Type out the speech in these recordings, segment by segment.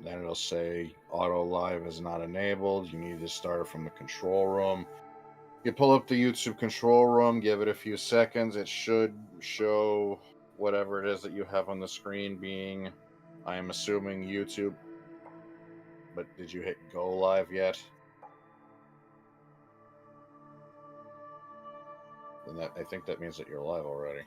Then it'll say auto live is not enabled. You need to start it from the control room. You pull up the YouTube control room, give it a few seconds. It should show whatever it is that you have on the screen being, I am assuming, YouTube. But did you hit go live yet? Then I think that means that you're live already.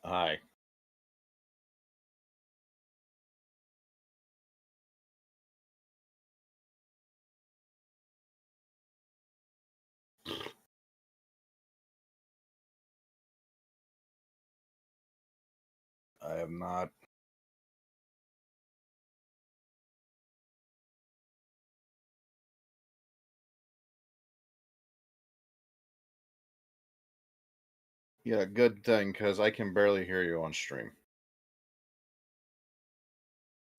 Hi. I have not. Yeah, good thing, because I can barely hear you on stream.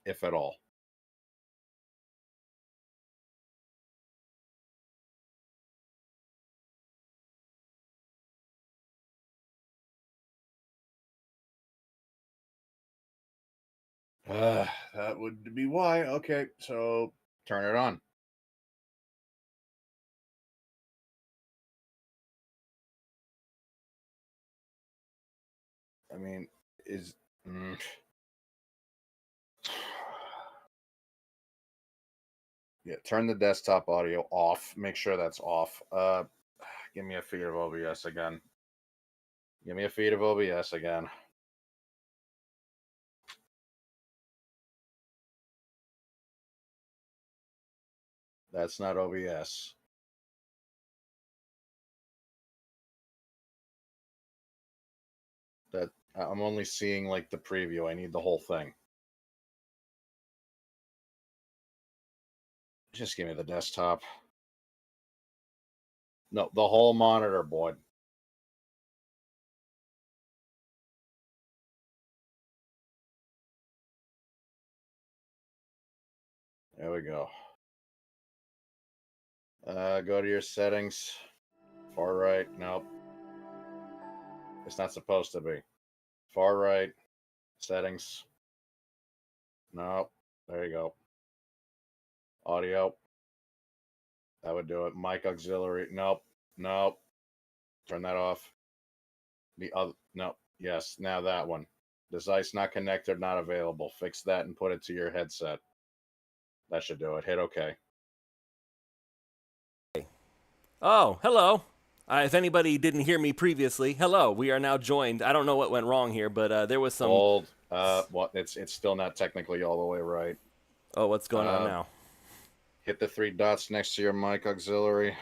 If at all. That would be why. Okay, so turn it on. I mean, is... Yeah, turn the desktop audio off. Make sure that's off. Give me a feed of OBS again. Give me a feed of OBS again. That's not OBS. That I'm only seeing like the preview. I need the whole thing. Just give me the desktop. No, the whole monitor, boy. There we go. Go to your settings. Far right. Nope. It's not supposed to be. Far right. Settings. Nope. There you go. Audio. That would do it. Mic auxiliary. Nope. Nope. Turn that off. The other. No. Yes. Now that one. Device not connected, not available. Fix that and put it to your headset. That should do it. Hit OK. Oh, hello. If anybody didn't hear me previously, hello. We are now joined. I don't know what went wrong here, but there was some. Hold. Well, it's still not technically all the way right. Oh, what's going on now? Hit the 3 dots next to your mic auxiliary.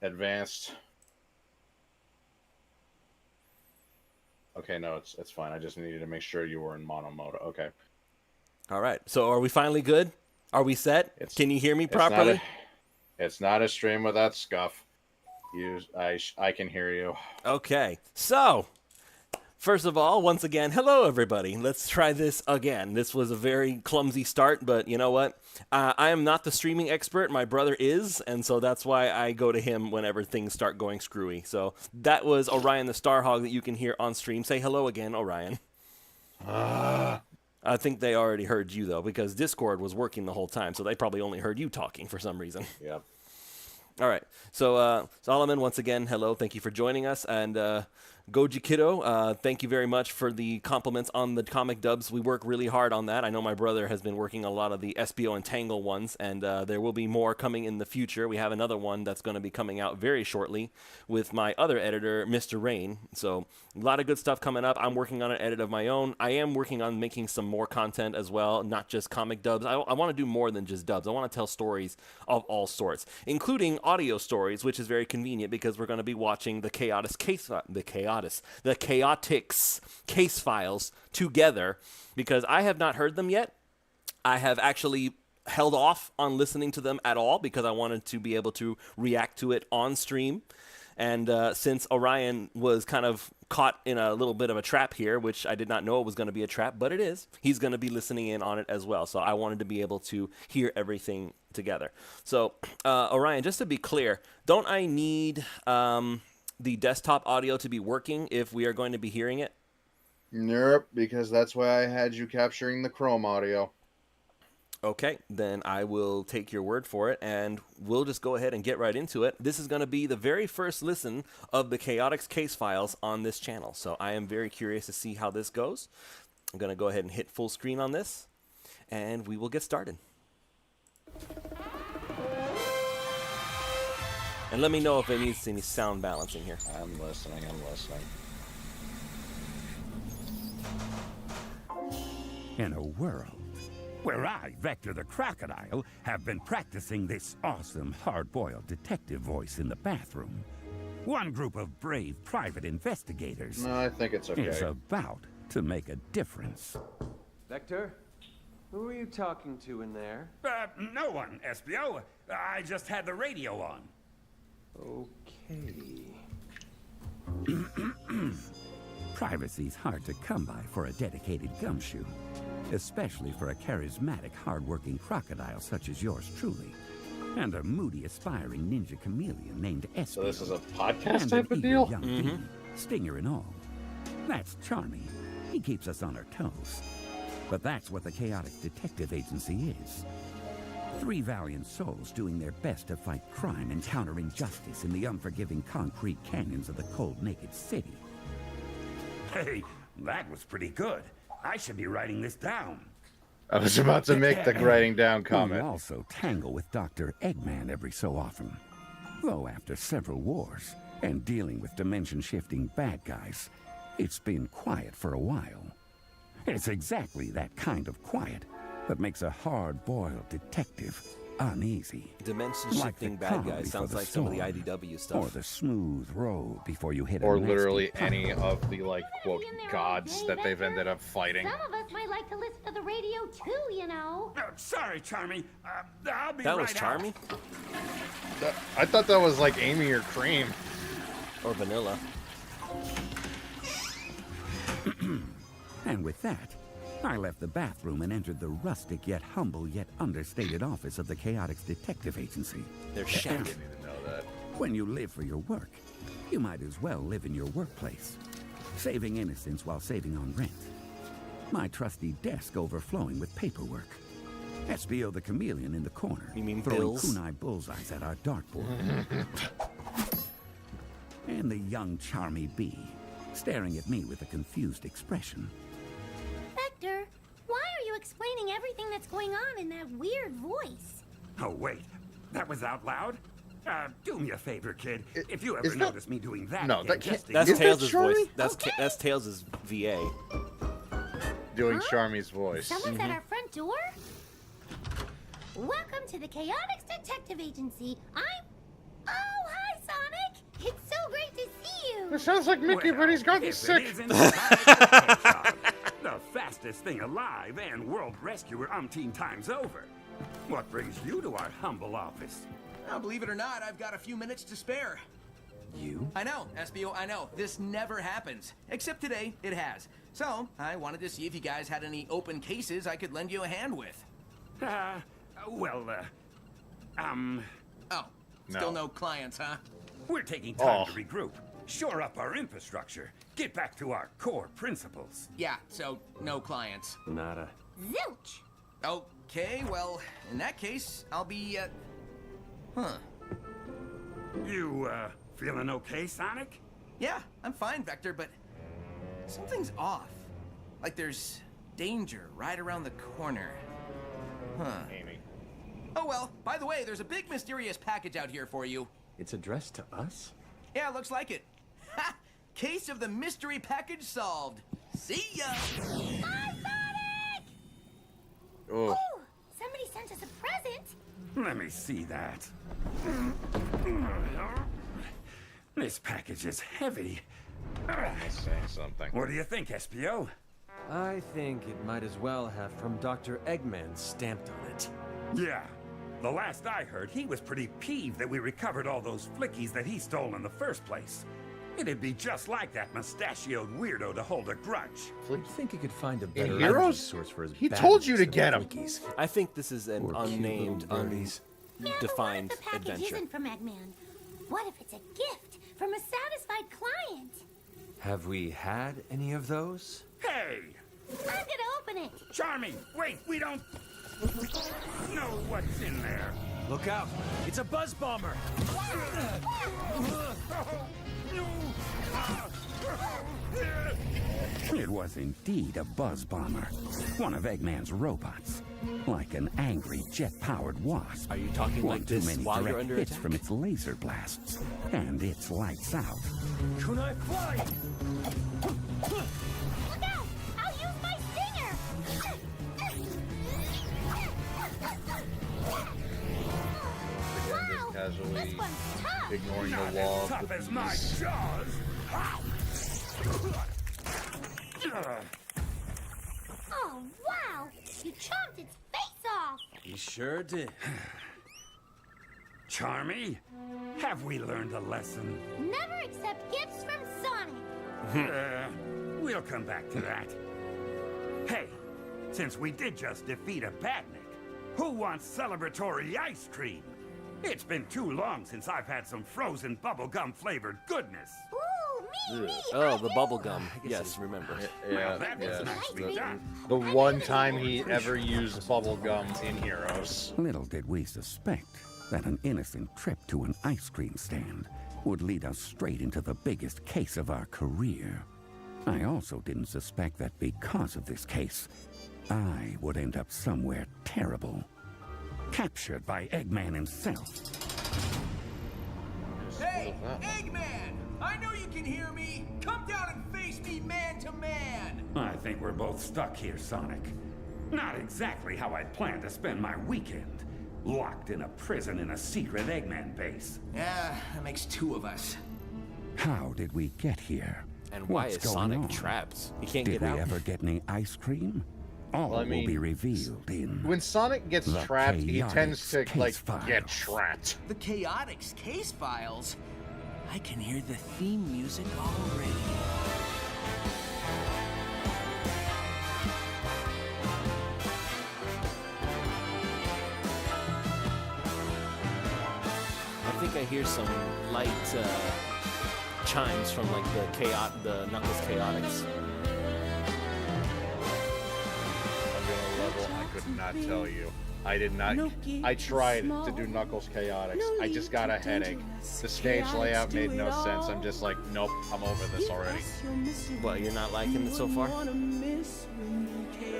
Advanced. Okay, no, it's fine. I just needed to make sure you were in mono mode. Okay. All right. So are we finally good? Are we set? Can you hear me properly? It's not a stream without scuff. I can hear you. Okay. So, first of all, once again, hello everybody. Let's try this again. This was a very clumsy start, but you know what? I am not the streaming expert. My brother is, and so that's why I go to him whenever things start going screwy. So that was Orion the Starhog that you can hear on stream. Say hello again, Orion. I think they already heard you, though, because Discord was working the whole time, so they probably only heard you talking for some reason. Yep. All right. So, Solomon, once again, hello. Thank you for joining us. And Goji Kiddo, thank you very much for the compliments on the comic dubs. We work really hard on that. I know my brother has been working a lot of the SBO and Tangle ones, and there will be more coming in the future. We have another one that's going to be coming out very shortly with my other editor, Mr. Rain. So a lot of good stuff coming up. I'm working on an edit of my own. I am working on making some more content as well, not just comic dubs. I want to do more than just dubs. I want to tell stories of all sorts, including audio stories, which is very convenient because we're going to be watching the Chaotix Casefiles together, because I have not heard them yet. I have actually held off on listening to them at all because I wanted to be able to react to it on stream. And since Orion was kind of caught in a little bit of a trap here, which I did not know it was going to be a trap, but it is, he's going to be listening in on it as well. So I wanted to be able to hear everything together. So Orion, just to be clear, don't I need the desktop audio to be working if we are going to be hearing it? Nope, because that's why I had you capturing the Chrome audio. Okay, then I will take your word for it, and we'll just go ahead and get right into it. This is going to be the very first listen of the Chaotix Casefiles on this channel, so I am very curious to see how this goes. I'm going to go ahead and hit full screen on this, and we will get started. And let me know if it needs any sound balancing here. I'm listening. In a world where I, Vector the Crocodile, have been practicing this awesome, hard-boiled detective voice in the bathroom, one group of brave private investigators No, I think it's okay. is about to make a difference. Vector? Who are you talking to in there? No one, SBO. I just had the radio on. Okay. Privacy's hard to come by for a dedicated gumshoe, especially for a charismatic, hard-working crocodile such as yours truly, and a moody, aspiring ninja chameleon named Espo. So this is a podcast and type an of eager deal? young bee, stinger and all. That's charming. He keeps us on our toes. But that's what the Chaotix Detective Agency is. 3 valiant souls doing their best to fight crime and counter injustice in the unforgiving concrete canyons of the cold, naked city. Hey, that was pretty good. I should be writing this down. I was about to make the writing down We comment. also tangle with Dr. Eggman every so often. Though after several wars and dealing with dimension-shifting bad guys, it's been quiet for a while. It's exactly that kind of quiet that makes a hard-boiled detective uneasy. Dimension-shifting bad guys sounds like some of the IDW Or stuff. the smooth road before you hit a Or nasty literally pothole. any of the, like, quote, gods that they've ended up fighting. Some of us might like to listen to the radio too, you know. Sorry, Charmy. I'll be That right was Charmy? I thought that was like Amy or Cream. Or Vanilla? And with that, I left the bathroom and entered the rustic yet humble yet understated office of the Chaotix Detective Agency. They're shack. Didn't even know that. When you live for your work, you might as well live in your workplace, saving innocence while saving on rent. My trusty desk overflowing with paperwork. SBO the Chameleon in the corner, You mean throwing bills? kunai bullseyes at our dartboard. And the young Charmy Bee, staring at me with a confused expression. Vector, why are you explaining everything that's going on in that weird voice? Oh, wait. That was out loud? Do me a favor, kid. If you is ever that- notice me doing that, No, again, that can't- just That's Is that Tails' voice. Charmy? That's Okay. that's Tails' VA. Doing Charmy's voice. Someone's at our front door? Welcome to the Chaotix Detective Agency. Oh, hi, Sonic. It's so great to see you. It sounds like Mickey, but he's gotten if sick. It isn't the fastest thing alive and world rescuer umpteen times over. What brings you to our humble office? Now, believe it or not, I've got a few minutes to spare. You? I know, SBO, I know. This never happens. Except today, it has. So, I wanted to see if you guys had any open cases I could lend you a hand with. Oh, still no clients, huh? We're taking time Oh. to regroup, shore up our infrastructure, get back to our core principles. Yeah, so no clients. Nada. Zilch. Okay, well, in that case, I'll be, You, feeling okay, Sonic? Yeah, I'm fine, Vector, but something's off. Like there's danger right around the corner. Huh. Amy. Oh well, by the way, there's a big mysterious package out here for you. It's addressed to us? Yeah, looks like it. Ha! Case of the mystery package solved. See ya! Hi, Sonic! Oh. Ooh, somebody sent us a present. Let me see that. This package is heavy. He's saying something. What do you think, SPO? I think it might as well have from Dr. Eggman stamped on it. Yeah. The last I heard, he was pretty peeved that we recovered all those flickies that he stole in the first place. It'd be just like that mustachioed weirdo to hold a grudge. You'd think he could find a better Heroes? energy source for his He bad told you to instead get of him. Flickies. I think this is an Poor cute unnamed, little birdies. Yeah, but undefined what if the package adventure. isn't from Eggman? What if it's a gift from a satisfied client? Have we had any of those? Hey! I'm gonna open it. Charmy, wait, we don't know what's in there. Look out! It's a buzz bomber! It was indeed a buzz bomber. One of Eggman's robots. Like an angry jet-powered wasp. Are you talking One like too this many while you're direct under hits attack? from its laser blasts. And it's lights out. Kunai fly! Look out! I'll use my stinger! Again, just Wow, casually this one's tough. ignoring Not the wall. as tough as my jaws. Oh, wow! You chomped its face off! He sure did. Charmy, have we learned a lesson? Never accept gifts from Sonic! We'll come back to that. Hey, since we did just defeat a badnik, who wants celebratory ice cream? It's been too long since I've had some frozen bubblegum flavored goodness. Ooh, me! Oh, I the do. bubble gum. Yes, remember. Yeah, that was yeah. nicely done. The one time he ever used bubble gum in Heroes. Little did we suspect that an innocent trip to an ice cream stand would lead us straight into the biggest case of our career. I also didn't suspect that because of this case, I would end up somewhere terrible. Captured by Eggman himself. Hey, Eggman! I know you can hear me! Come down and face me man to man! I think we're both stuck here, Sonic. Not exactly how I'd planned to spend my weekend. Locked in a prison in a secret Eggman base. Yeah, that makes two of us. How did we get here? And why What's is going Sonic on? trapped? He can't Did get we out. ever get any ice cream? All Well, I will mean, be revealed in... When Sonic gets The trapped, he tends to, Chaotix like, Casefiles. get trapped. The Chaotix Casefiles? I can hear the theme music already. I think I hear some light chimes from like the Knuckles Chaotix. I'm gonna level. I could not tell you. I did not. I tried to do Knuckles Chaotix. I just got a headache. The stage layout made no sense. I'm just like, nope, I'm over this already. What, you're not liking it so far?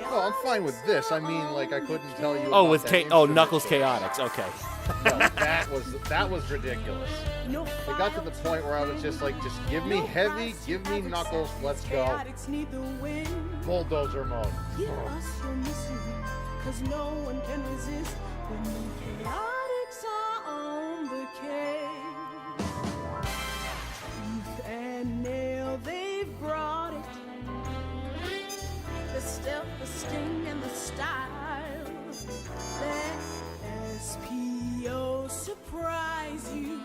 Oh, I'm fine with this. I mean, like, I couldn't tell you. Oh, about with that Knuckles instrument. Chaotix. Okay. No, that was ridiculous. It got to the point where I was just like, just give me heavy, give me Knuckles, let's go. Bulldozer mode. Cause no one can resist when the chaotics are on the case. Tooth and nail, they've brought it. The stealth, the sting, and the style. Let SPO surprise you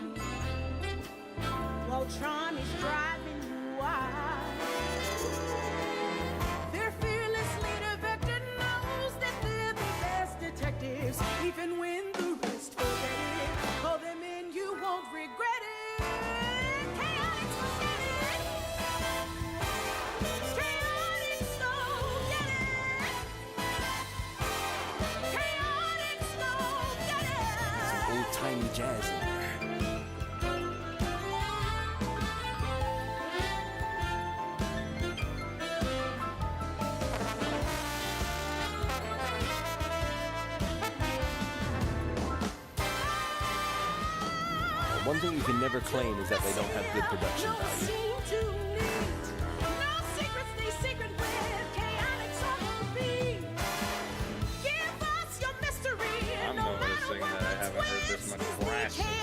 while Tron is driving you wild. Their fearless leader Vector knows that they're the best detectives, even when the rest forget it. Call them in, you won't regret it. Chaotix will get it. Chaotix will get it. Chaotix will get it. Old timey jazz in there. one thing you can never claim is that they don't have good production No value. seem to meet. No secrets, they secret with chaotics on the beat. Give us your mystery. I'm no matter noticing what that I the haven't heard this twist, much the brass since the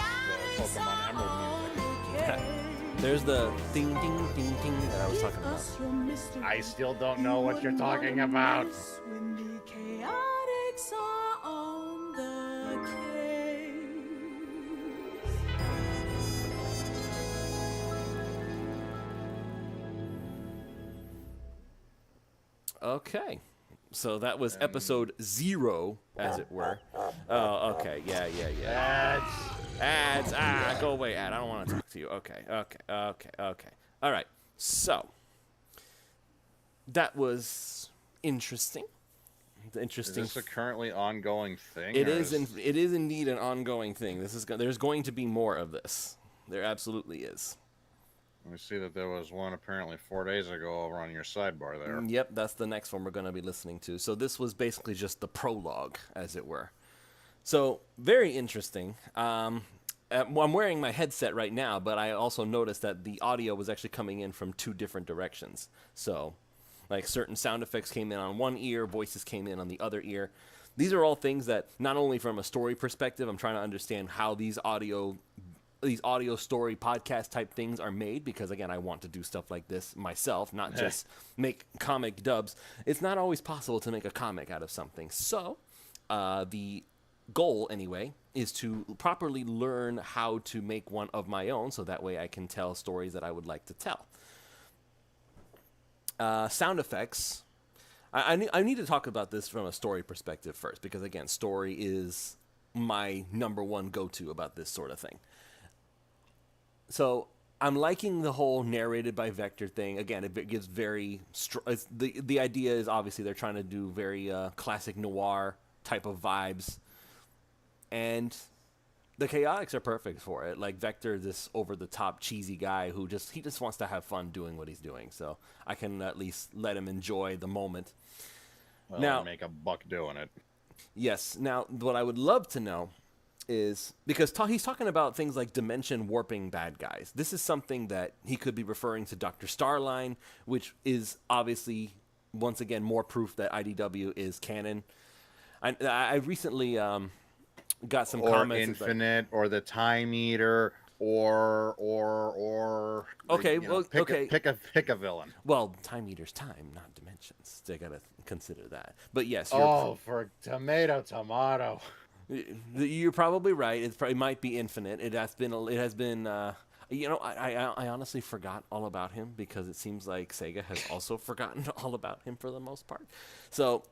chaotics Pokemon Emerald on music. the case. There's the ding ding ding ding that I was talking Give about. us your mystery. I still don't know what you're Wouldn't talking wanna about. miss when the chaotics are on the case. Okay. So that was episode 0, as it were. Oh, okay. Yeah. Ads. Go away, ad. I don't want to talk to you. Okay. All right. So that was interesting. The Is interesting. this a currently ongoing thing? It or is. It is indeed an ongoing thing. This is. There's going to be more of this. There absolutely is. We see that there was one apparently 4 days ago over on your sidebar there. Yep, that's the next one we're going to be listening to. So this was basically just the prologue, as it were. So very interesting. I'm wearing my headset right now, but I also noticed that the audio was actually coming in from 2 different directions. So, like certain sound effects came in on one ear, voices came in on the other ear. These are all things that, not only from a story perspective, I'm trying to understand how these audio story podcast type things are made, because again, I want to do stuff like this myself, not just make comic dubs. It's not always possible to make a comic out of something. So the goal anyway is to properly learn how to make one of my own, so that way I can tell stories that I would like to tell. Sound effects. I need to talk about this from a story perspective first, because again, story is my number one go-to about this sort of thing. So I'm liking the whole narrated by Vector thing. Again, it gives very the idea is obviously they're trying to do very classic noir type of vibes, and the Chaotix are perfect for it. Like Vector, this over the top cheesy guy who just wants to have fun doing what he's doing. So I can at least let him enjoy the moment. Well, now make a buck doing it. Yes. Now, what I would love to know is, because he's talking about things like dimension warping bad guys. This is something that he could be referring to Dr. Starline, which is obviously, once again, more proof that IDW is canon. I recently got some comments. Infinite, or the Time Eater, or Okay, you know, well, okay. Pick a villain. Well, time eaters time, not dimensions. They gotta consider that. But yes, For tomato. you're probably right. It might be infinite. It has been. I honestly forgot all about him, because it seems like Sega has also forgotten all about him for the most part. So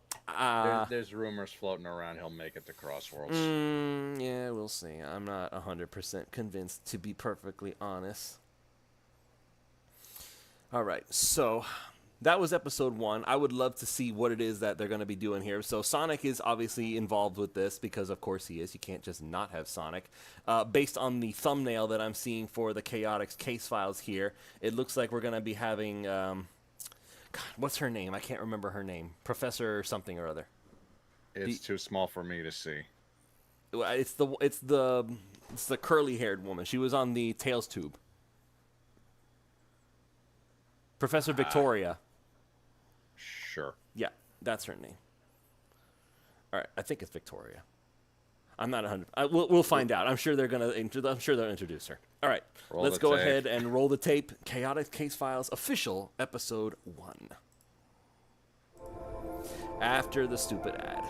there's rumors floating around he'll make it to Crossworlds. Yeah, we'll see. I'm not 100% convinced, to be perfectly honest. All right, so that was episode 1. I would love to see what it is that they're going to be doing here. So Sonic is obviously involved with this, because of course he is. You can't just not have Sonic. Based on the thumbnail that I'm seeing for the Chaotix Casefiles here, it looks like we're going to be having... God, what's her name? I can't remember her name. Professor something or other. It's too small for me to see. It's the curly-haired woman. She was on the Tails tube. Professor Victoria. Sure. Yeah, that's her name. All right, I think it's Victoria. I'm not 100. We'll find out. I'm sure they'll introduce her. All right, let's go ahead and roll the tape. Chaotix Casefiles official episode 1. After the stupid ad.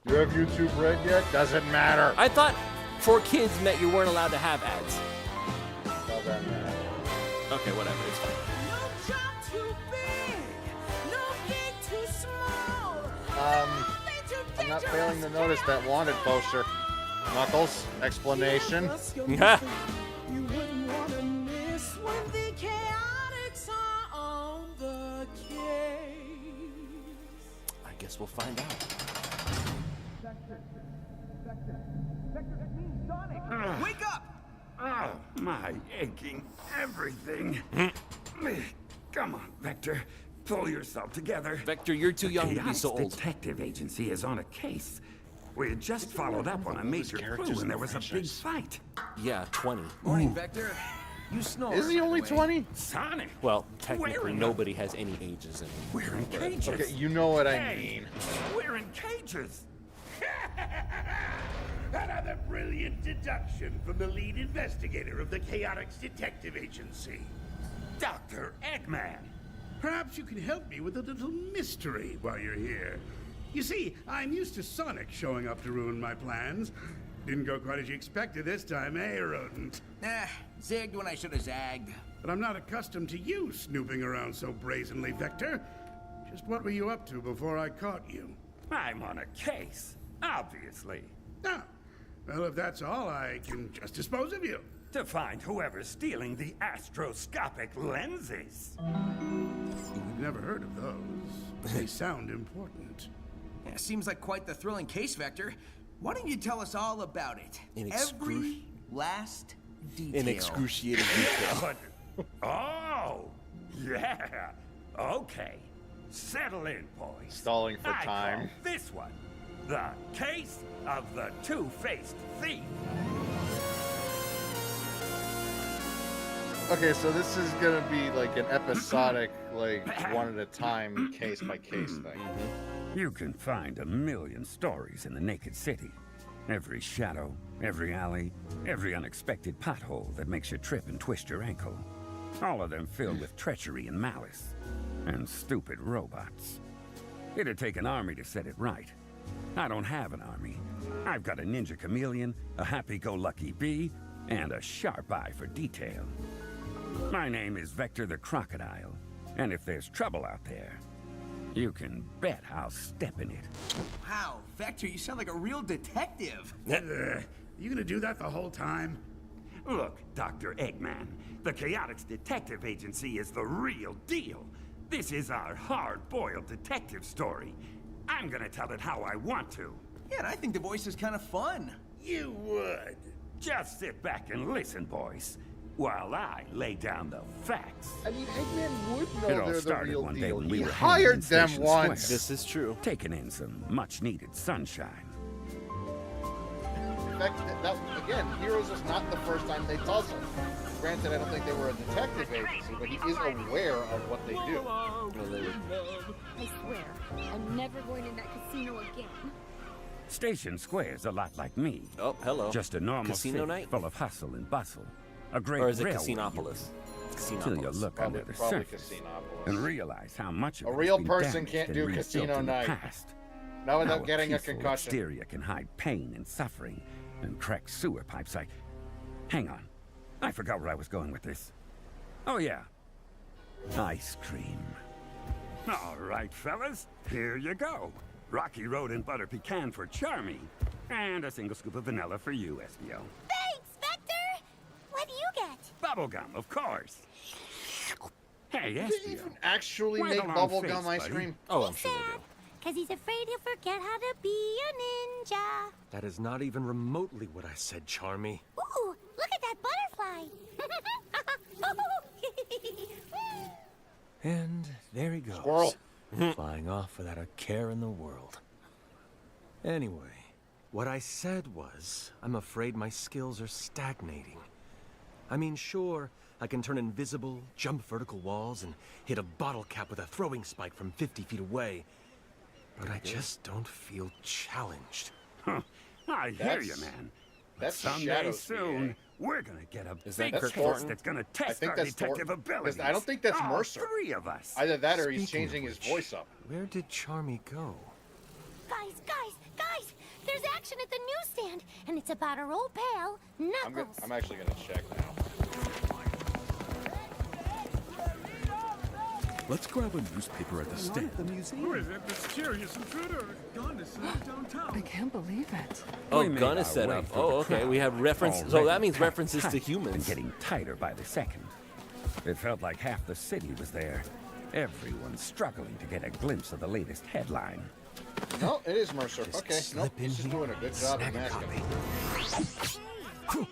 Do you have YouTube Red yet? Doesn't matter. I thought for kids meant you weren't allowed to have ads. Doesn't matter. Okay, whatever. It's fine. No job too big, no gig too small. I'm not failing to notice that wanted poster. Knuckles, explanation. You wouldn't want to miss when the Chaotix are on the case. I guess we'll find out. Wake up! Oh, my aching everything. Come on, Vector. Pull yourself together. Vector, you're too young to be so Chaotix old. Detective Agency is on a case. We had just followed up on a major clue and there was a big fight. Yeah, 20. Morning, Vector. You snore. Is he only by the way. 20? Sonic! Well, technically, Wearing nobody has any ages in them. We're in cages. Okay, you know what I Hey, mean. We're in cages. Another brilliant deduction from the lead investigator of the Chaotix Detective Agency. Dr. Eggman. Perhaps you can help me with a little mystery while you're here. You see, I'm used to Sonic showing up to ruin my plans. Didn't go quite as you expected this time, eh, rodent? Zigged when I should have zagged. But I'm not accustomed to you snooping around so brazenly, Vector. Just what were you up to before I caught you? I'm on a case, obviously. Ah, well, if that's all, I can just dispose of you. To find whoever's stealing the astroscopic lenses. We've never heard of those. They sound important. Yeah, seems like quite the thrilling case, Vector. Why don't you tell us all about it? Every last detail. In excruciating detail. But, oh, yeah. Okay. Settle in, boys. Stalling for I time. call this one the case of the two-faced thief. Okay, so this is gonna be like an episodic, like one at a time, case by case thing. You can find a million stories in the naked city. Every shadow, every alley, every unexpected pothole that makes you trip and twist your ankle. All of them filled with treachery and malice. And stupid robots. It'd take an army to set it right. I don't have an army. I've got a ninja chameleon, a happy-go-lucky bee, and a sharp eye for detail. My name is Vector the Crocodile, and if there's trouble out there, you can bet I'll step in it. Wow, Vector, you sound like a real detective. You gonna do that the whole time? Look, Dr. Eggman, the Chaotix Detective Agency is the real deal. This is our hard-boiled detective story. I'm gonna tell it how I want to. Yeah, and I think the voice is kind of fun. You would. Just sit back and listen, boys, while I lay down the facts. I mean, Eggman would It know all they're the started real one day deal. when we He were hired hanging in them Station once. Square. This is true. Taking in some much-needed sunshine. In fact, that again, Heroes is not the first time they puzzle. Granted, I don't think they were a detective agency, but he is aware of what they do. I swear, I'm never going in that casino again. Station Square's a lot like me. Oh, hello. Just a normal Casino city night? full of hustle and bustle. A great Or is it railway Casinopolis? It's Till you Casinopolis. look Probably, under the probably surface Casinopolis. and realize how much of A it real has been person damaged can't and do rebuilt casino in the night. past. Not How without getting a peaceful concussion. exterior can hide pain and suffering and cracked sewer pipes. Hang on. I forgot where I was going with this. Oh, yeah. Ice cream. All right, fellas. Here you go. Rocky Road and butter pecan for Charmy. And a single scoop of vanilla for you, Espio. Thanks, Vector! What do you get? Bubblegum, of course. Hey, Do they Espio. even actually Why make the long bubblegum face, ice buddy? cream? Oh, I'm sure they do. Because he's afraid he'll forget how to be a ninja. That is not even remotely what I said, Charmy. Ooh, look at that butterfly. And there he goes. Squirrel. Flying off without a care in the world. Anyway, what I said was, I'm afraid my skills are stagnating. I mean, sure, I can turn invisible, jump vertical walls, and hit a bottle cap with a throwing spike from 50 feet away. But I just don't feel challenged. Huh. I hear you, That's- man. That's Someday Shadow soon, speed, we're gonna get a Is that big Kirk case Thornton? that's gonna test think our that's detective Thornton. abilities. I don't think that's All Mercer. three of us. Either that or he's Speaking of changing his which, voice up. Where did Charmy go? Guys! There's action at the newsstand, and it's about our old pal, Knuckles. I'm actually gonna check now. Let's grab a newspaper at the stand. Who is it? Mysterious intruder. Gone to downtown. I can't believe it. Oh, We made gun our is set way up. through Oh, the okay. crowd, We have reference. So already that means packed references to tight humans. And getting tighter by the second. It felt like half the city was there. Everyone struggling to get a glimpse of the latest headline. No, it is Mercer. Just Okay, nope, slip in he's just here, doing a good job of snag a masking. copy.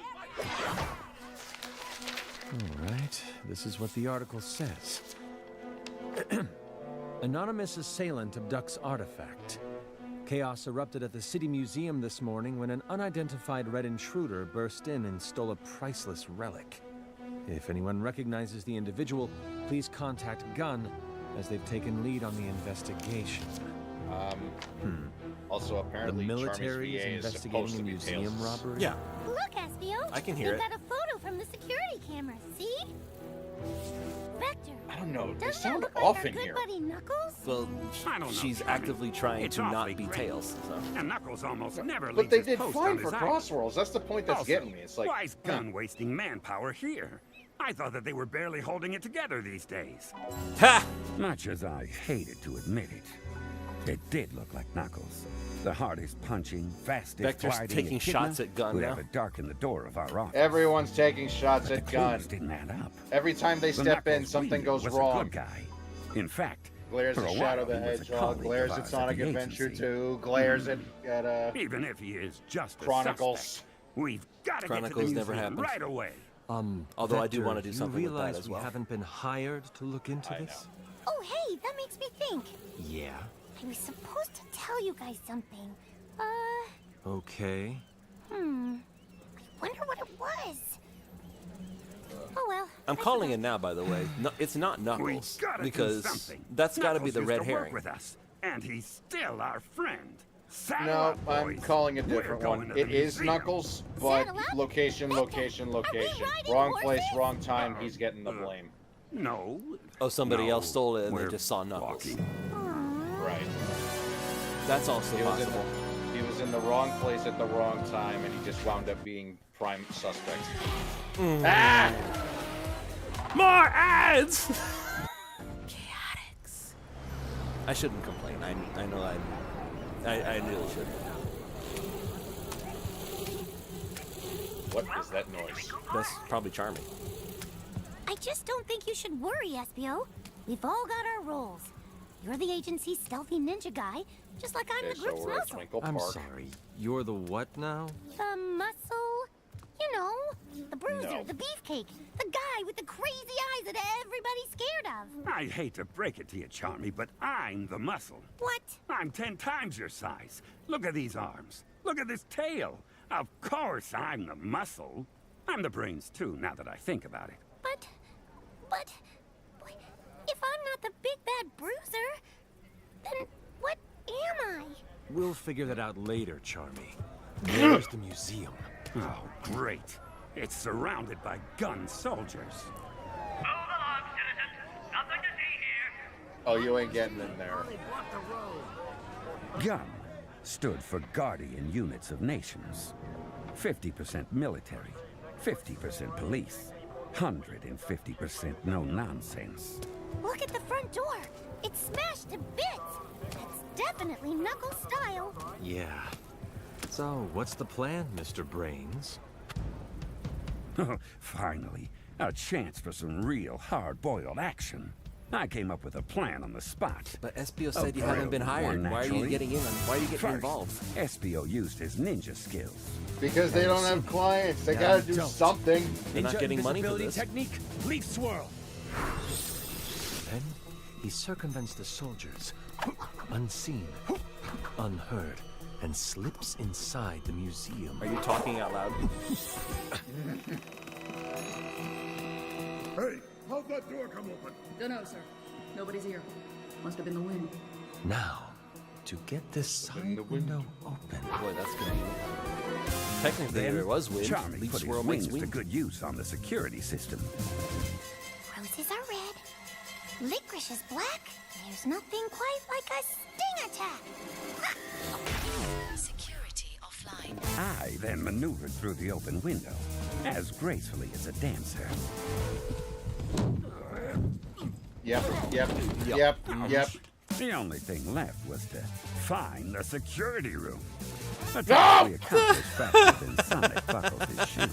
All right, this is what the article says. Anonymous assailant abducts artifact. Chaos erupted at the City Museum this morning when an unidentified red intruder burst in and stole a priceless relic. If anyone recognizes the individual, please contact Gunn, as they've taken lead on the investigation. Also, apparently, The military is Charmy's VA investigating supposed a to be museum Tails'. robbery? Yeah. Look, Espio. I can hear You've it. got a photo from the security camera. See? Vector. I don't know. They Doesn't that sound look off like our in good here. buddy Knuckles? Well, I don't know, she's Charmy. actively trying It's to not awfully be great. Tails. So. And Knuckles almost never But leaves they his did post fine on for his island. Crossworlds. That's the point that's Also, getting me. It's like, why is Gunn wasting manpower here? I thought that they were barely holding it together these days. Ha! Much as I hated to admit it, it did look like Knuckles. The hardest punching, fastest Vector's gliding taking echidna shots at Gunn would now. ever darken the door of our office. everyone's taking shots But at the Gun. clues didn't add up. Every time they The step in, Knuckles something we goes knew was a wrong. good guy. In fact, Glares for at a Shadow while, the he was a Hedgehog. colleague Glares of at ours Sonic the Adventure agency. 2. Glares at Even if he is just a Chronicles. suspect, we've got to get to Chronicles the never museum happened. right away. Although I do Vector, wanna do something you with that realize as well. we haven't been hired to look into I this? Oh, hey, that makes me think. Yeah. I was supposed to tell you guys something. Okay. I wonder what it was. Oh well. I'm calling it now, by the way. No, it's not We've Knuckles got to because do something. that's got to be Knuckles the used red to work herring. with us, and he's still our friend. Saddle No, up, I'm boys. calling a We're different going one. to the It is museum. Knuckles, but Saddle up? location, Vector, location, are we location. riding Wrong place, horses? wrong time. He's getting the blame. No. Oh, somebody No, else stole it and they we're just saw Knuckles. walking. Right. That's also He was, possible. he was in the wrong place at the wrong time, and he just wound up being prime suspect. Ah! More ads! Chaotix. I shouldn't complain. I know I really should. What is that noise? That's probably charming. I just don't think you should worry, Espio. We've all got our roles. You're the agency's stealthy ninja guy, just like I'm Okay, the so group's we're at muscle. Twinkle I'm Park. sorry. You're the what now? The muscle? You know, the bruiser, No. the beefcake, the guy with the crazy eyes that everybody's scared of. I hate to break it to you, Charmy, but I'm the muscle. What? I'm 10 times your size. Look at these arms. Look at this tail. Of course I'm the muscle. I'm the brains too, now that I think about it. But, if I'm not the big bad bruiser, then what am I? We'll figure that out later, Charmy. Where's the museum? Oh, great. It's surrounded by gun soldiers. Oh, you ain't getting in there. GUN stood for Guardian Units of Nations. 50% military, 50% police, 150% no nonsense. Look at the front door. It's smashed to bits. It's definitely Knuckles style. Yeah. So, what's the plan, Mr. Brains? Finally, a chance for some real hard-boiled action. I came up with a plan on the spot. But Espio A said you haven't been brilliant hired. one, Why are you actually. getting in? Why are you getting First, involved? Espio used his ninja skills. Because they don't have clients. They gotta do something. They're not getting money for this. Technique, leaf swirl. Then he circumvents the soldiers, unseen, unheard, and slips inside the museum. Are you talking out loud? Hey, how'd that door come open? Dunno, sir. Nobody's here. Must have been the wind. Now, to get this side window open. Boy, that's convenient. Technically, Then there was wind. Charmy Leaf put swirl his makes wings to wind. good use on the security system. Roses are red. Licorice is black. There's nothing quite like a sting attack. Security offline. I then maneuvered through the open window, as gracefully as a dancer. Yep. The only thing left was to find the security room. A No! task we accomplished faster than Sonic buckles his shoes.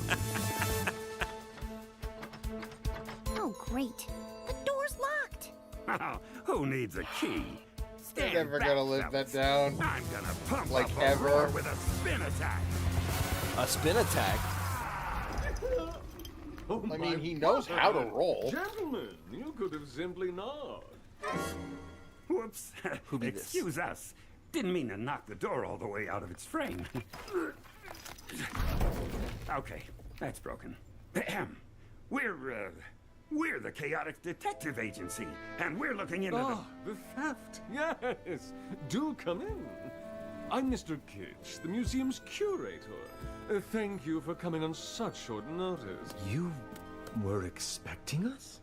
Oh, great. The door's locked. Oh, who needs a key? They're Stand never back, gonna live fellas. that down. I'm gonna pump Like up a ever. roar with a spin attack. A spin attack? I mean, he knows how to roll. Gentlemen, you could have simply not. Whoops. Who be this? Excuse us. Didn't mean to knock the door all the way out of its frame. Okay, that's broken. Ahem. We're the Chaotix Detective Agency, and we're looking into the theft. Yes. Do come in. I'm Mr. Kitsch, the museum's curator. Thank you for coming on such short notice. You were expecting us?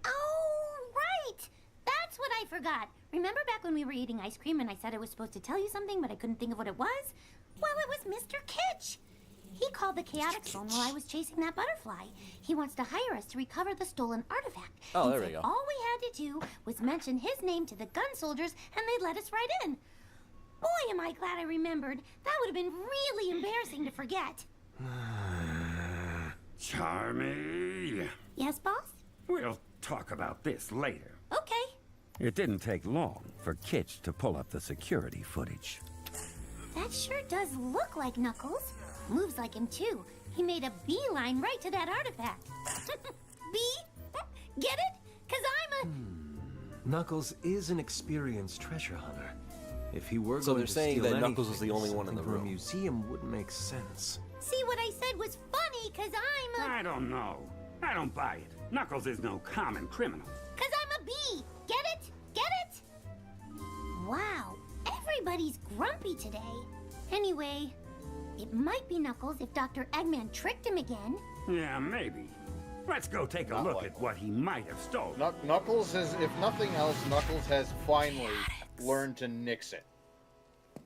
Oh, right! That's what I forgot. Remember back when we were eating ice cream and I said I was supposed to tell you something, but I couldn't think of what it was? Well, it was Mr. Kitsch. He called the Chaotix phone while I was chasing that butterfly. He wants to hire us to recover the stolen artifact. Oh, there we go. All we had to do was mention his name to the gun soldiers and they'd let us right in. Boy, am I glad I remembered. That would have been really embarrassing to forget. Charmy. Yes, boss? We'll talk about this later. Okay. It didn't take long for Kitsch to pull up the security footage. That sure does look like Knuckles. Moves like him, too. He made a beeline right to that artifact. Bee? Get it? 'Cause I'm a... Knuckles is an experienced treasure hunter. If he were So going they're to saying steal that Knuckles anything, was the only one in the something from room. a museum wouldn't make sense. See, what I said was funny 'cause I'm a... I don't know. I don't buy it. Knuckles is no common criminal. 'Cause I'm a bee. Get it? Get it? Wow, everybody's grumpy today. Anyway, it might be Knuckles if Dr. Eggman tricked him again. Yeah, maybe. Let's go take a look at what he might have stolen. Knuckles has, if nothing else, Knuckles has finally learned to nix it.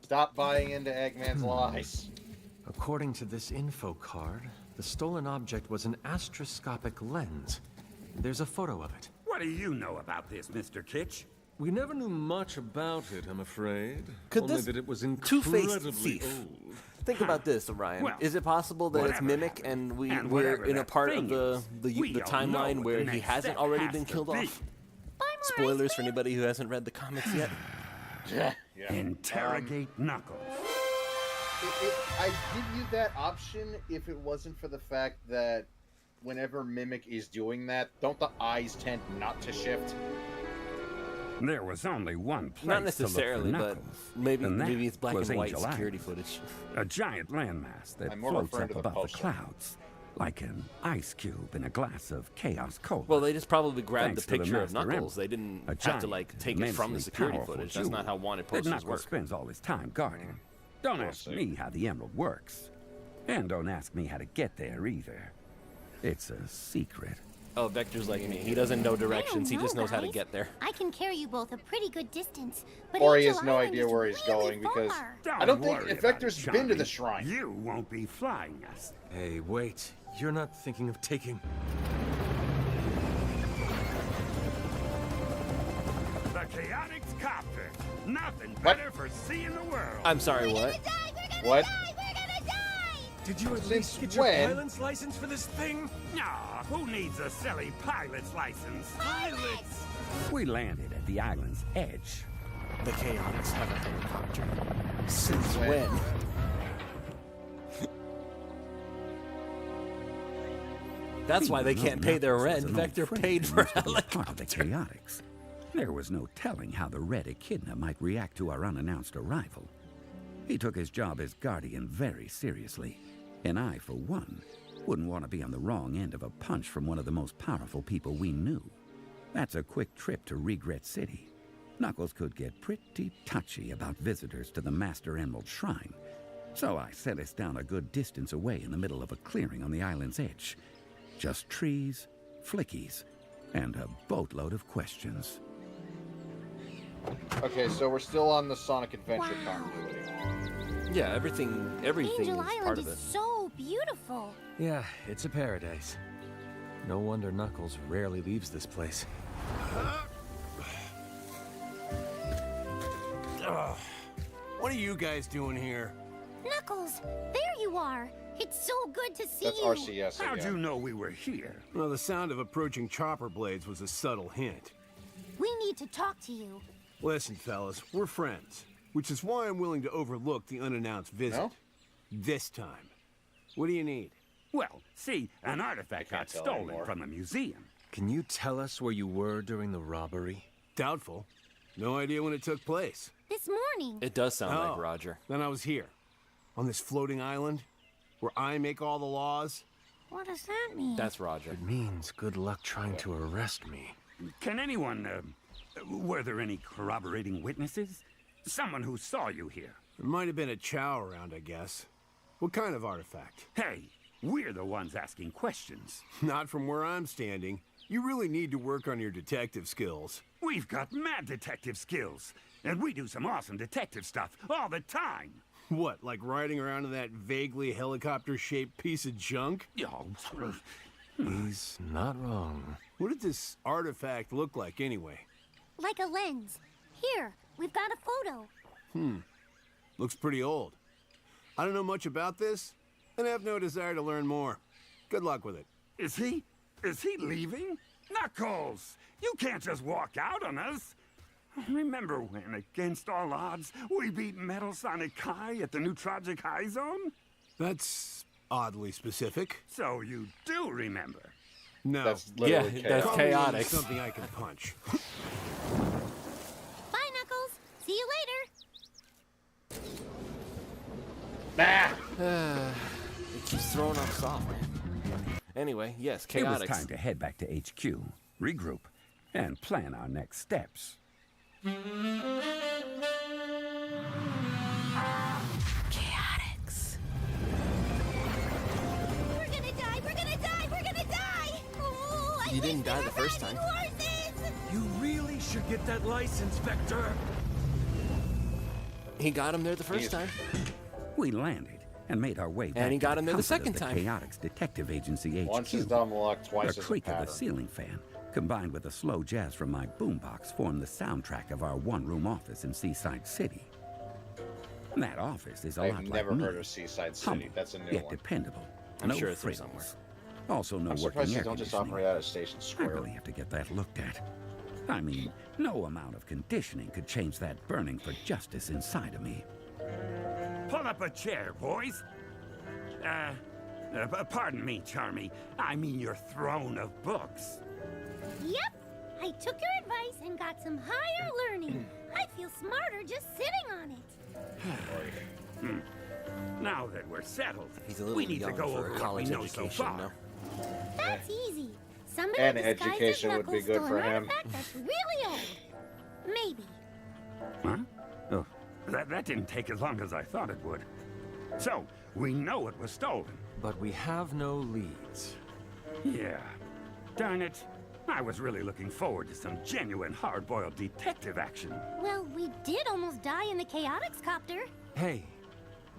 Stop buying into Eggman's lies. According to this info card, the stolen object was an astroscopic lens. There's a photo of it. What do you know about this, Mr. Kitsch? We never knew much about it, I'm afraid. Could Only this that it was two-faced incredibly thief old. Think about this, Orion. Well, is it possible that it's whatever Mimic happened, and and we're whatever in a that part of thing the is, we all know timeline what where the he next hasn't step already has been to killed be. off? Spoilers for anybody who hasn't read the comics yet. Yeah. Interrogate Knuckles. I'd give you that option if it wasn't for the fact that whenever Mimic is doing that, don't the eyes tend not to shift? There was only one place Not necessarily, to look for but Knuckles, maybe and that it's black was and white Angel security Island. footage. A giant landmass that I'm more floats referring up to the above the poster. clouds, like an ice cube in a glass of chaos cola. Well, they just probably grabbed Thanks the to the picture of Master Knuckles. Emerald, They didn't a have to giant, like take it from the immensely security powerful footage. That's not jewel how wanted that posters Knuckles work. spends all his time guarding. Don't ask me how the emerald works, and don't ask me how to get there either. It's a secret. Oh, Vector's like me. He doesn't know directions. He just knows how to guys. get there. I can carry you both a pretty good distance, but Or he Angel has no Island idea is where he's really going because far. I don't think worry if about Vector's it, been to the Charmy. shrine. You won't be flying us. Hey, wait. You're not thinking of taking... The Chaotix Copter. Nothing better for seeing the world. I'm sorry, We're what? gonna die! We're gonna What? die! We're gonna die! Did you at Since least get your when? pilot's license for this thing? Nah, who needs a silly pilot's license? Pilots! We landed at the island's edge. The Chaotix have a helicopter. Since when? That's why they Even though can't pay their Knuckles was rent. an old Vector friend paid who for used a to be part of the helicopter. Chaotix. There was no telling how the Red Echidna might react to our unannounced arrival. He took his job as guardian very seriously, and I, for one, wouldn't want to be on the wrong end of a punch from one of the most powerful people we knew. That's a quick trip to Regret City. Knuckles could get pretty touchy about visitors to the Master Emerald Shrine, so I set us down a good distance away in the middle of a clearing on the island's edge. Just trees, flickies, and a boatload of questions. Okay, so we're still on the Sonic Adventure continuity. Yeah, everything Angel is part Island of is it. so beautiful. Yeah, it's a paradise. No wonder Knuckles rarely leaves this place. What are you guys doing here? Knuckles, there you are. It's so good to see That's you. RCS How'd again. you know we were here? Well, the sound of approaching chopper blades was a subtle hint. We need to talk to you. Listen, fellas, we're friends, which is why I'm willing to overlook the unannounced visit. No? This time. What do you need? Well, see, an artifact got tell stolen anymore. from the museum. Can you tell us where you were during the robbery? Doubtful. No idea when it took place. This morning. It does sound like Oh, Roger. Then I was here. On this floating island, where I make all the laws. What does that mean? That's Roger. It means good luck trying to arrest me. Can anyone, were there any corroborating witnesses? Someone who saw you here? There might have been a chow around, I guess. What kind of artifact? Hey, we're the ones asking questions. Not from where I'm standing. You really need to work on your detective skills. We've got mad detective skills, and we do some awesome detective stuff all the time. What, like riding around in that vaguely helicopter-shaped piece of junk? Oh, He's not wrong. What did this artifact look like anyway? Like a lens. Here, we've got a photo. Looks pretty old. I don't know much about this, and have no desire to learn more. Good luck with it. Is he leaving? Knuckles! You can't just walk out on us! Remember when, against all odds, we beat Metal Sonic Kai at the new Tragic High Zone? That's oddly specific. So you do remember? No. That's literally that's Call me when chaotic. there's something I can punch. Bye, Knuckles. See you later. It keeps throwing off soft, man. Anyway, yes, It was Chaotix. time to head back to HQ, regroup, and plan our next steps. Chaotix. We're gonna die. We're gonna die. We're gonna die. Oh, I You didn't wish die we the were first riding time. horses. You really should get that license, Vector. He got him there the first time. We landed and made our way back he got to him there the comfort of second time. Chaotix Detective Agency HQ. Once is dumb luck, The twice is a creak of the pattern. ceiling fan, combined with the slow jazz from my boombox, formed the soundtrack of our one-room office in Seaside City. That office is a I've lot never like me. heard of Seaside City. Humble, That's a new yet one. dependable. I'm no sure it's there frills. somewhere. Also, no I'm working surprised air they don't just conditioning. operate out of Station I Square. really have to get that looked at. I mean, no amount of conditioning could change that burning for justice inside of me. Pull up a chair, boys. Pardon me, Charmy. I mean your throne of books. Yep. I took your advice and got some higher learning. I feel smarter just sitting on it. Now that we're settled, He's a little we need to young go for over a what we college know so education, far. no? That's easy. Somebody And disguised as education would be Knuckles good stole for an him. artifact that's really old. Maybe. Huh? Oh, that didn't take as long as I thought it would. So, we know it was stolen. But we have no leads. Yeah. Darn it. I was really looking forward to some genuine hard-boiled detective action. Well, we did almost die in the Chaotix copter. Hey,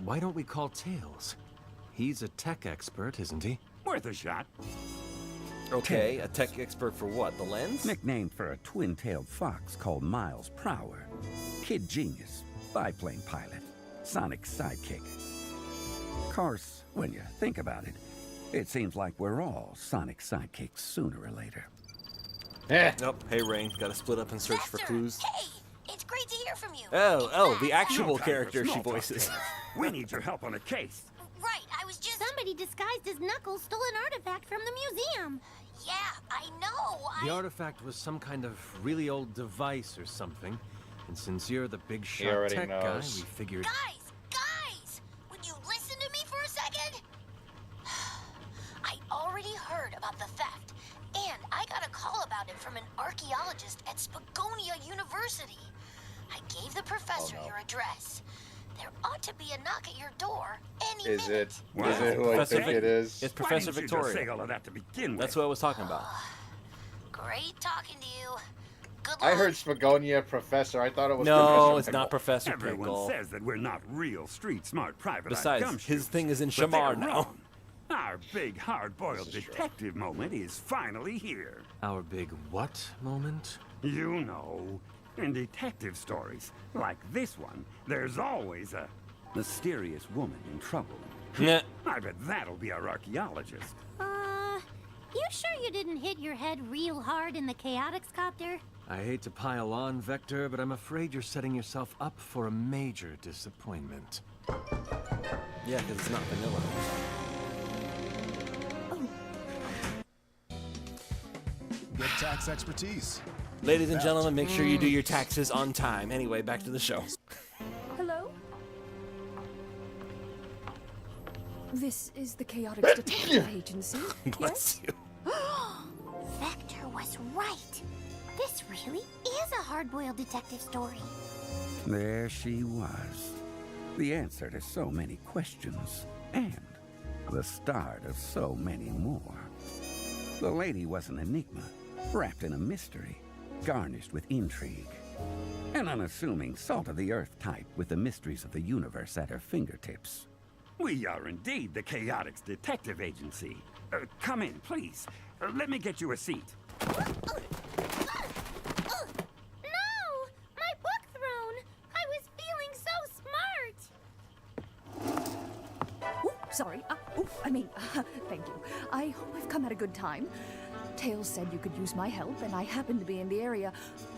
why don't we call Tails? He's a tech expert, isn't he? Worth a shot. Okay, a tech expert for what? The lens? Nicknamed for a twin-tailed fox called Miles Prower. Kid genius, biplane pilot, Sonic sidekick. Course, when you think about it, it seems like we're all Sonic sidekicks sooner or later. Nope. Hey, Rain. Gotta split up and search for clues. Hey, it's great to hear from you. Oh, the No actual time for character she small talk, voices. Tails. We need your help on a case. Right, I was just... Somebody disguised as Knuckles stole an artifact from the museum. Yeah, I know. The artifact was some kind of really old device or something. And since you're the big shot already tech guy, knows. we figured... Guys! Would you listen to me for a second? I already heard about the theft, and I got a call about it from an archaeologist at Spagonia University. I gave the professor your address. There ought to be a knock at your door any Is minute. it? Wow. Is it who I Professor think Vic- it is? It's Why Professor didn't you just say Victoria. all of that to begin with? That's what I was talking about. Great talking to you. Good luck. I heard Spagonia Professor. I thought it was No, Professor it's Pickle. not Professor Everyone Pickle. says that we're not real street-smart private eye Besides, gumshoes. his thing is in But they're Shamar now. wrong. Our big hard-boiled This is true. detective moment is finally here. Our big what moment? You know, in detective stories like this one, there's always a mysterious woman in trouble. Nah. I bet that'll be our archaeologist. You sure you didn't hit your head real hard in the Chaotix copter? I hate to pile on, Vector, but I'm afraid you're setting yourself up for a major disappointment. Yeah, because it's not vanilla. Good tax expertise. Ladies and gentlemen, make sure you do your taxes on time. Anyway, back to the show. Hello? This is the Chaotix Detective Agency. Bless you. Vector was right. This really is a hard-boiled detective story. There she was. The answer to so many questions, and the start of so many more. The lady was an enigma, wrapped in a mystery, garnished with intrigue. An unassuming salt-of-the-earth type with the mysteries of the universe at her fingertips. We are indeed the Chaotix Detective Agency. Come in, please. Let me get you a seat. No! My book thrown! I was feeling so smart! Ooh, sorry. Thank you. I hope I've come at a good time. Tails said you could use my help, and I happened to be in the area.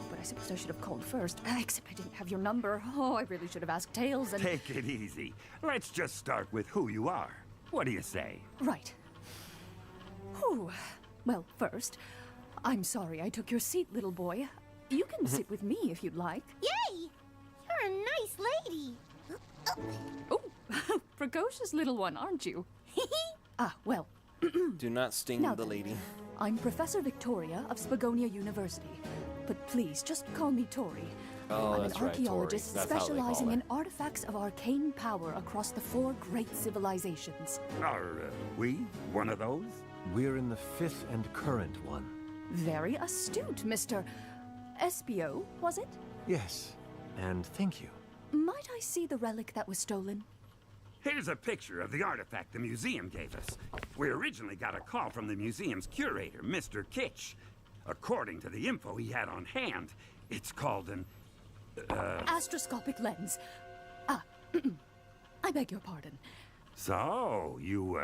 But I suppose I should have called first, except I didn't have your number. Oh, I really should have asked Tails and... Take it easy. Let's just start with who you are. What do you say? Right. Whew. Well, first, I'm sorry I took your seat, little boy. You can sit with me if you'd like. Yay! You're a nice lady. Oh, precocious little one, aren't you? Well. Do not sting Now the then, lady. I'm Professor Victoria of Spagonia University. But please, just call me Tori. Oh, I'm that's an right, Tori. archaeologist That's how they call specializing her. in artifacts of arcane power across the 4 great civilizations. Are we one of those? We're in the 5th and current one. Very astute, Mr. Espio, was it? Yes, and thank you. Might I see the relic that was stolen? Here's a picture of the artifact the museum gave us. We originally got a call from the museum's curator, Mr. Kitsch. According to the info he had on hand, it's called an... Astroscopic lens. I beg your pardon. So, you,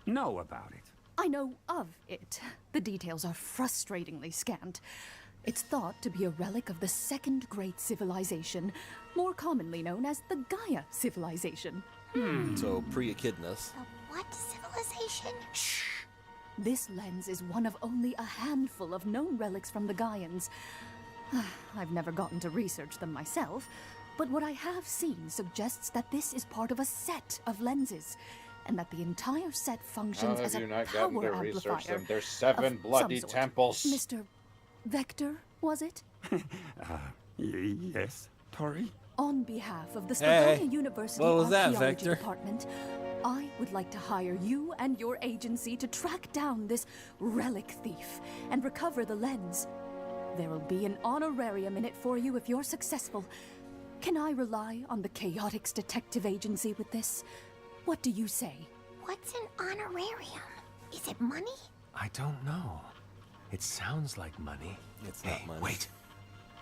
know about it? I know of it. The details are frustratingly scant. It's thought to be a relic of the 2nd great civilization, more commonly known as the Gaia civilization. So, pre-echidnas. The what civilization? Shh! This lens is one of only a handful of known relics from the Gaians. I've never gotten to research them myself, but what I have seen suggests that this is part of a set of lenses, and that the entire set functions How as have a you not gotten power to research amplifier. them? There's 7 of bloody some sort. temples. Mr. Vector, was it? Yes, Tori? On behalf of the Hey, Spagonia University what was that, Archaeology Vector? Department, I would like to hire you and your agency to track down this relic thief and recover the lens. There will be an honorarium in it for you if you're successful. Can I rely on the Chaotix Detective Agency with this? What do you say? What's an honorarium? Is it money? I don't know. It sounds like money. It's not money. Wait.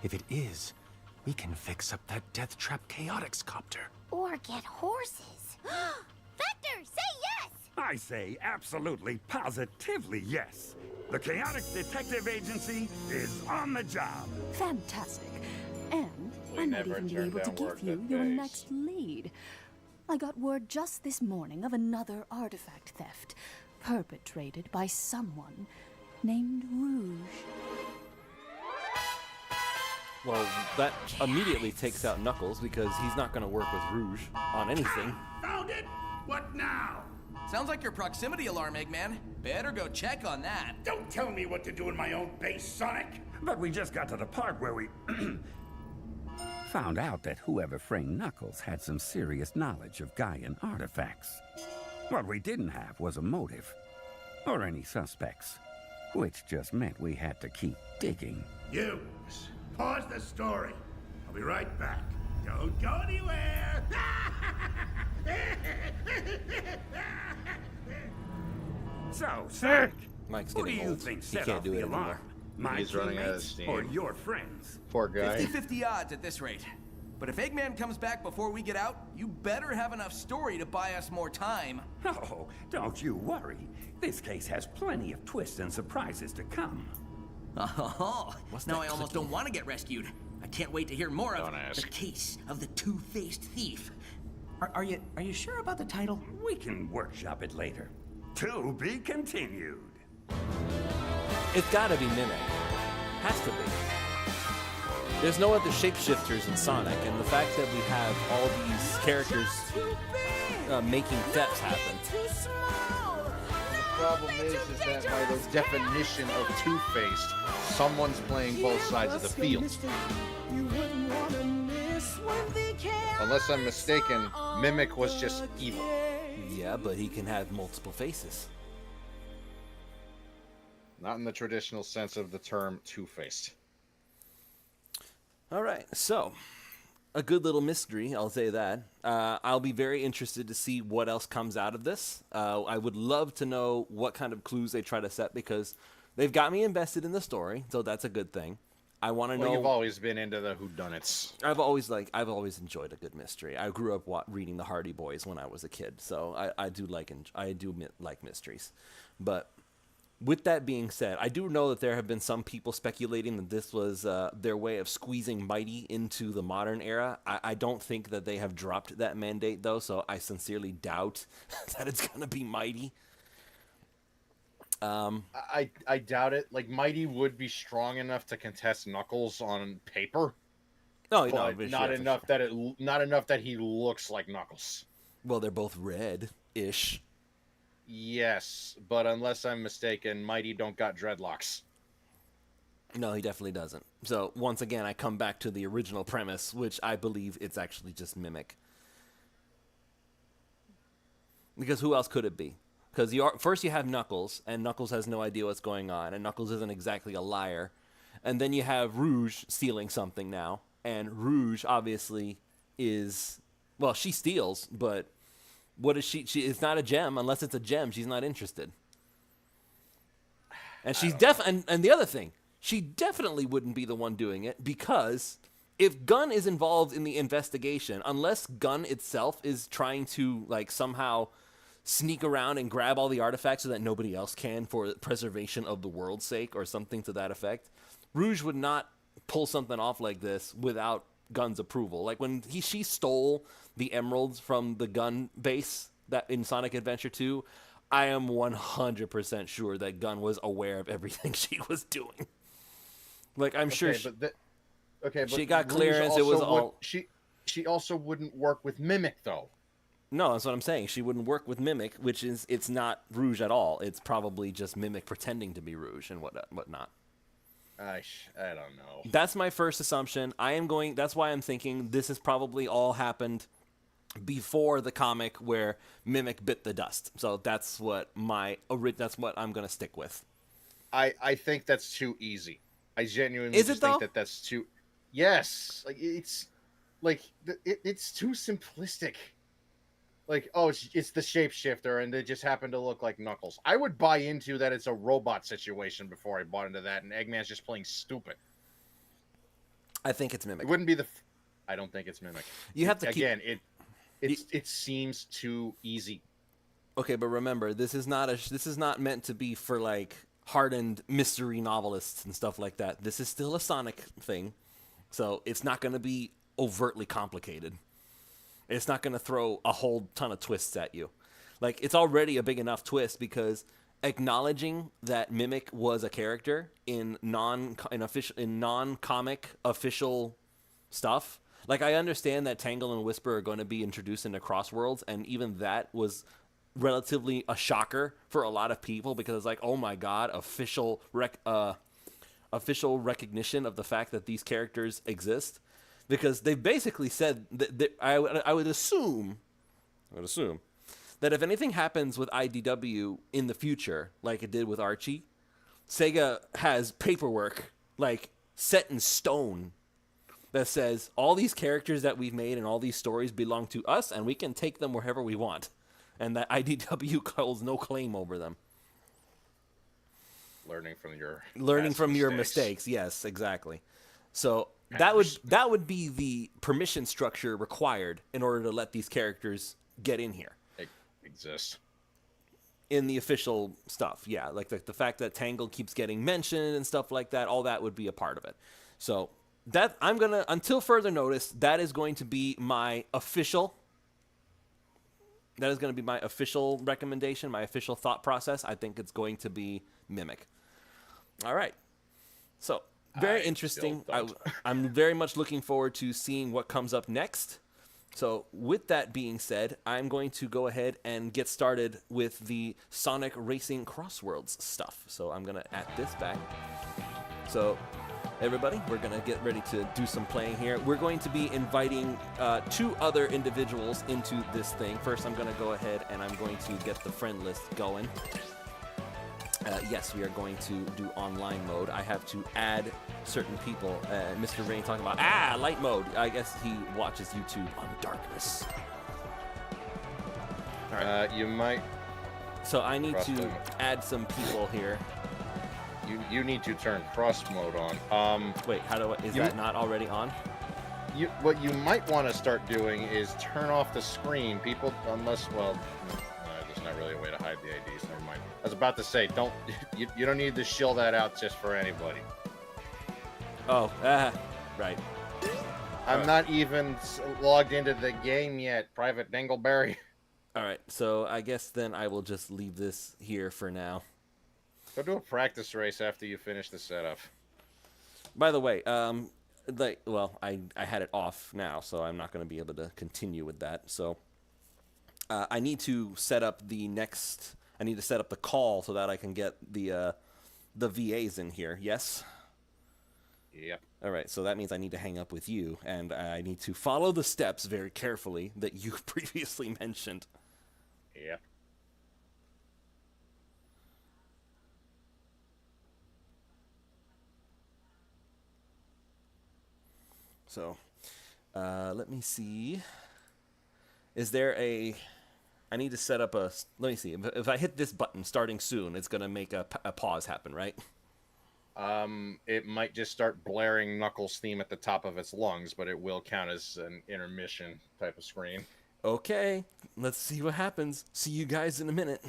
If it is, we can fix up that death trap Chaotix copter. Or get horses. Vector, say yes! I say absolutely, positively yes. The Chaotix Detective Agency is on the job. Fantastic. And We I might never even be turned able to down give work you that your pays. next lead. I got word just this morning of another artifact theft, perpetrated by someone named Rouge. Well, that immediately takes out Knuckles because he's not going to work with Rouge on anything. Found it! What now? Sounds like your proximity alarm, Eggman. Better go check on that. Don't tell me what to do in my own base, Sonic! But we just got to the part where we... Found out that whoever framed Knuckles had some serious knowledge of Gaian artifacts. What we didn't have was a motive, or any suspects, which just meant we had to keep digging. You, pause the story. I'll be right back. Don't go anywhere! So, Sonic, Mike's who do getting you old. think He set can't off do the it alarm? anymore. My He's running out of teammates steam. or your friends? Poor guy. 50-50 odds at this rate. But if Eggman comes back before we get out, you better have enough story to buy us more time. Oh, don't you worry. This case has plenty of twists and surprises to come. Oh, now I almost don't want to get rescued. I can't wait to hear more Don't of ask. The Case of the Two-Faced Thief. Are you sure about the title? We can workshop it later. To be continued. It's got to be Mimic. Has to be. There's no other shapeshifters in Sonic, and the fact that we have all these characters making thefts happen. The problem is that by the definition of two-faced, someone's playing both sides of the field. Unless I'm mistaken, Mimic was just evil. Yeah, but he can have multiple faces. Not in the traditional sense of the term two-faced. All right, so a good little mystery, I'll say that. I'll be very interested to see what else comes out of this. I would love to know what kind of clues they try to set, because they've got me invested in the story, so that's a good thing. I want to know. You've always been into the whodunits. I've always enjoyed a good mystery. I grew up reading the Hardy Boys when I was a kid, so I do like mysteries. But with that being said, I do know that there have been some people speculating that this was their way of squeezing Mighty into the modern era. I don't think that they have dropped that mandate, though, so I sincerely doubt that it's going to be Mighty. I doubt it. Like, Mighty would be strong enough to contest Knuckles on paper. No, not enough that he looks like Knuckles. Well, they're both red-ish. Yes, but unless I'm mistaken, Mighty don't got dreadlocks. No, he definitely doesn't. So, once again, I come back to the original premise, which I believe it's actually just Mimic. Because who else could it be? Because first you have Knuckles, and Knuckles has no idea what's going on, and Knuckles isn't exactly a liar. And then you have Rouge stealing something now, and Rouge obviously is, well, she steals, but what is she? It's not a gem. Unless it's a gem, she's not interested. And she's and the other thing, she definitely wouldn't be the one doing it, because if Gun is involved in the investigation, unless Gun itself is trying to like somehow sneak around and grab all the artifacts so that nobody else can for preservation of the world's sake or something to that effect, Rouge would not pull something off like this without Gun's approval. Like when she stole the emeralds from the Gun base that in Sonic Adventure 2, I am 100% sure that Gun was aware of everything she was doing. Like I'm sure but she got Rouge clearance. It was all she also wouldn't work with Mimic though. No, that's what I'm saying. She wouldn't work with Mimic, which is, it's not Rouge at all. It's probably just Mimic pretending to be Rouge and whatnot. I don't know. That's my first assumption. That's why I'm thinking this has probably all happened before the comic where Mimic bit the dust. So that's what I'm going to stick with. I think that's too easy. I genuinely think that's too. Yes, like it's too simplistic. Like, oh, it's the shapeshifter, and they just happen to look like Knuckles. I would buy into that it's a robot situation before I bought into that, and Eggman's just playing stupid. I think it's Mimic. It wouldn't be I don't think it's Mimic. You have to again. It seems too easy. Okay, but remember, this is not meant to be for like hardened mystery novelists and stuff like that. This is still a Sonic thing, so it's not going to be overtly complicated. It's not going to throw a whole ton of twists at you. Like, it's already a big enough twist because acknowledging that Mimic was a character in non-comic official stuff. Like, I understand that Tangle and Whisper are going to be introduced into Crossworlds, and even that was relatively a shocker for a lot of people because it's like, oh my god, official recognition of the fact that these characters exist. Because they basically said that I would assume that if anything happens with IDW in the future, like it did with Archie, Sega has paperwork like set in stone that says all these characters that we've made and all these stories belong to us, and we can take them wherever we want, and that IDW holds no claim over them. Learning from your mistakes. Yes, exactly. So that would be the permission structure required in order to let these characters get in here. Exist. In the official stuff, yeah. Like the fact that Tangle keeps getting mentioned and stuff like that, all that would be a part of it. So that until further notice, that is going to be my official recommendation, my official thought process. I think it's going to be Mimic. All right. So very interesting. I'm very much looking forward to seeing what comes up next. So with that being said, I'm going to go ahead and get started with the Sonic Racing Crossworlds stuff. So I'm going to add this back. So everybody, we're going to get ready to do some playing here. We're going to be inviting 2 other individuals into this thing. First, I'm going to go ahead and I'm going to get the friend list going. Yes, we are going to do online mode. I have to add certain people. Mr. Rain talking about, light mode. I guess he watches YouTube on darkness. All right. You might... So I need to add some people here. You need to turn cross mode on. Wait, how do I... Is that not already on? What you might want to start doing is turn off the screen. People, unless, well... there's not really a way to hide the IDs. Never mind. I was about to say, you don't need to shill that out just for anybody. Oh, right. I'm not even logged into the game yet, Private Dingleberry. All right, so I guess then I will just leave this here for now. Go do a practice race after you finish the setup. By the way, I had it off now, so I'm not going to be able to continue with that. So I need to set up the next. I need to set up the call so that I can get the VAs in here. Yes. Yep. All right, so that means I need to hang up with you, and I need to follow the steps very carefully that you previously mentioned. Yep. So, let me see. Is there a... I need to set up a... Let me see. If I hit this button starting soon, it's going to make a pause happen, right? It might just start blaring Knuckles' theme at the top of its lungs, but it will count as an intermission type of screen. Okay, let's see what happens. See you guys in a minute.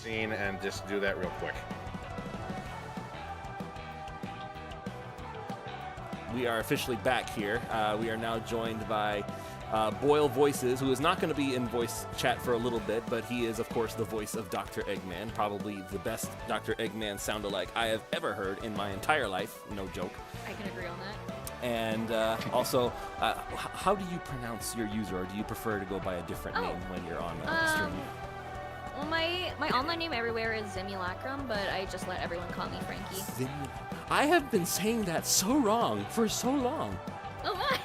scene and just do that real quick. We are officially back here. We are now joined by Boyle Voices, who is not going to be in voice chat for a little bit, but he is, of course, the voice of Dr. Eggman, probably the best Dr. Eggman sound-alike I have ever heard in my entire life. No joke. I can agree on that. And also, how do you pronounce your user, or do you prefer to go by a different name when you're on stream? Well, my online name everywhere is Simulacrum, but I just let everyone call me Frankie. I have been saying that so wrong for so long. Oh my!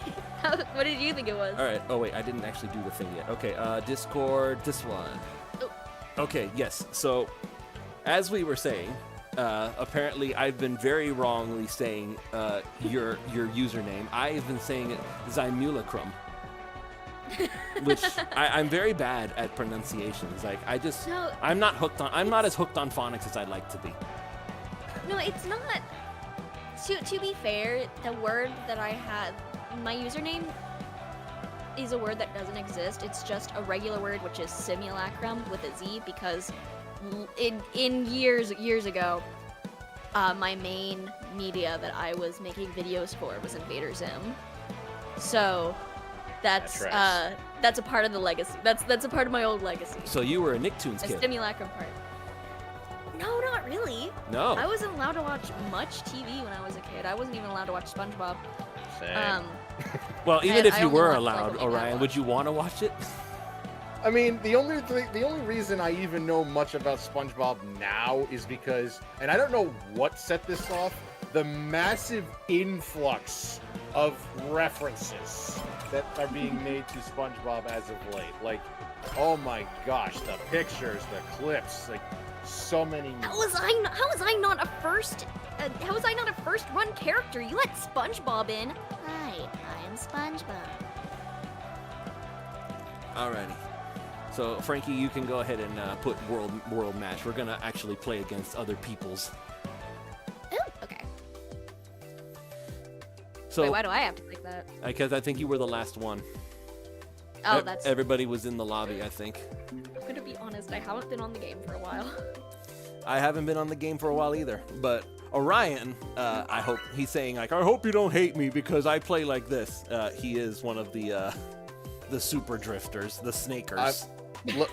What did you think it was? All right. Oh wait, I didn't actually do the thing yet. Okay. Discord. This one. Oh. Okay. Yes. So, as we were saying, apparently I've been very wrongly saying your username. I've been saying it Zymulacrum. Which I'm very bad at pronunciations. Like I'm not as hooked on phonics as I'd like to be. No, it's not. To be fair, the word that I had, my username is a word that doesn't exist. It's just a regular word, which is simulacrum with a Z, because in years ago, my main media that I was making videos for was Invader Zim. So that's a part of the legacy. That's a part of my old legacy. So you were a Nicktoons kid. A simulacrum part. No, not really. No. I wasn't allowed to watch much TV when I was a kid. I wasn't even allowed to watch SpongeBob. Same. Well, even if I you only were watched, allowed, like, Orion, would you want to watch it? I mean, the only reason I even know much about SpongeBob now is because, and I don't know what set this off, the massive influx of references that are being made to SpongeBob as of late. Like, oh my gosh, the pictures, the clips, like so many. How was I not a first run character? You let SpongeBob in. Hi, I'm SpongeBob. Alrighty. So Frankie, you can go ahead and put world match. We're gonna actually play against other people's. Ooh, okay. So wait, why do I have to click that? Because I think you were the last one. Oh, that's. Everybody was in the lobby, I think. I'm gonna be honest. I haven't been on the game for a while. I haven't been on the game for a while either. But Orion, I hope he's saying like, I hope you don't hate me because I play like this. He is one of the super drifters, the snakers.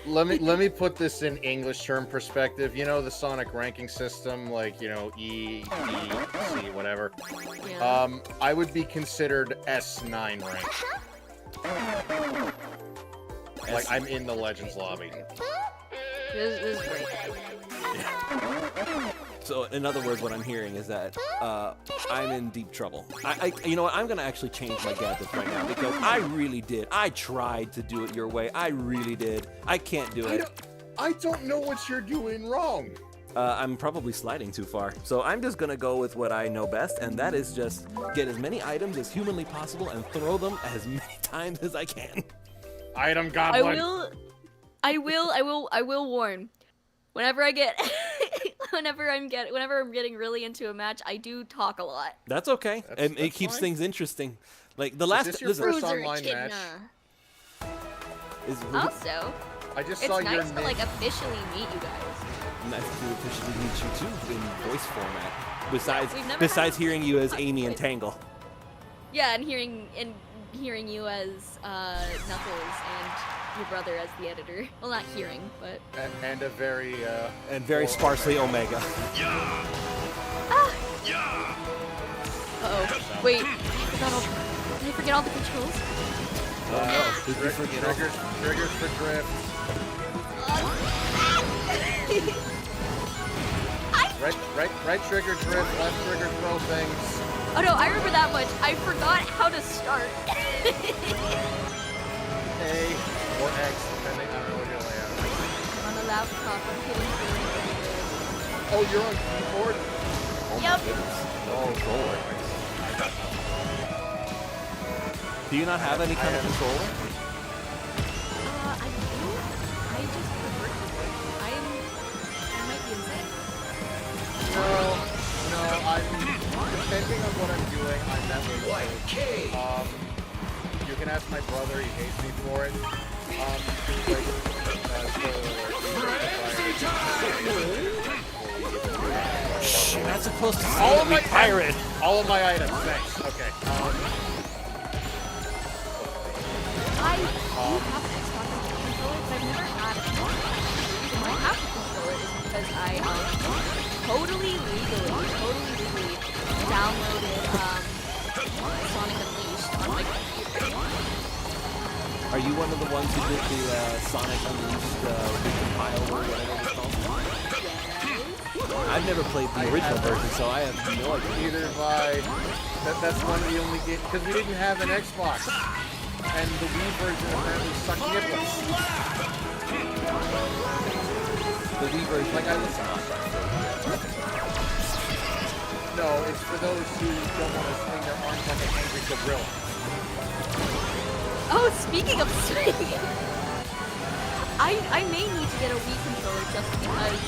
Let me put this in English term perspective. You know the Sonic ranking system, like, you know, E, C, whatever. Yeah. I would be considered S9 ranked. Like, I'm in the Legends lobby. This is great. So, in other words, what I'm hearing is that I'm in deep trouble. You know what? I'm gonna actually change my gadgets right now because I really did. I tried to do it your way. I really did. I can't do it. I don't know what you're doing wrong. I'm probably sliding too far. So I'm just gonna go with what I know best, and that is just get as many items as humanly possible and throw them as many times as I can. Item goblin. I will warn. Whenever I'm getting really into a match, I do talk a lot. That's okay. And it keeps things interesting. Like the last. Is this your first online match? Also, I just saw it's your nice to like officially meet you guys. Nice to officially meet you too in voice format. Yeah, Besides hearing you as Amy and Tangle. Yeah, and hearing you as Knuckles and your brother as the editor. Well, not hearing, but and a very sparsely Omega. Yeah. Ah. Yeah. Uh-oh. Wait, did I forget all the controls? Did you forget triggers for drift. Right trigger drift, left trigger throw things. Oh no, I remember that much. I forgot how to start. A or X, depending on what your layout. On the laptop, I'm hitting Oh, you're on keyboard? Oh Yep. my goodness. Oh, Lord. Do you not have any kind of controller? I do. I just prefer keyboard. I might be insane. No, depending on what I'm doing, I'm that way. You can ask my brother, he hates me for it. Shh, you're not supposed to All say of we my pirate. All of my items. Thanks. Okay. I do have an Xbox controller, but I've never had it. The reason why I have the controller is because I totally legally downloaded Sonic Unleashed on my computer. Are you one of the ones who did the Sonic Unleashed recompile or whatever it's called? I've never played the original version, so I have no idea. Neither have I. That's one of the only games because we didn't have an Xbox, and the Wii version apparently sucked nipples. The Wii version, like I listen. No, it's for those who don't want to swing their arms like an angry gorilla. Oh, speaking of swinging, I may need to get a Wii controller just because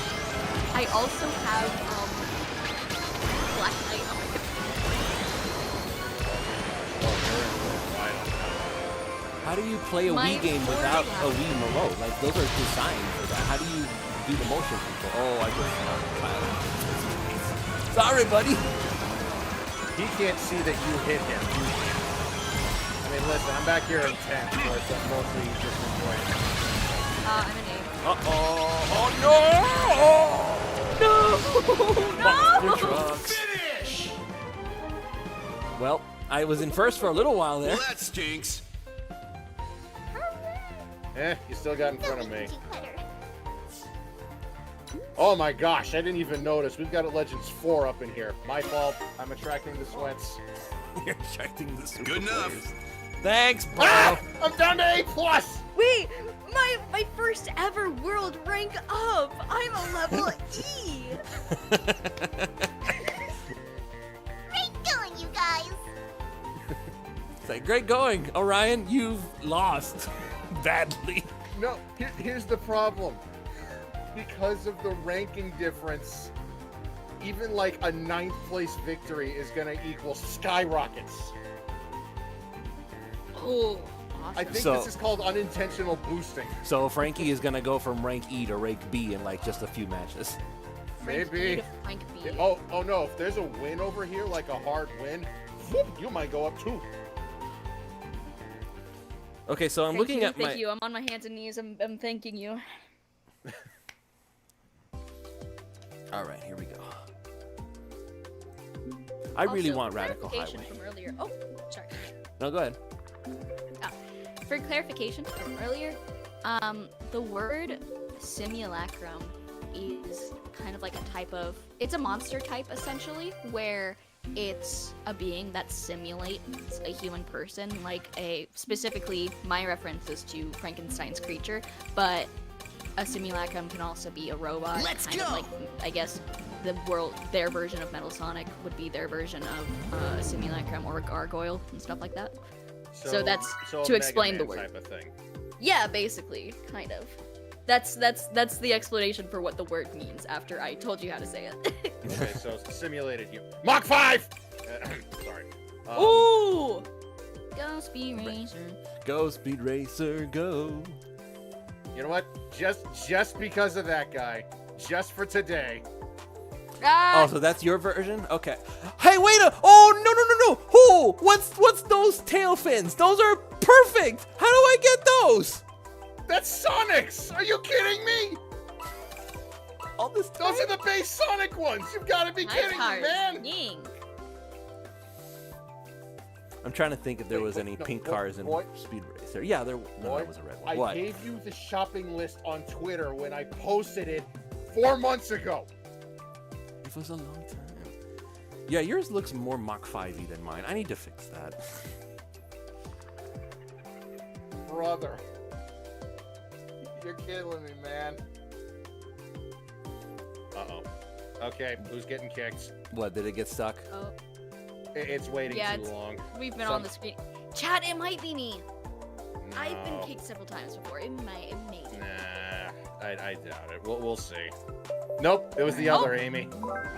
I also have Black Knight on my how do you play a Wii game without a Wii remote? Like, those are designed for that. How do you do the motion control? Oh, I just... Sorry, buddy. He can't see that you hit him. I mean, listen, I'm back here in 10, so I'm mostly just enjoying it. I'm an 8. Oh, no! No! Finish! Well, I was in first for a little while there. Well, that stinks. You still got in front of me. Oh my gosh, I didn't even notice. We've got a Legends 4 up in here. My fault. I'm attracting the sweats. You're attracting the super Good enough. players. Thanks, bro. Ah! I'm down to A+. Wait, my first ever world rank up. I'm a level E. Great going, you guys. It's like, great going, Orion. You've lost badly. No, here's the problem. Because of the ranking difference, even like a 9th place victory is gonna equal skyrockets. Oh, I think So- this is called unintentional boosting. So Frankie is gonna go from rank E to rank B in like just a few matches. Maybe. Rank B. Oh no, if there's a win over here, like a hard win, whoop, you might go up too. Okay, so I'm looking at my... Thank you. I'm on my hands and knees. I'm thanking you. All right, here we go. I really Also, want Radical clarification Highway. from earlier. Oh, sorry. No, go ahead. For clarification from earlier, the word simulacrum is kind of like a type of... It's a monster type, essentially, where it's a being that simulates a human person, like a... Specifically, my reference is to Frankenstein's creature, but a simulacrum can also be a robot. Let's kind go! of like, I guess, their version of Metal Sonic would be their version of a simulacrum or a gargoyle and stuff like that. So that's so a to explain Mega the Man word. type of thing. Yeah, basically, kind of. That's the explanation for what the word means after I told you how to say it. Okay, so simulated you. Mach 5! Sorry. Ooh! Go Speed Racer. Go, Speed Racer, go. You know what? Just because of that guy, just for today. Ah! Oh, so that's your version? Okay. Hey, wait a... Oh, no. Oh, what's those tail fins? Those are perfect. How do I get those? That's Sonic's! Are you kidding me? All this time? Those are the base Sonic ones! You've got to be kidding me, man! I'm trying to think if there was any no, pink boy, cars in boy. Speed Racer. Yeah, there. No, Boy, that was a red one. I What? gave you the shopping list on Twitter when I posted it 4 months ago. It was a long time. Yeah, yours looks more Mach 5-y than mine. I need to fix that. Brother. You're killing me, man. Uh-oh. Okay, who's getting kicked? What, did it get stuck? Oh. It's waiting Yeah, too long. We've been on the screen. Chat, it might be me. I've been kicked several times before. It may be. Nah, I doubt it. We'll see. Nope, it was the other Amy.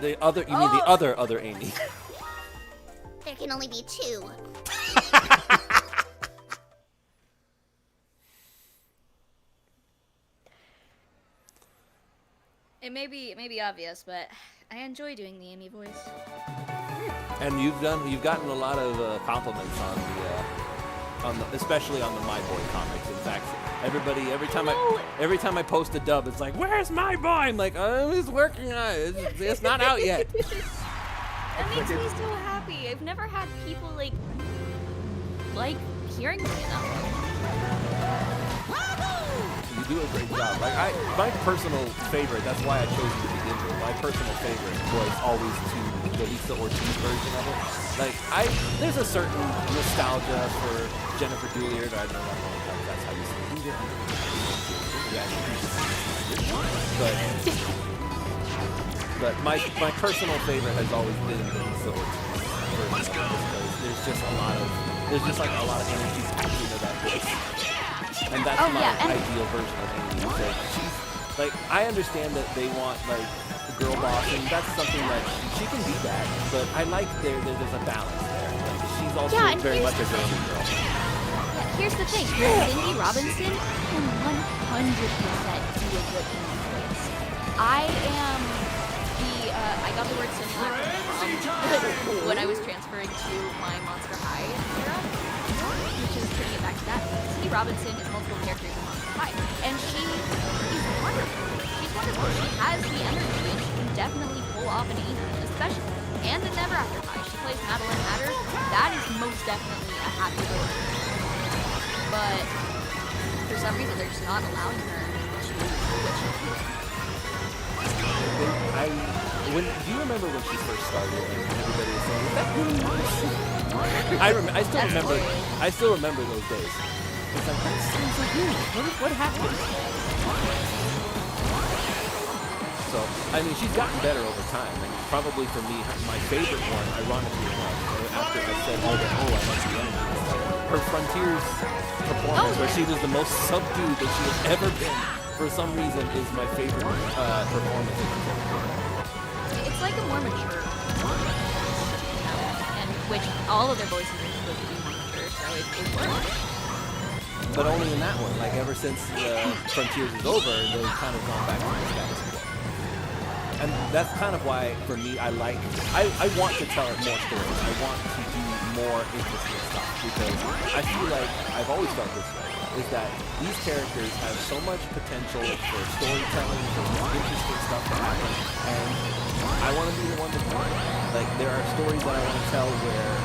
The other, you mean the other Amy? There can only be 2. it may be obvious, but I enjoy doing the Amy voice. And you've gotten a lot of compliments on the, especially on the My Boy comics. In fact, everybody every time I post a dub, it's like, "Where's My Boy?" I'm like, "Oh, he's working on it. It's not out yet." That makes me so happy. I've never had people like hearing me enough. You do a great job. Like my personal favorite. That's why I chose you to begin with. My personal favorite was always the Lisa Ortiz version of it. Like there's a certain nostalgia for Jennifer Doolittle. I don't know if that's how you say it. But my personal favorite has always been the Lisa Ortiz version because there's just a lot of energy packed into that voice. And that's my ideal version of Amy. So she's like, I understand that they want like a girl boss, and that's something that she can be that. But I like there's a balance there. Like, she's also very much a girly girl. Yeah, here's the thing: Cindy Robinson can 100% do a good Amy voice. I got the word similar when I was transferring to my Monster High era, which is turning it back to that. Cindy Robinson is multiple characters in Monster High, and she is wonderful. She's wonderful. She has the energy, and she can definitely pull off an Amy, especially. And in Never After High, she plays Madeline Hatter. That is most definitely a happy voice. But for some reason, they're just not allowing her to do what she's doing. Do you remember when she first started and everybody was saying, "Is that really nice?" I still remember those days. It's like, that sounds like you. What happened? So, I mean, she's gotten better over time, and probably for me, my favorite one, ironically enough, after I said, I like the energy, her Frontiers performance, where she was the most subdued that she has ever been, for some reason, is my favorite performance. It's like a more mature, and which all of their voices are supposed to be more mature, so it works. But only in that one. Like, ever since Frontiers is over, they've kind of gone back to the status quo. And that's kind of why, for me, I want to tell more stories. I want to do more interesting stuff, because I feel like I've always felt this way, is that these characters have so much potential for storytelling, for interesting stuff to happen, and I want to be the one to tell it. Like, there are stories that I want to tell where,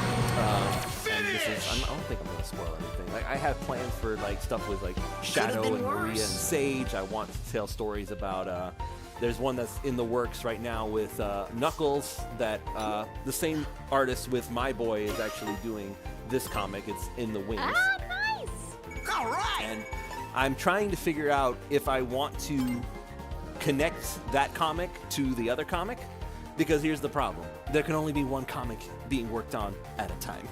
and this is, I don't think I'm going to spoil anything. Like, I have plans for, like, stuff with, like, Shadow and Maria and Sage. I want to tell stories about, there's one that's in the works right now with Knuckles that the same artist with My Boy is actually doing this comic. It's in the wings. Ah, nice! All right! And I'm trying to figure out if I want to connect that comic to the other comic, because here's the problem. There can only be one comic being worked on at a time.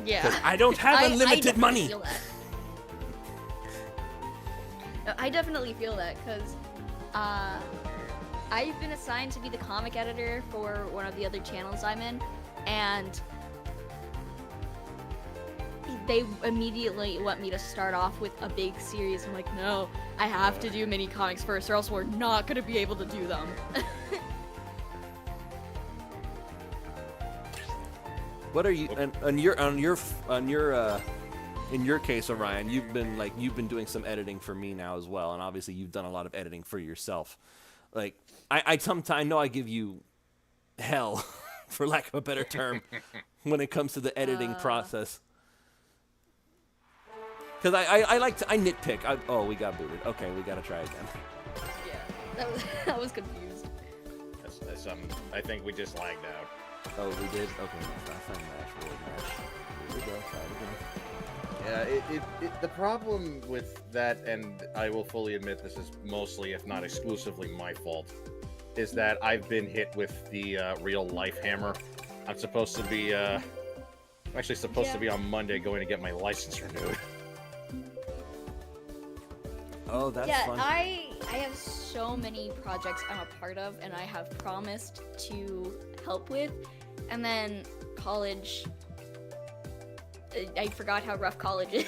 Yeah. I don't have unlimited money. Feel that. No, I definitely feel that, because I've been assigned to be the comic editor for one of the other channels I'm in, and they immediately want me to start off with a big series. I'm like, no, I have to do mini comics first, or else we're not going to be able to do them. What are you? And in your case, Orion, you've been doing some editing for me now as well, and obviously you've done a lot of editing for yourself. Like, I sometimes know I give you hell, for lack of a better term, when it comes to the editing process. Because I nitpick. Oh, we got booted. Okay, we gotta try again. Yeah, that was confused. I think we just lagged out. Oh, we did? Okay, last time match. Here we go, try it again. Yeah, the problem with that, and I will fully admit this is mostly, if not exclusively, my fault, is that I've been hit with the real life hammer. I'm supposed to be, I'm actually supposed to be on Monday going to get my license renewed. Oh, that's fun. I have so many projects I'm a part of, and I have promised to help with, and then college, I forgot how rough college is.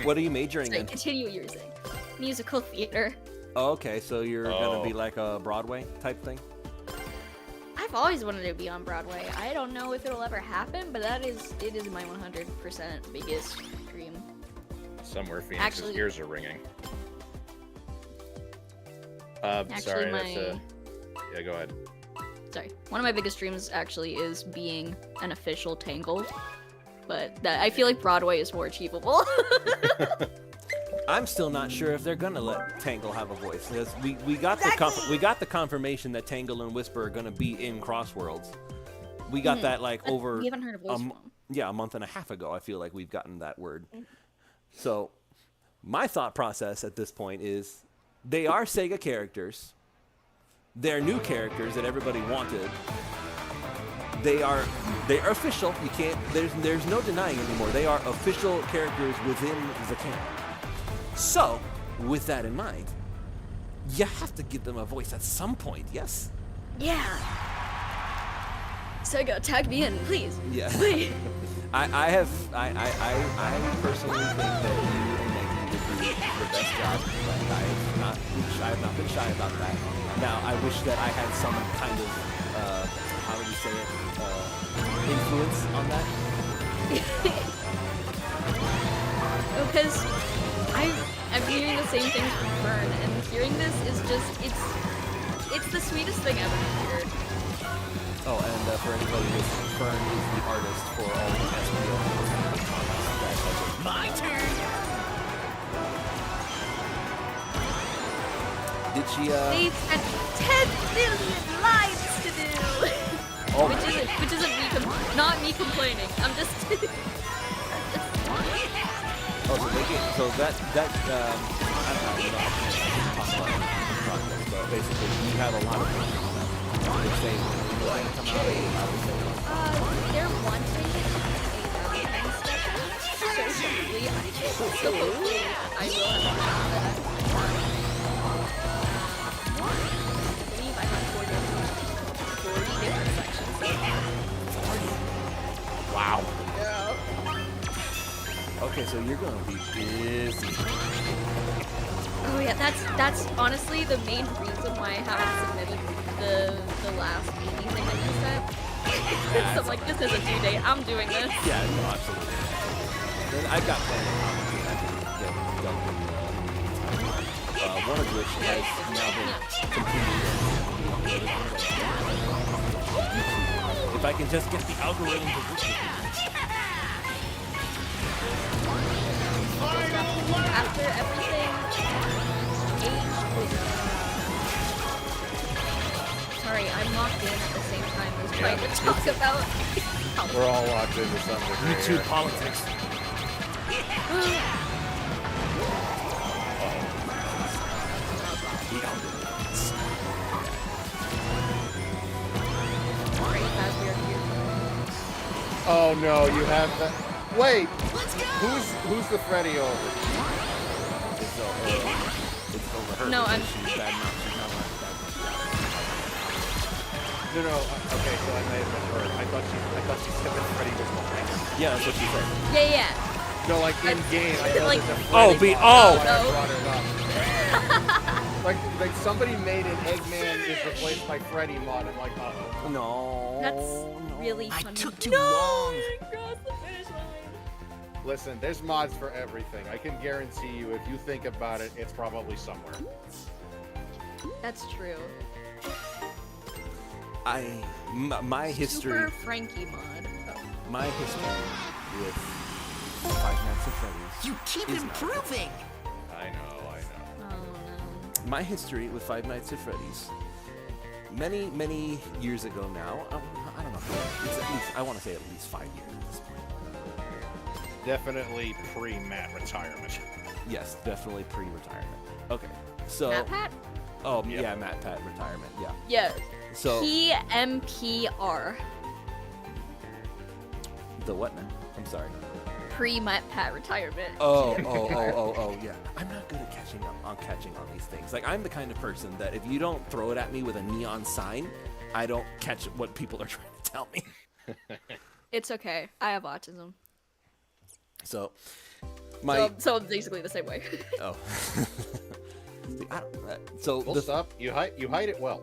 What are you majoring so in? Continue what you were saying. Musical theater. Oh, okay, so you're gonna be like a Broadway type thing? I've always wanted to be on Broadway. I don't know if it'll ever happen, but it is my 100% biggest dream. Somewhere Phoenix's ears are ringing. Sorry, yeah, go ahead. Sorry. One of my biggest dreams actually is being an official Tangled, but I feel like Broadway is more achievable. I'm still not sure if they're gonna let Tangle have a voice. Because we got the confirmation that Tangle and Whisper are gonna be in Crossworlds. We got that like over we haven't heard a voice from them. Yeah, a month and a half ago. I feel like we've gotten that word. So my thought process at this point is they are Sega characters. They're new characters that everybody wanted. They're official. You can't. There's no denying anymore. They are official characters within the canon. So, with that in mind, you have to give them a voice at some point. Yes. Yeah. Sega, tag me in, please. Yeah. Please. I personally think that you and Maggie would do the best job. But I have not been shy about that. Now, I wish that I had some kind of, how would you say it, influence on that. Because I'm hearing the same things from Fern, and hearing this is just, it's the sweetest thing ever to hear. Oh, and for anybody listening, Fern is the artist for all the SPO. My turn! Did she, They've had 10 million lines to do! Oh, which isn't me, not me complaining. I'm just... Oh, so they get, so that I don't know, you know, I can't talk about the process, but basically we have a lot of things on that. They say when they're going to come out, I would say. They're wanting a Valentine's schedule, so hopefully I will have that. I believe I have 40 different sections. Wow. Okay, so you're gonna be busy. Oh yeah, that's honestly the main reason why I haven't submitted the last anything I just said. So I'm like, this is a due date. I'm doing this. Yeah, no, absolutely. Then I've got plenty of comments that I can get done with. One of which has now been completed. If I can just get the algorithm to work with me. After everything sorry, I'm locked in at the same time as trying to talk about We're all locked into something. YouTube politics. Oh no, you have that. Wait, who's the Freddy over? It's over her. No, I'm. She's bad enough. She's not like that. No. Okay, so I may have been her. I thought she said that Freddy was behind. Yeah, that's what she said. Yeah. No, like in game. I know like, there's a Freddy mod, that's why I brought it up. like somebody made an Eggman is replaced by Freddy mod. I'm like, uh-oh. No. That's really funny. I took too long. Listen, there's mods for everything. I can guarantee you, if you think about it, it's probably somewhere. That's true. My history. Super Frankie mod. My history with Five Nights at Freddy's. You keep improving. I know. Oh no. My history with Five Nights at Freddy's. Many years ago now. I don't know. It's at least, I want to say at least 5 years at this point. Definitely pre-Matt retirement. Yes, definitely pre-retirement. Okay, so. Matt Pat? Oh, Yep. yeah, Matt Pat retirement. Yeah. Yeah. So. PMPR. The what now? I'm sorry. Pre-Matt Pat retirement. Oh, yeah. I'm not good at catching on these things. Like, I'm the kind of person that if you don't throw it at me with a neon sign, I don't catch what people are trying to tell me. It's okay. I have autism. So, So I'm basically the same way. Oh. So Full stop. You hide it well.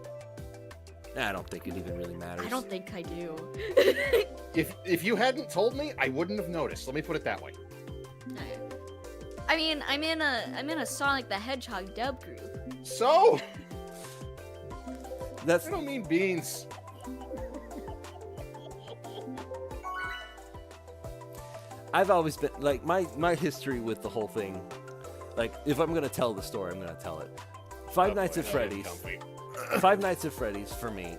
I don't think it even really matters. I don't think I do. If you hadn't told me, I wouldn't have noticed. Let me put it that way. I mean, I'm in a Sonic the Hedgehog dub group. So I don't mean beans. I've always been like my history with the whole thing. Like, if I'm gonna tell the story, I'm gonna tell it. Five Nights at Freddy's. Five Nights at Freddy's for me,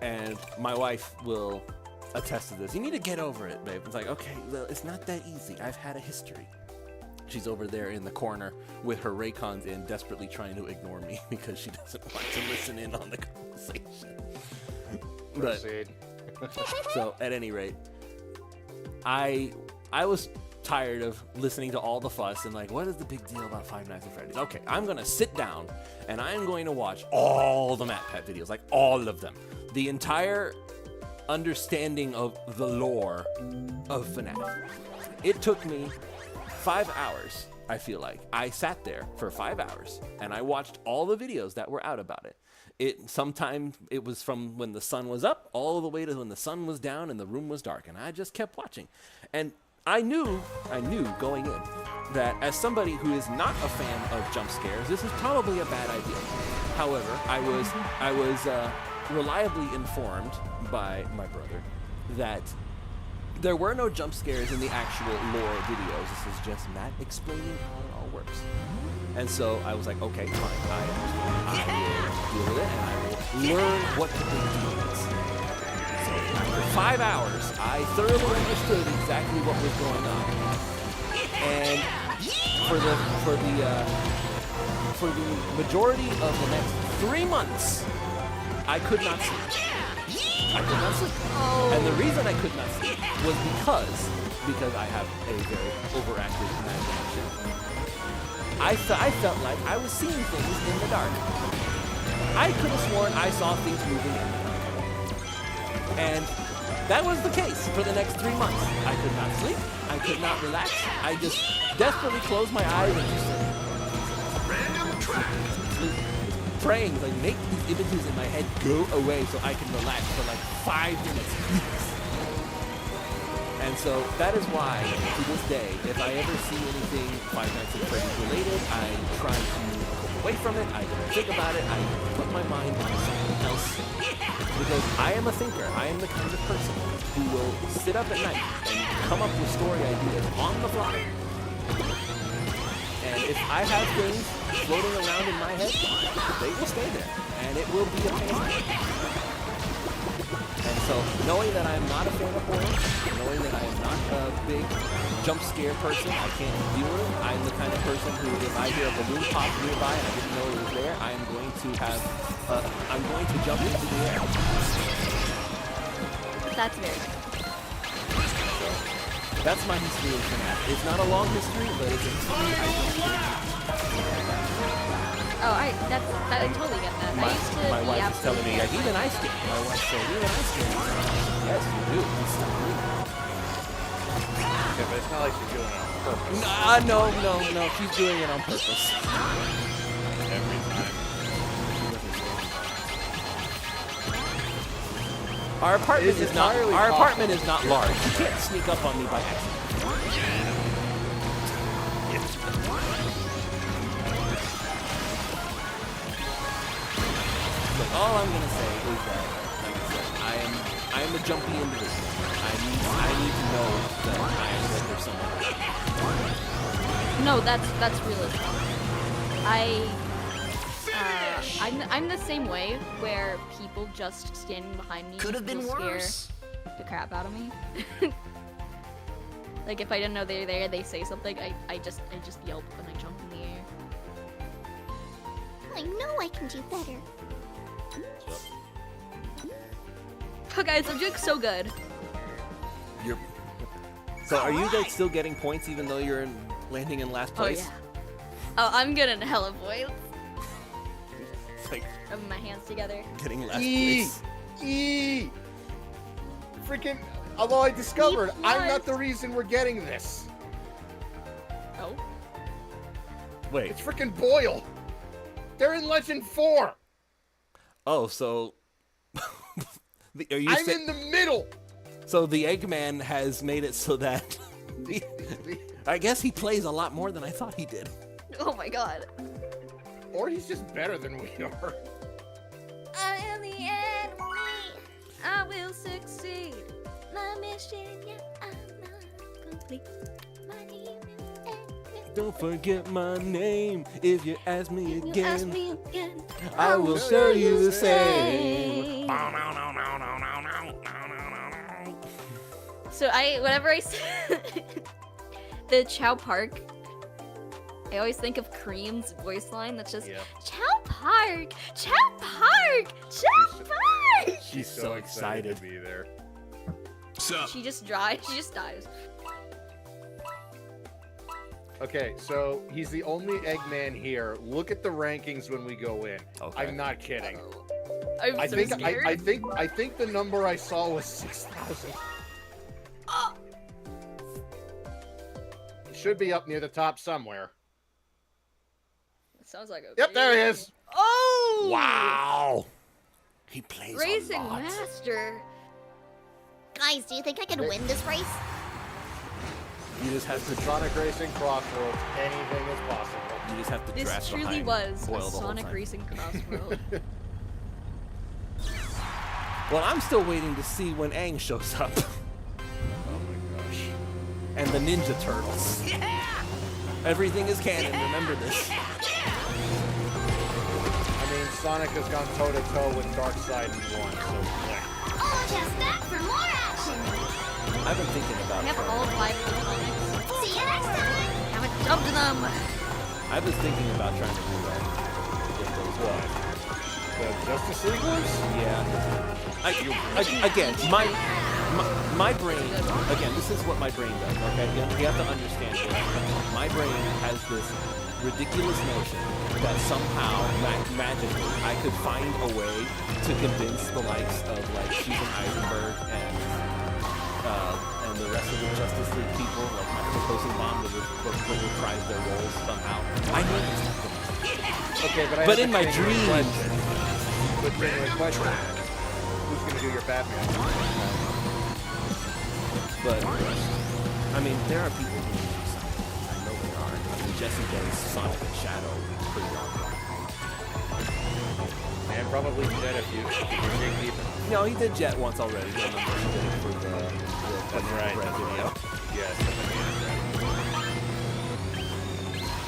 and my wife will attest to this. You need to get over it, babe. It's like, okay, well, it's not that easy. I've had a history. She's over there in the corner with her Raycons in, desperately trying to ignore me because she doesn't want to listen in on the conversation. Proceed. So, at any rate, I was tired of listening to all the fuss and like, what is the big deal about Five Nights at Freddy's? Okay, I'm gonna sit down and I'm going to watch all the MatPat videos, like all of them. The entire understanding of the lore of FNAF. It took me 5 hours, I feel like. I sat there for 5 hours and I watched all the videos that were out about it. Sometimes it was from when the sun was up all the way to when the sun was down and the room was dark, and I just kept watching. And I knew going in that as somebody who is not a fan of jump scares, this is probably a bad idea. However, I was reliably informed by my brother that there were no jump scares in the actual lore videos. This is just Matt explaining how it all works. And so I was like, okay, fine, I will deal with it, and I will learn what the big deal is. So after 5 hours, I thoroughly understood exactly what was going on. And for the majority of the next 3 months, I could not sleep. I could not sleep. And the reason I could not sleep was because I have a very overactive imagination. I felt like I was seeing things in the dark. I could have sworn I saw things moving in the dark. And that was the case for the next 3 months. I could not sleep. I could not relax. I just desperately closed my eyes and just praying, like, make these images in my head go away so I can relax for like 5 minutes. And so that is why, to this day, if I ever see anything Five Nights at Freddy's related, I try to go away from it. I don't think about it. I put my mind on something else. Because I am a thinker. I am the kind of person who will sit up at night and come up with story ideas on the fly. And if I have things floating around in my head, they will stay there. And it will be a pain. And so, knowing that I am not a fan of horror, knowing that I am not a big jump scare person, I can't deal with it. I'm the kind of person who, if I hear a balloon pop nearby and I didn't know it was there, I'm going to jump into the air. That's very good. So, that's my history of FNAF. It's not a long history, but it's a history I don't. Oh, I totally get that. I used to My be wife is telling me, like, absolutely even I scare. My wife said, even I scare. Yes, you do. Stop doing that. Okay, but it's not like she's doing it on purpose. No. She's doing it on purpose. Every time. Our apartment is not large. You can't sneak up on me by accident. But all I'm gonna say is that, like I said, I am a jumpy individual. I need to know that there's someone. No, that's realistic. I'm the same way, where people just standing behind me Could have been will worse. scare the crap out of me. Like, if I didn't know they're there, they say something, I just yelp when I jump in the air. I know I can do better. Oh, guys, I'm doing so good. So are you guys still getting points even though you're landing in last place? Oh, yeah. Oh, I'm getting hella points. It's like Rubbing my hands together. getting last place. Freaking, although I discovered I'm not the reason we're getting this. Oh? Wait. It's freaking Boyle. They're in Legend 4. Oh, so are you I'm in the middle. So the Eggman has made it so that I guess he plays a lot more than I thought he did. Oh my god. Or he's just better than we are. I am the enemy. I will succeed. My mission, yeah, I'm not complete. My name is Eggman. Don't forget my name if you ask me You again. ask me again. I will show you the same. So whenever I say the Chow Park, I always think of Cream's voice line that's just Chow Park, Chow Park, Chow Park. She's so excited to be there. Sup? She just dies. She just dies. Okay, so he's the only Eggman here. Look at the rankings when we go in. Okay. I'm not kidding. I'm I so think scared. I think the number I saw was 6,000. He should be up near the top somewhere. It sounds like a. Yep, there he is. Oh! Wow. He plays Racing a lot. Master. Guys, do you think I can win this race? You just have to Sonic Racing Crossworlds. Anything is possible. You just have to This draft truly behind was Boyle a the whole Sonic time. Racing Crossworld. Well, I'm still waiting to see when Aang shows up. Oh my gosh. And the Ninja Turtles. Everything is canon, remember this. I mean, Sonic has gone toe-to-toe with Darkseid and won, so yeah. Oh, just back for more action. I've been thinking I about have all 5 Sonics. See you next time. Haven't dubbed them. I was thinking about trying to do that. Get those what? The Justice League ones? Yeah. Again, my brain. Again, this is what my brain does. Okay, you have to understand this. My brain has this ridiculous notion that somehow, magically, I could find a way to convince the likes of like Steven Eisenberg and the rest of the Justice League people, like Michael Rosenbaum, that reprise their roles somehow. I know this stuff. Okay, But in my dreams. But genuine question. Who's going to do your Batman? But, I mean, there are people who do something. I know there are. I mean, Jesse does Sonic and Shadow pretty long. And probably Jet if you dig deep enough. No, he did Jet once already. I remember he did it for the That's right. Bread video. Yes.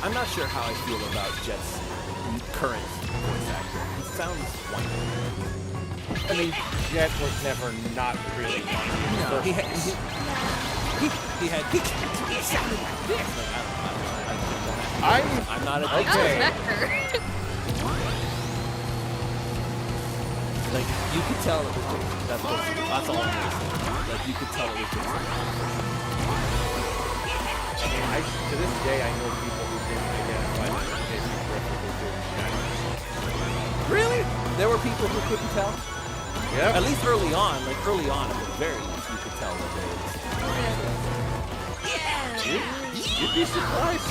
I'm not sure how I feel about Jet's current voice actor. He sounds wonderful. I mean, Jet was never not really funny. No, he sounded like this. I'm not a okay. That was Vector. Like, you could tell it was Jason. That's all I'm gonna say. Like, you could tell it was Jason. I mean, to this day, I know people who didn't identify as Jason Griffith as doing Shadow. Really? There were people who couldn't tell? Yeah. At least early on, at the very least, you could tell that there was. You'd be surprised.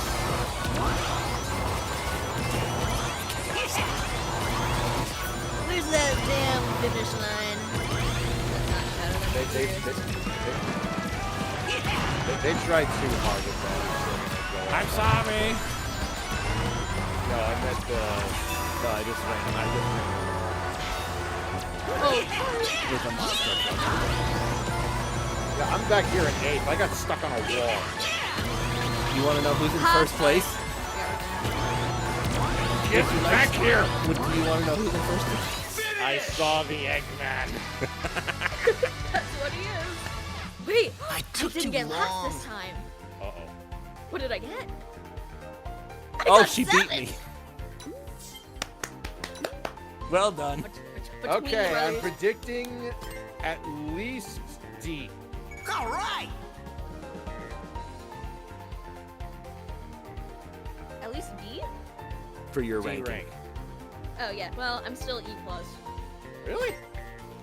Where's that damn finish line? They tried too hard with that. I'm sorry. No, I meant No, I just ran. With a monster. Yeah, I'm back here in 8th. I got stuck on a wall. You want to know who's in first place? Get back here! Do you want to know who's in first place? I saw the Eggman. That's what he is. Wait, I didn't get last this time. Uh-oh. What did I get? Oh, she beat me. Well done. Okay, I'm predicting at least D. All right. At least D? For your D ranking. rank. Oh yeah, well, I'm still E+. Really?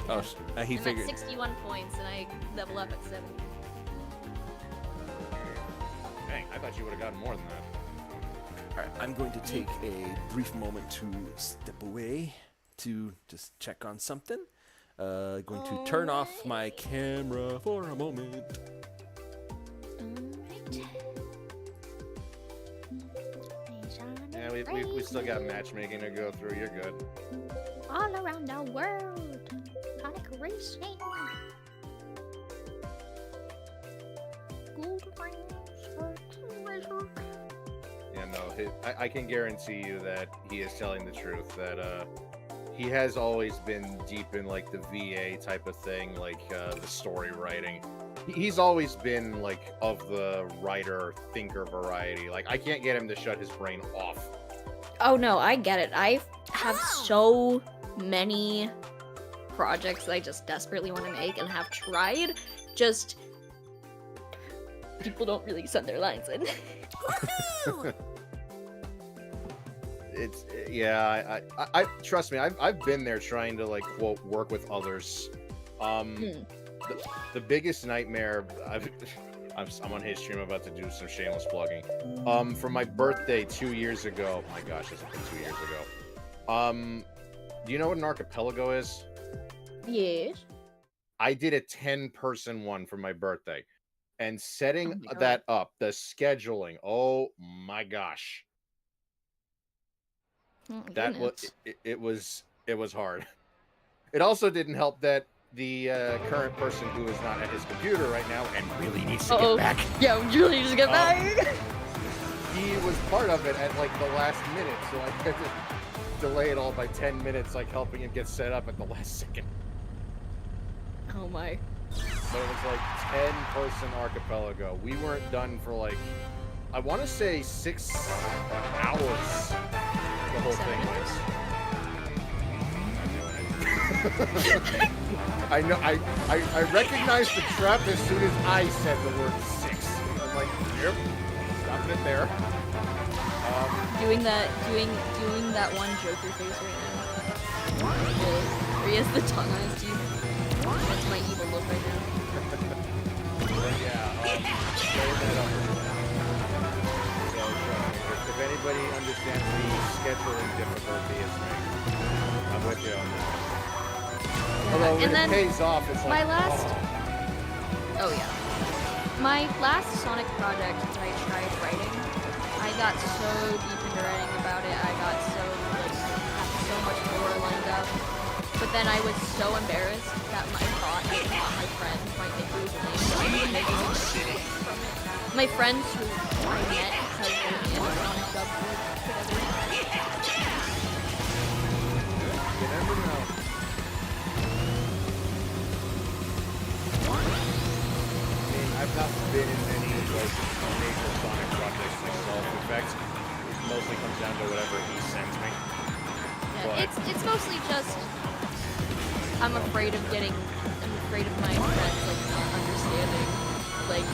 Oh, he I'm figured. at 61 points and I level up at 70. Dang, I thought you would have gotten more than that. Alright, I'm going to take a brief moment to step away to just check on something. Going to turn off my camera for a moment. Yeah, we still got matchmaking to go through. You're good. All around the world. Sonic Racing. Yeah, no, I can guarantee you that he is telling the truth. That he has always been deep in like the VA type of thing, like the story writing. He's always been like of the writer thinker variety. Like I can't get him to shut his brain off. Oh no, I get it. I have so many projects that I just desperately want to make and have tried. Just people don't really send their lines in. It's yeah. I trust me. I've been there trying to like quote work with others. The biggest nightmare I'm on his stream. I'm about to do some shameless plugging. For my birthday 2 years ago. My gosh, it's been 2 years ago. Do you know what an archipelago is? Yes. I did a 10-person one for my birthday, and setting that up, the scheduling. Oh my gosh. That was it was hard. It also didn't help that the current person who is not at his computer right now and really needs to get back. Yeah, really needs to get back. He was part of it at like the last minute, so I had to delay it all by 10 minutes, like helping him get set up at the last second. Oh my. So it was like 10-person archipelago. We weren't done for like, I want to say 6 hours. The whole thing was. I know. I recognized the trap as soon as I said the word 6. I'm like, yep, stopping it there. Doing that one Joker face right now. Where he has the tongue on his teeth. That's my evil look right now. If anybody understands the scheduling difficulty, it's me. I'm with you on that. Although when it pays off, it's like, oh yeah. My last Sonic project that I tried writing, I got so deep into writing about it. I got so like had so much more lined up. But then I was so embarrassed that I thought my friends might think it was lame. My friends who I met because they're in Sonic subgroup, whatever. You never know. I've not been in any like major Sonic projects myself. In fact, it mostly comes down to whatever he sends me. Yeah, it's mostly just I'm afraid of my friends like not understanding like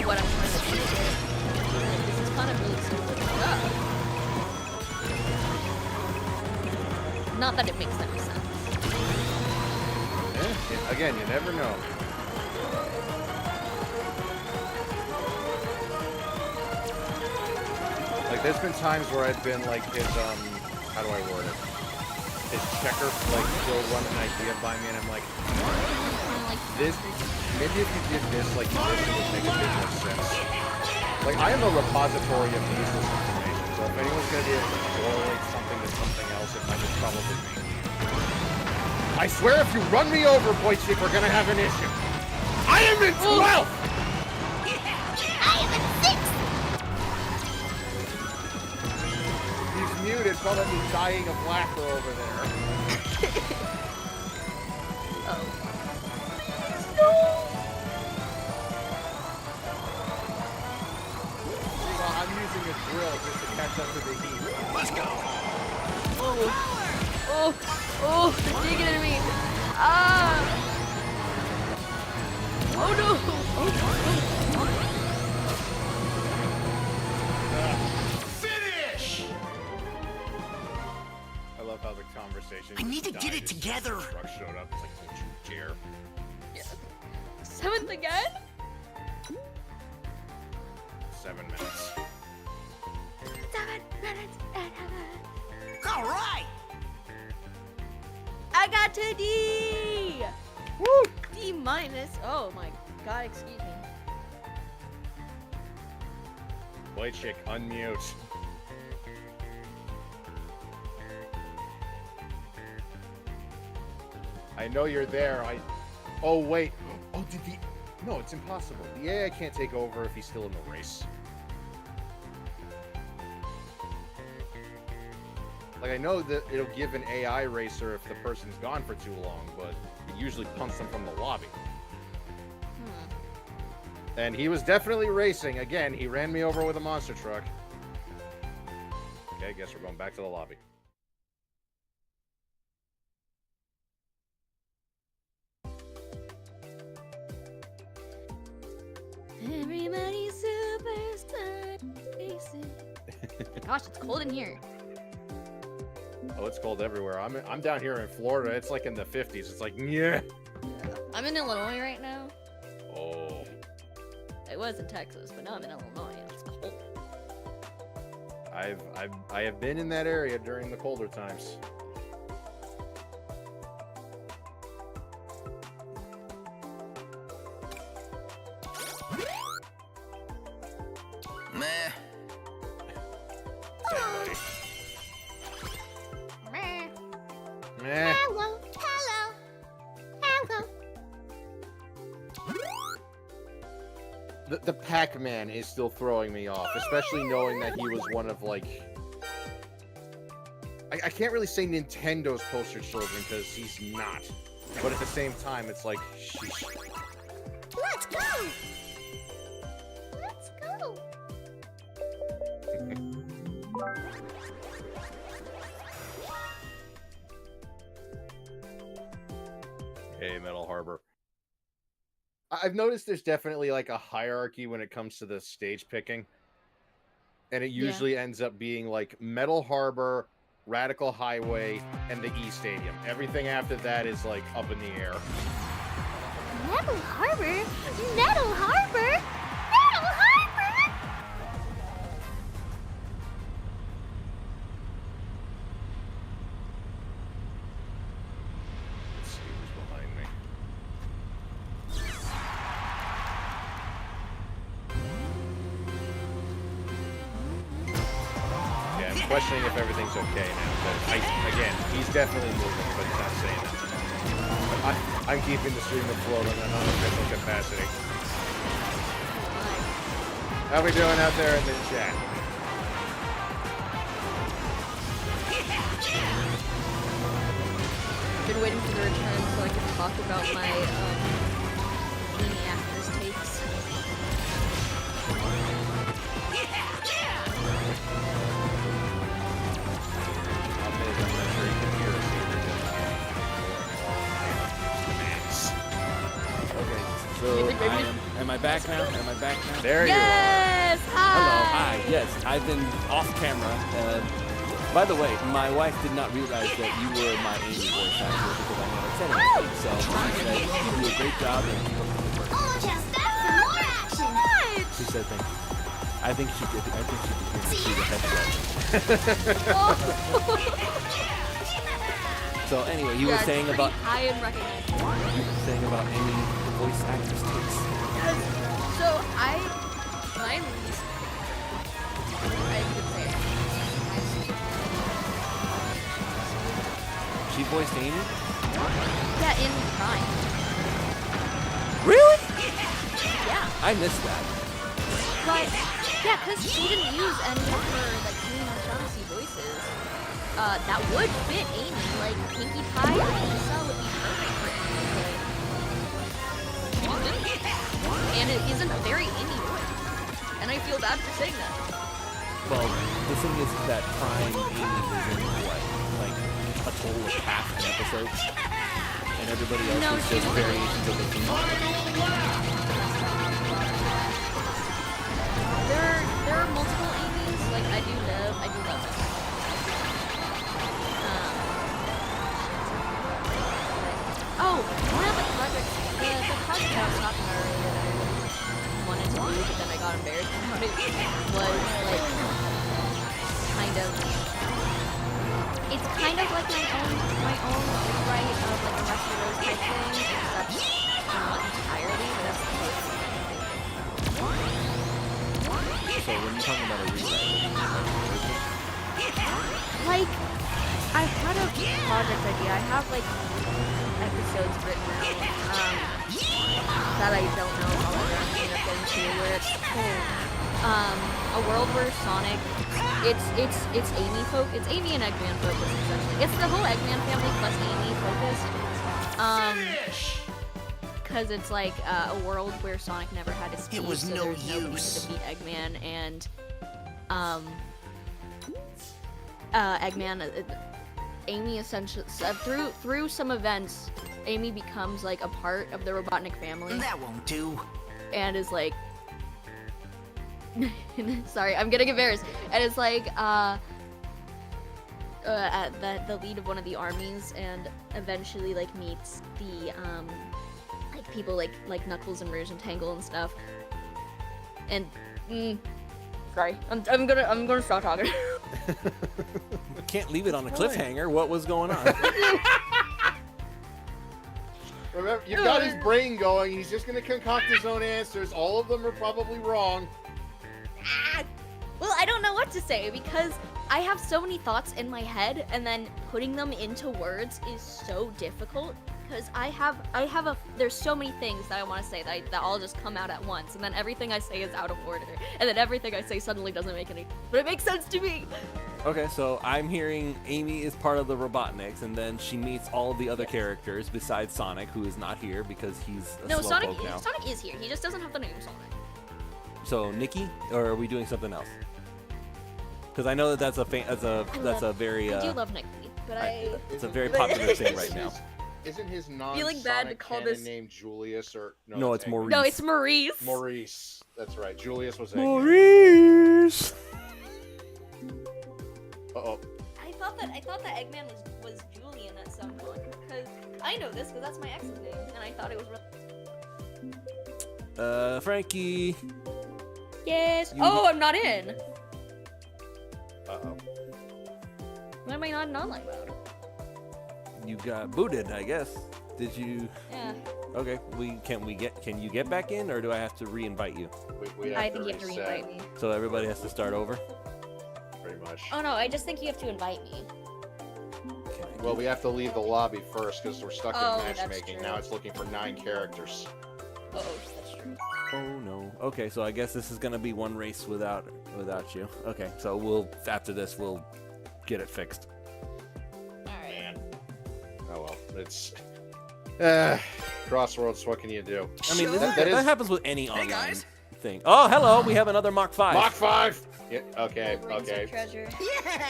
what I'm trying to do. Like, this is kind of really stupid stuff. Not that it makes any sense. Yeah, again, you never know. Like, there's been times where I've been like his, how do I word it? His checker, like, he'll run an idea by me, and I'm like, this, maybe if you did this like this, it would make a bit more sense. Like, I am a repository of useless information, so if anyone's going to be able to correlate something to something else, it might probably be. I swear if you run me over, Boychik, we're gonna have an issue. I am in 12th! I am in 6th! He's muted, probably dying of laughter over there. Oh. No! Meanwhile, I'm using a drill just to catch up to the heat. Let's go! Oh, they're digging at me. Ah! Oh no! Finish! I love how the conversation. I need to get it together. Truck showed up. It's like, don't you dare. Yeah. 7th again? 7 minutes. 7 minutes and All right. I got to D. Woo! D minus. Oh my god, excuse me. White chick, unmute. I know you're there. Oh wait. Oh, did the? No, it's impossible. The AI can't take over if he's still in the race. Like, I know that it'll give an AI racer if the person's gone for too long, but it usually punts them from the lobby. And he was definitely racing. Again, he ran me over with a monster truck. Okay, I guess we're going back to the lobby. Everybody's superstar. Gosh, it's cold in here. Oh, it's cold everywhere. I'm down here in Florida. It's like in the 50s. It's like, yeah. I'm in Illinois right now. Oh. I was in Texas, but now I'm in Illinois. It's cold. I have been in that area during the colder times. Meh. Meh. Hello, hello, hello. The Pac-Man is still throwing me off, especially knowing that he was one of, like... I can't really say Nintendo's poster children, because he's not. But at the same time, it's like, sheesh. Let's go. Let's go. Hey, Metal Harbor. I've noticed there's definitely like a hierarchy when it comes to the stage picking. And it usually ends up being like Metal Harbor, Radical Highway, and the E Stadium. Everything after that is like up in the air. Metal Harbor? Metal Harbor? Metal Harbor? Let's see who's behind me. Yeah, I'm questioning if everything's okay now. But again, he's definitely moving, but he's not saying it. I'm keeping the stream afloat on an unofficial capacity. How we doing out there in the chat? I've been waiting for the return so I can talk about my mini actors takes. Okay, so am I back now? Am I back now? There Yes! Hi! Hello, hi. Yes, I've been off camera. By the way, my wife did not realize that you were my Amy voice actor because I never said anything. So she said you do a great job and keep up the good work. Oh, just that's some more action. She said thank you. I think she could see the headset. So anyway, you were saying about high in recognition. you were saying about Amy the voice actress takes. So my least I could say She voiced Amy? yeah, in Prime. Really? Yeah. I missed that. But yeah, because she didn't use any of her like Queen Shaughnessy voices. That would fit Amy. Like Pinkie Pie or Lisa would be perfect for Amy, but she didn't. And it isn't a very Amy voice. And I feel bad for saying that. Well, the thing is that Prime Amy was in what, like a total of half an episode, and everybody else was just variations of the theme. There are multiple Amy's. Like I do love it. Oh, one of the projects, the project I was talking about earlier that I wanted to do, but then I got embarrassed about it, was like it's kind of like my own rewrite of like a Rush of Rose type thing, except not entirely, but that's the closest thing. So when you're talking about a rewrite, like, I had a project idea. I have like episodes written out that I don't know if I'll ever end up getting to, where it's a world where Sonic, it's Amy and Eggman focused essentially. It's the whole Eggman family plus Amy focused. Because it's like a world where Sonic never had his speed, so there's nobody to defeat Eggman, and Eggman, Amy essentially through some events, Amy becomes like a part of the Robotnik family. That won't do. And is like, sorry, I'm getting embarrassed. And it's like at the lead of one of the armies, and eventually like meets the like people like Knuckles and Rouge and Tangle and stuff. And sorry, I'm gonna stop talking. Can't leave it on a cliffhanger. What was going on? Remember, you've got his brain going. He's just going to concoct his own answers. All of them are probably wrong. Well, I don't know what to say because I have so many thoughts in my head, and then putting them into words is so difficult because there's so many things that I want to say that all just come out at once, and then everything I say is out of order, and then everything I say suddenly doesn't make any, but it makes sense to me. Okay, so I'm hearing Amy is part of the Robotniks, and then she meets all of the other characters besides Sonic, who is not here because he's a slowpoke now. Sonic is here. He just doesn't have the name Sonic. So Nikki, or are we doing something else? Because I know that that's a very I do love Nikki, but it's a very popular thing right now. Isn't his feeling bad to call this name Julius or no? It's Maurice. No, it's Maurice. Maurice. That's right. Julius was Maurice. Uh-oh. I thought that Eggman was Julian at some point, because I know this because that's my ex's name, and I thought it was Frankie. Yes. I'm not in. Uh-oh. Why am I not like loud? You got booted, I guess. Did you? Yeah. Okay. Can you get back in, or do I have to re-invite you? I think you have to re-invite me. So everybody has to start over? Pretty much. Oh no, I just think you have to invite me. Well, we have to leave the lobby first because we're stuck in that's matchmaking. true. Now it's looking for 9 characters. Oh, that's true. Oh no. Okay, so I guess this is gonna be one race without you. Okay, so after this we'll get it fixed. Alright. Oh well, it's Crossworlds. What can you do? I mean, that happens with any online thing. Oh, hello, we have another Mach 5. Mach 5. Yeah, okay. Treasure. Yeah.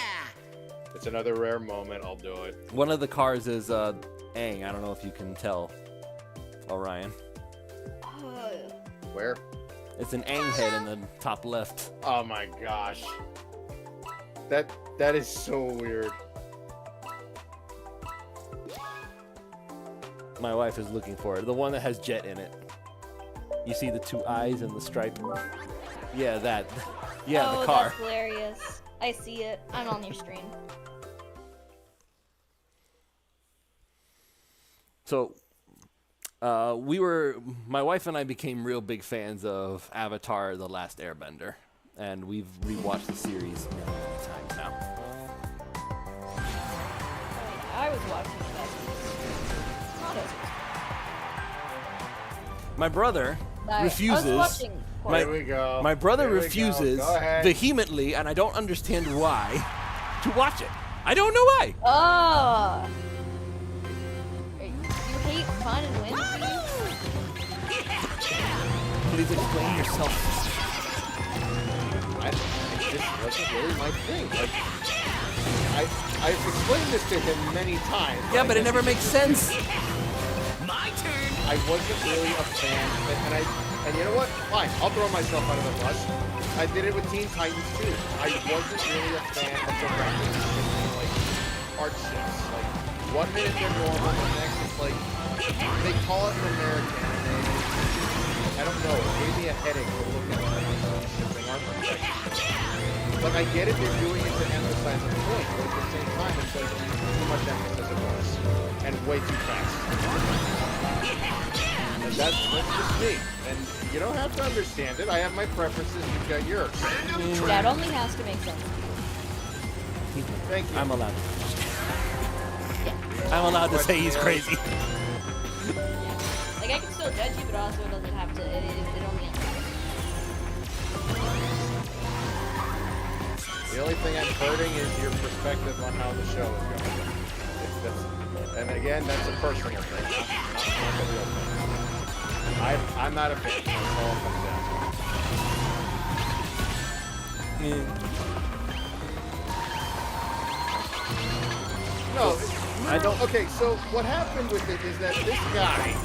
It's another rare moment. I'll do it. One of the cars is Aang. I don't know if you can tell, Orion. Where? It's an Aang head in the top left. Oh my gosh. That is so weird. My wife is looking for it. The one that has Jet in it. You see the 2 eyes and the stripe? Yeah, that. Yeah, the car. That's hilarious. I see it. I'm on your screen. So, my wife and I became real big fans of Avatar: The Last Airbender, and we've rewatched the series many times now. I was watching it. My brother refuses. I was watching. Here we go. My brother Here we refuses go ahead. vehemently, and I don't understand why, to watch it. I don't know why. Oh. You hate fun and win? Please explain yourself. This wasn't really my thing. Like, I've explained this to him many times. Yeah, but it never makes sense. My turn. I wasn't really a fan, and you know what? Fine, I'll throw myself under the bus. I did it with Teen Titans too. I wasn't really a fan of the graphics, like art scenes. Like 1 minute they're normal, the next it's like they call it an American anime. I don't know. It gave me a headache to look at the armor section. Like, I get it, they're doing it to emphasize a point, but at the same time, it's like too much emphasis at once. And way too fast. And that's just me. And you don't have to understand it. I have my preferences, you've got yours. That only has to make sense. Thank you. I'm allowed. I'm allowed to say he's crazy. Like, I can still judge you, but also it doesn't have to. It only has to. The only thing I'm hurting is your perspective on how the show is going. And again, that's a personal thing, not the real thing. I'm not a fan. That's all it comes down to. No, I don't. Okay, so what happened with it is that this guy,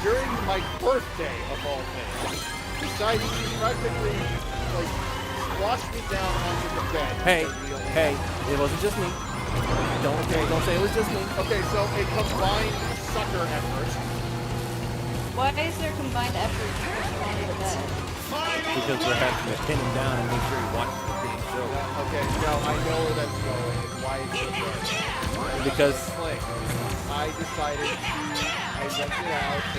during my birthday of all things, decided to practically like squash me down onto the bed. Hey, it wasn't just me. Don't say it was just me. Okay, so a combined sucker effort. Why is there combined effort to push you onto the bed? Because we're having to pin him down and make sure he watches the damn show. Okay, no, I know where that's going. Why is it there? Because I decided I rented out a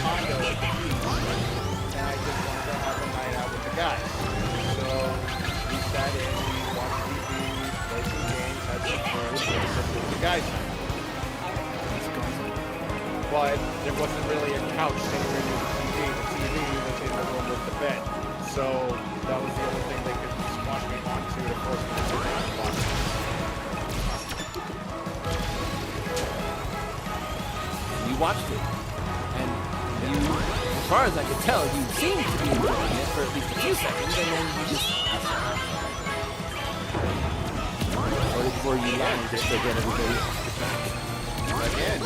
condo at the beach, and I just wanted to have a night out with the guys. So we sat in, we watched TV, played some games, had some food, and just with the guys. But there wasn't really a couch anywhere near the TV. The TV was in the room with the bed. So that was the only thing they could squash me onto to force me to sit down and watch it. You watched it, and you, as far as I could tell, you seemed to be enjoying it for at least a few seconds, and then you just... Or were you lying just to get everybody off the track? Again,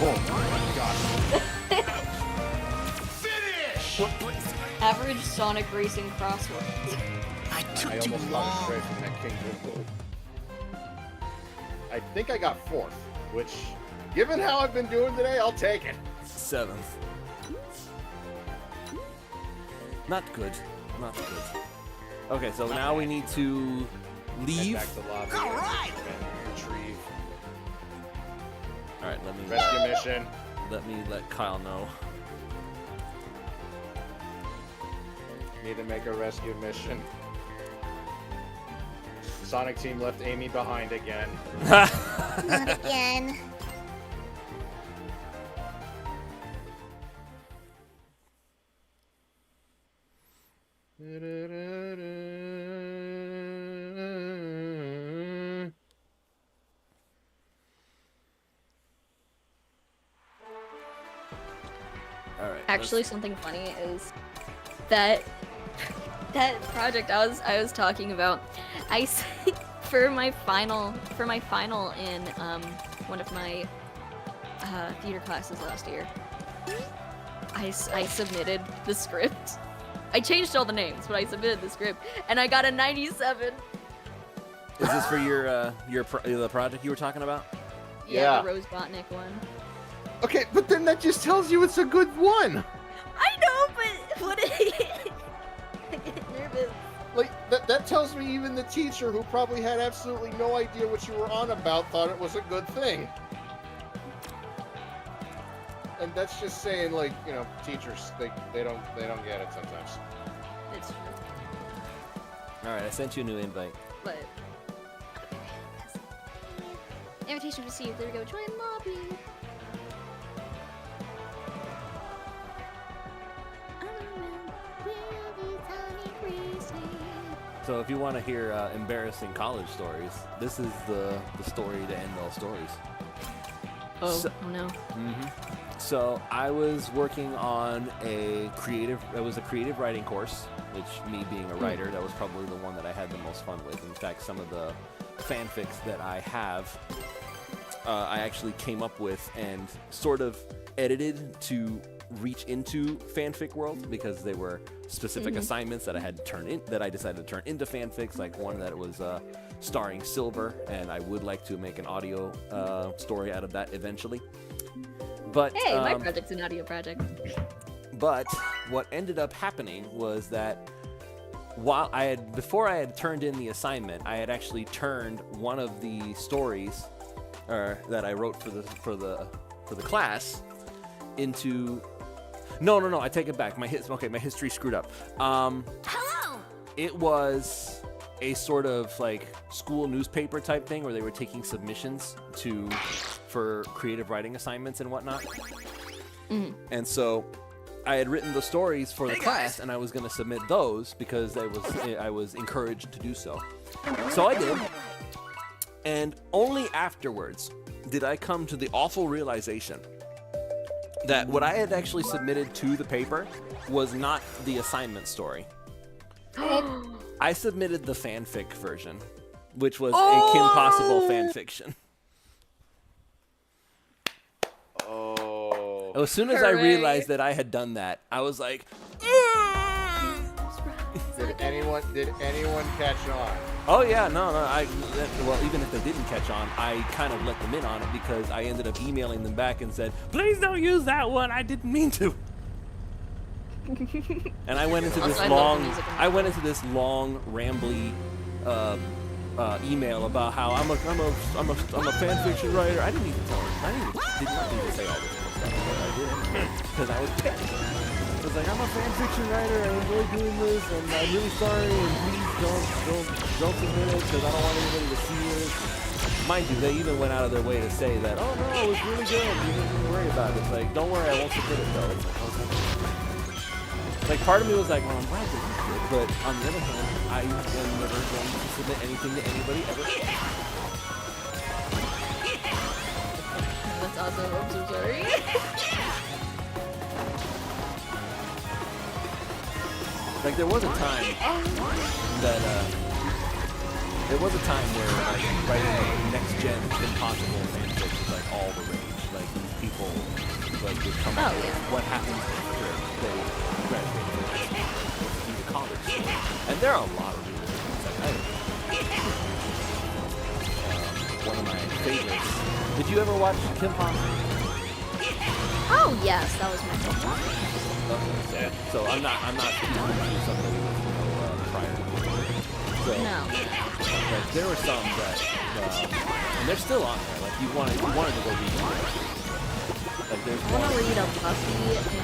Oh my gosh. Finish! Average Sonic Racing Crossworlds. I almost got it straight from that King Goal. I think I got 4th, which, given how I've been doing today, I'll take it. 7th. Not good. Not good. Okay, so now we need to leave. Head back to lobby. All right. Retrieve. All right, let me rescue mission. Let Kyle know. Need to make a rescue mission. Sonic Team left Amy behind again. Not again. Actually, something funny is that project I was talking about. For my final in one of my theater classes last year, I submitted the script. I changed all the names, but I submitted the script, and I got a 97. Is this for the project you were talking about? Yeah, the Rose Botnick one. Okay, but then that just tells you it's a good one. I know, but what? I get nervous. Like that tells me even the teacher, who probably had absolutely no idea what you were on about, thought it was a good thing. And that's just saying, like, you know, teachers, they don't get it sometimes. It's true. All right, I sent you a new invite. But invitation received. There we go. Join lobby. So if you want to hear embarrassing college stories, this is the story to end all stories. Oh no. So I was working on it was a creative writing course, which, me being a writer, that was probably the one that I had the most fun with. In fact, some of the fanfics that I have, I actually came up with and sort of edited to reach into fanfic world, because they were specific assignments that I had to turn in, that I decided to turn into fanfics, like one that was starring Silver, and I would like to make an audio story out of that eventually. But Hey, my project's an audio project. But what ended up happening was that before I had turned in the assignment, I had actually turned one of the stories that I wrote for the class into. No, I take it back. My history screwed up. Hello! It was a sort of like school newspaper type thing where they were taking submissions for creative writing assignments and whatnot. And so I had written the stories for the class, and I was going to submit those because I was encouraged to do so. So I did. And only afterwards did I come to the awful realization that what I had actually submitted to the paper was not the assignment story. I submitted the fanfic version, which was a Kim Possible fanfiction. Oh. As soon as I realized that I had done that, I was like, Did anyone catch on? oh yeah, no. Well, even if they didn't catch on, I kind of let them in on it because I ended up emailing them back and said, please don't use that one. I didn't mean to. And I went into this long, rambly email about how I'm a fan fiction writer. I didn't even tell her. Did not need to say all this stuff, but I did because I was pissed. I was like, I'm a fan fiction writer. I enjoy doing this, and I'm really sorry. And please don't submit it because I don't want anybody to see it. Mind you, they even went out of their way to say that, oh no, it was really good. You didn't worry about it. It's like, don't worry, I won't submit it though. It's like, okay. Like, part of me was like, well, I'm glad that you did, but on the other hand, I am never going to submit anything to anybody ever. That's awesome. I'm so sorry. Like, there was a time where, like, writing next gen Impossible fanfic was, like, all the rage. Like, people, like, would come up with what happens after they graduate into college. And there are a lot of really good ones. Like, one of my favorites. Did you ever watch Kim Possible? Oh yes, that was my favorite. Okay, so I'm not speaking to somebody with prior. So, No. Like, there were some that, and they're still on there. Like, you wanted to go read them. Like, there's I want one. to read a Buffy and.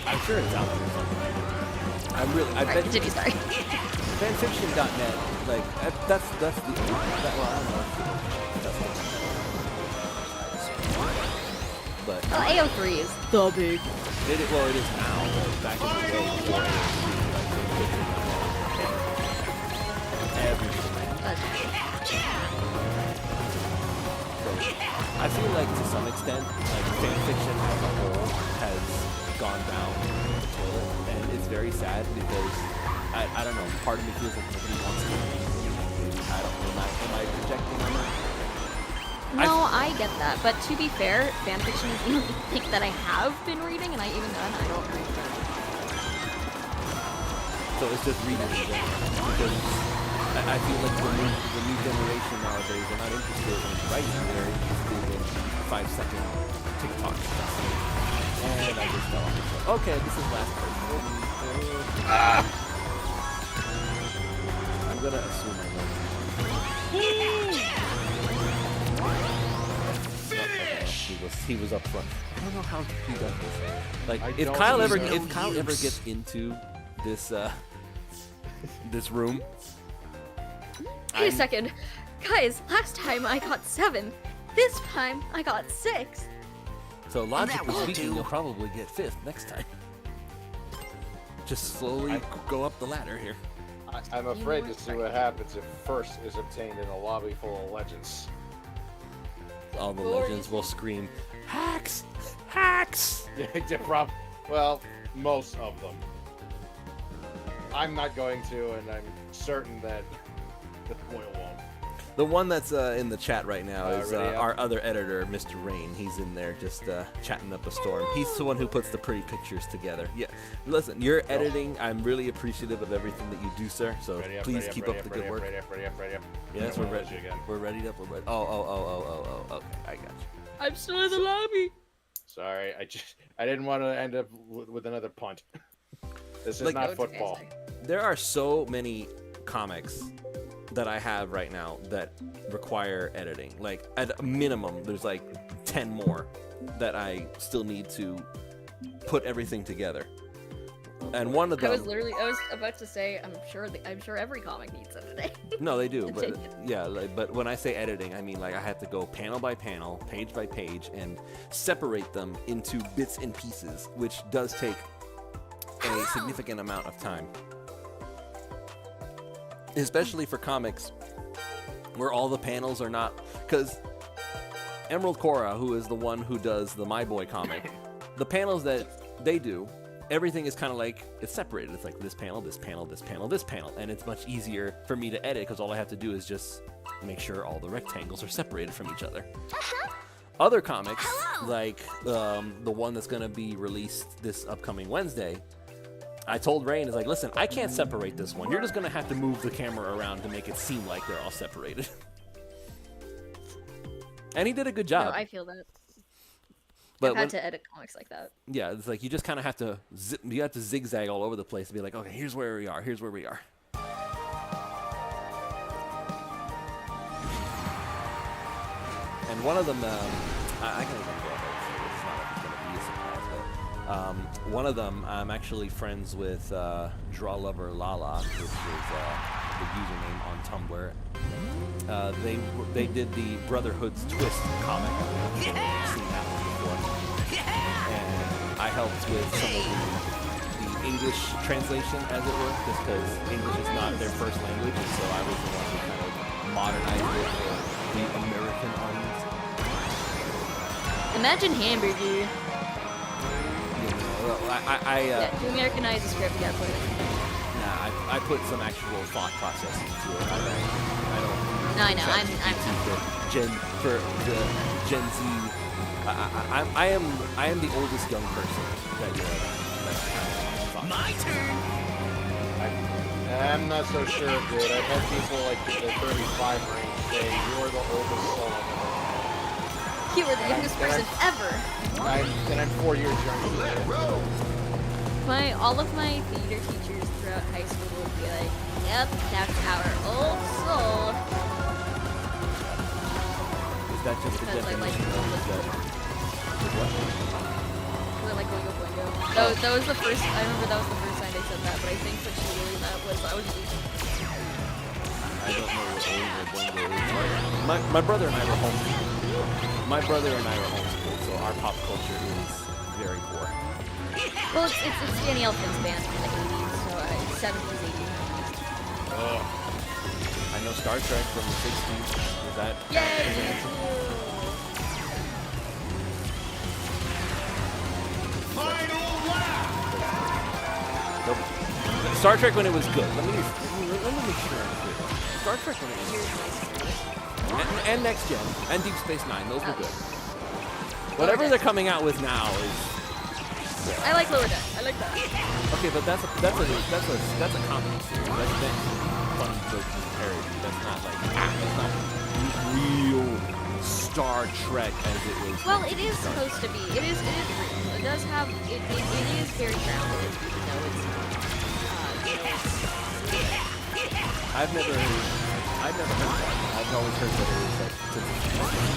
I'm sure it's out there somewhere. I bet. Continue, sorry. Fanfiction.net, like, that's the, well, I don't know. But AO3 is the big. It is now. But back in the day, before everything. So I feel like to some extent, like fanfiction as a whole has gone down the toilet, and it's very sad because I don't know. Part of me feels like nobody wants to read. I don't know. Am I projecting on that? No, I get that, but to be fair, fanfiction is the only thing that I have been reading, and even then, I don't read it. So it's just reading in general, because I feel like the new generation nowadays are not interested in writing; they're interested in 5-second TikTok stuff. And I just fell off the show. Okay, this is last person. I'm gonna assume I know. He was up front. I don't know how he does this. Like, if Kyle ever gets into this this room. Wait a second, guys. Last time I got 7. This time I got 6. So logically speaking, you'll probably get 5th next time. Just slowly go up the ladder here. I'm afraid to see what happens if first is obtained in a lobby full of legends. All the legends will scream, hacks! Hacks! Well, most of them. I'm not going to, and I'm certain that the boy won't. The one that's in the chat right now is Ready up? our other editor, Mr. Rain. He's in there just chatting up a storm. He's the one who puts the pretty pictures together. Yeah, listen, your editing, I'm really appreciative of everything that you do, sir. So please keep up the good work. Ready up. Yes, we're ready. We're ready up. We're ready. Oh. Okay, I got you. I'm still in the lobby. Sorry, I didn't want to end up with another punt. This is not football. There are so many comics that I have right now that require editing. Like at a minimum, there's like 10 more that I still need to put everything together. And one of them. I was about to say, I'm sure every comic needs editing. No, they do, but yeah. But when I say editing, I mean like I have to go panel by panel, page by page, and separate them into bits and pieces, which does take a significant amount of time. Especially for comics where all the panels are not, because Emerald Cora, who is the one who does the My Boy comic, the panels that they do, everything is kind of like, it's separated. It's like this panel, this panel, this panel, this panel, and it's much easier for me to edit because all I have to do is just make sure all the rectangles are separated from each other. Other comics, like the one that's going to be released this upcoming Wednesday, I told Rain, is like, listen, I can't separate this one. You're just going to have to move the camera around to make it seem like they're all separated. And he did a good job. No, I feel that. But I've had to edit comics like that. Yeah, it's like you just kind of have to zigzag all over the place to be like, okay, here's where we are. Here's where we are. And one of them, I can even go ahead. It's not like it's going to be a surprise, but one of them, I'm actually friends with Draw Lover Lala, which is the username on Tumblr. They did the Brotherhood's Twist comic. I've seen that one before. And I helped with some of the English translation, as it were, just because English is not their first language, and so I was the one who kind of modernized it for the American audience. Imagine Hamburger. To Americanize the script, you gotta put it. Nah, I put some actual thought process into it. I don't. No, I know. I'm for the Gen Z. I am the oldest young person that you ever. My turn. I'm not so sure, dude. I've had people like the 35 range say you're the oldest soul I've ever met. You were the youngest person ever. And I'm 4 years younger than you. All of my theater teachers throughout high school would be like, "Yep, that's our old soul." Is that just the definition of what? They're like Oingo Boingo. That was the first. I remember that was the first time they said that, but I think what she really meant was I was. I don't know what Oingo Boingo is. My brother and I were homeschooled. My brother and I were homeschooled, so our pop culture is very poor. Well, it's Danny Elfman's band from the 80s, so 70s, 80s. I know Star Trek from the 60s. Is that? Yay! Final lap. Star Trek when it was good. Let me make sure I'm clear. Star Trek when it was good. And Next Gen and Deep Space Nine, those were good. Whatever they're coming out with now is. I like Lower Deck. I like that. Okay, but that's a comedy series. That's funny jokes and parody. That's not real Star Trek as it was. Well, it is supposed to be. It is real. It does have. It is very grounded, even though it's. I've never heard that. I've always heard that it was like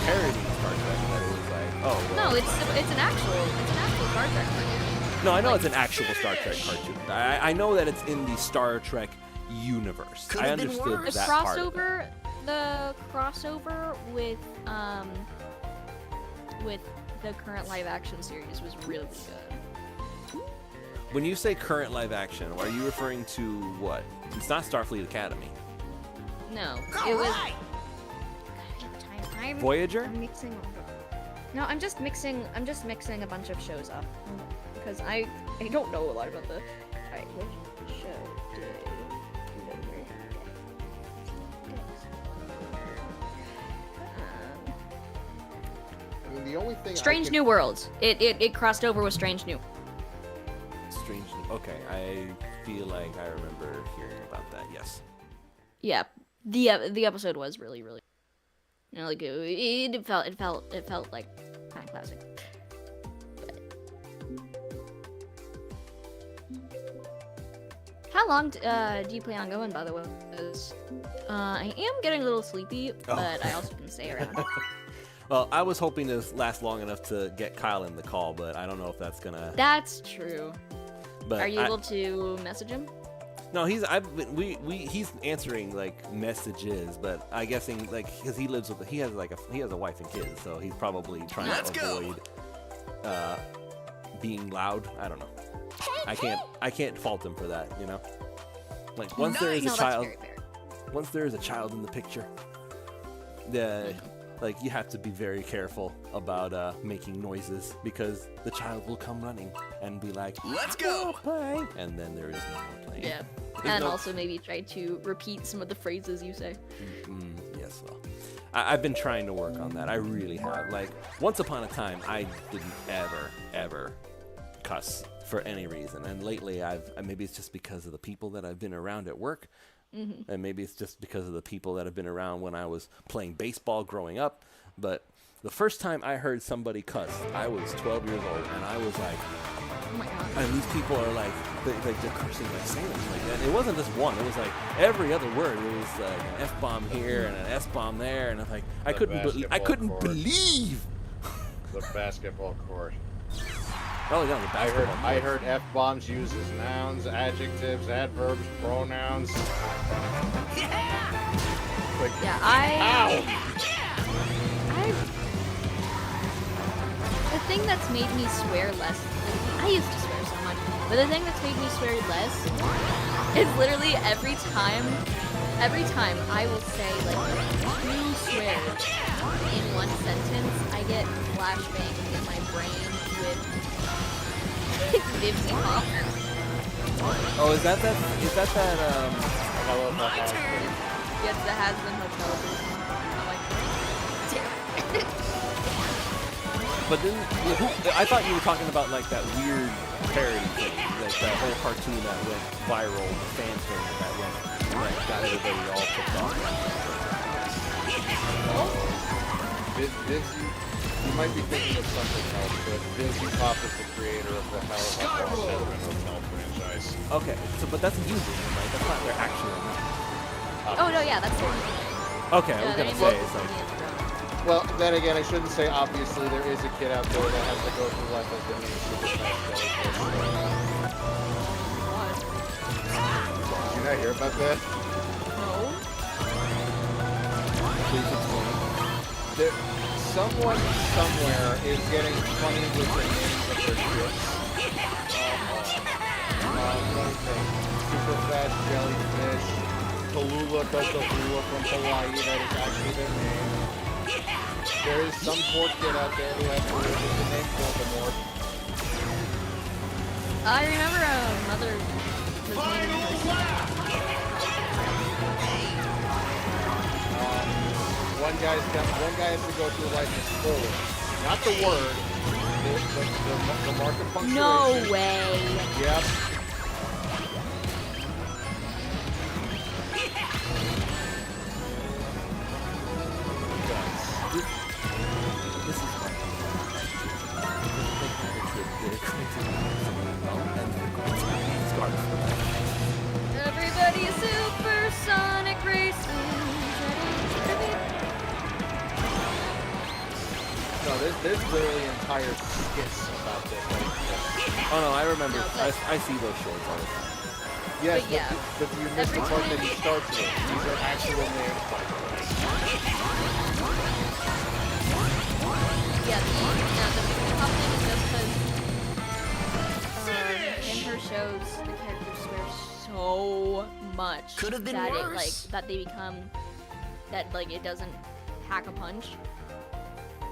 parody Star Trek. That it was like, oh. Well, no, it's an actual Star Trek cartoon. No, I know it's an actual Star Trek cartoon. I know that it's in the Star Trek universe. I understood that part of it. The crossover with the current live action series was really good. When you say current live action, are you referring to what? It's not Starfleet Academy. No, it was. Voyager? I'm mixing. No, I'm just mixing a bunch of shows up because I don't know a lot about the. Alright, which show did? thing. The only thing. Strange New Worlds. It crossed over with Strange New. Strange. Okay, I feel like I remember hearing about that. Yes. Yeah, the episode was really, you know, like it felt like kind of classic. How long do you plan on going, by the way? Because I am getting a little sleepy, but I also can stay around. Well, I was hoping to last long enough to get Kyle in the call, but I don't know if that's gonna. That's true. But are you able to message him? No, he's answering like messages, but I guessing like because he lives with he has a wife and kids, so he's probably trying to avoid being loud. I don't know. I can't fault him for that, you know. Like once there is a child in the picture, like you have to be very careful about making noises because the child will come running and be like, "Let's go play," and then there is no more playing. Yeah, and also maybe try to repeat some of the phrases you say. Yes, well, I've been trying to work on that. I really have. Like once upon a time, I didn't ever cuss for any reason, and lately maybe it's just because of the people that I've been around at work. And maybe it's just because of the people that have been around when I was playing baseball growing up. But the first time I heard somebody cuss, I was 12 years old, and I was like, oh my God. And these people are like, they're cursing like sailors. Like, and it wasn't just one. It was like every other word. It was like an F-bomb here and an S-bomb there. And I'm like, I couldn't believe. The basketball court. Oh, yeah, the basketball court. I heard F-bombs used as nouns, adjectives, adverbs, pronouns. Like, The thing that's made me swear less, I used to swear so much, but the thing that's made me swear less is literally every time I will say like 2 swears in one sentence, I get flashbangs in my brain with Vivzy Pop. Oh, is that Hello, my turn. Yes, the Haslam Hotel. I'm like, damn it. But then, I thought you were talking about like that weird parody thing, like that whole cartoon that went viral, the fan thing that got everybody all pissed off. You might be thinking of something else, but Vivzy Pop is the creator of the Hotel franchise. Okay, but that's a username, right? That's not their actual name. Oh no, yeah, that's the one. Okay, I was gonna say it's like. Well, then again, I shouldn't say obviously there is a kid out there that has to go through life as the super fast jellyfish. Did you not hear about that? No. Please explain. Someone somewhere is getting funny with the names of their ships. Super fast jellyfish, Tallulah from Hawaii, that is actually their name. There is some poor kid out there who has the name Voldemort. I remember a mother. One guy has to go through life as forward. Not the word, the mark of punctuation. No way. Yep. This is fun. Everybody supersonic races. No, there's literally entire skits about this. Oh no, I remember. I see those shorts all the time. Yes, but, but you missed the part that he starts with. These are actual names. Yeah, the top thing is just because in her shows the characters swear so much that it like that they become that like it doesn't pack a punch.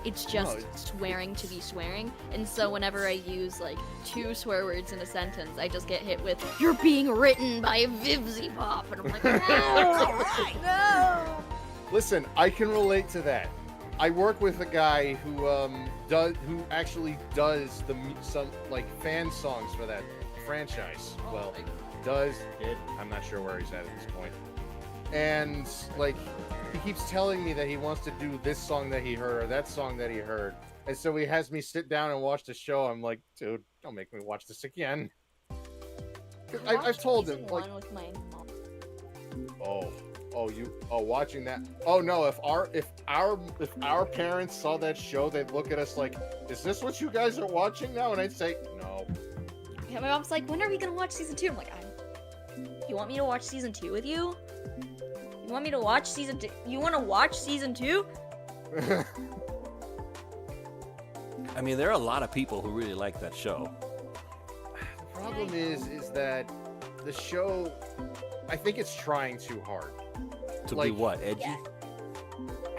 It's just swearing to be swearing, and so whenever I use like 2 swear words in a sentence, I just get hit with "You're being written by Vivzy Pop," and I'm like, no, no. Listen, I can relate to that. I work with a guy who actually does some like fan songs for that franchise. Well, I'm not sure where he's at this point. And like he keeps telling me that he wants to do this song that he heard or that song that he heard. And so he has me sit down and watch the show. I'm like, dude, don't make me watch this again. I've told him like with my mom. Watching that. Oh no, if our parents saw that show, they'd look at us like, is this what you guys are watching now? And I'd say, no. Yeah, my mom's like, when are we gonna watch season 2? I'm like, you want me to watch season 2 with you? You want me to watch season 2? You want to watch season 2? I mean, there are a lot of people who really like that show. The problem is that the show, I think it's trying too hard. To be what, edgy? Yeah.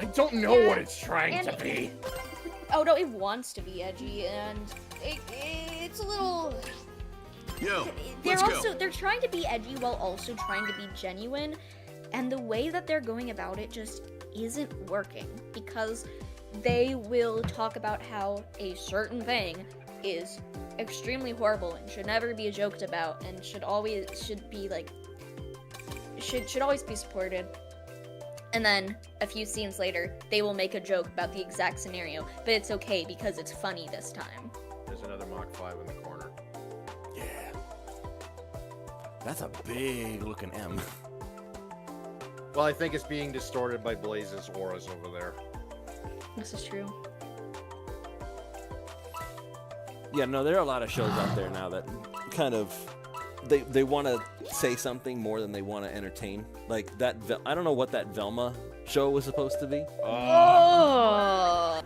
I don't know what it's trying to be. Oh no, it wants to be edgy, and it's a little. Yo, They're trying to be edgy while also trying to be genuine, and the way that they're going about it just isn't working because they will talk about how a certain thing is extremely horrible and should never be joked about and should always be supported. And then a few scenes later, they will make a joke about the exact scenario, but it's okay because it's funny this time. There's another Mach 5 in the corner. Yeah. That's a big looking M. Well, I think it's being distorted by Blaze's auras over there. This is true. Yeah, no, there are a lot of shows out there now that kind of they want to say something more than they want to entertain. Like that, I don't know what that Velma show was supposed to be. Oh,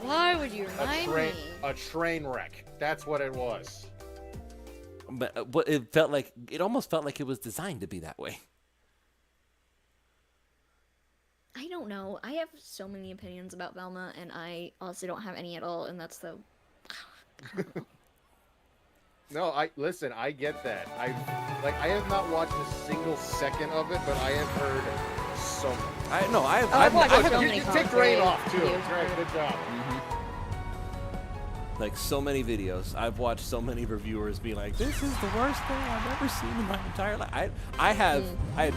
why would you remind me? A train wreck. That's what it was. But it almost felt like it was designed to be that way. I don't know. I have so many opinions about Velma, and I also don't have any at all, and that's the. No, I get that. I have not watched a single second of it, but I have heard so much. I've watched so many You take the rain off too. videos. Right, good job. Like so many videos, I've watched so many reviewers be like, "This is the worst thing I've ever seen in my entire life." I have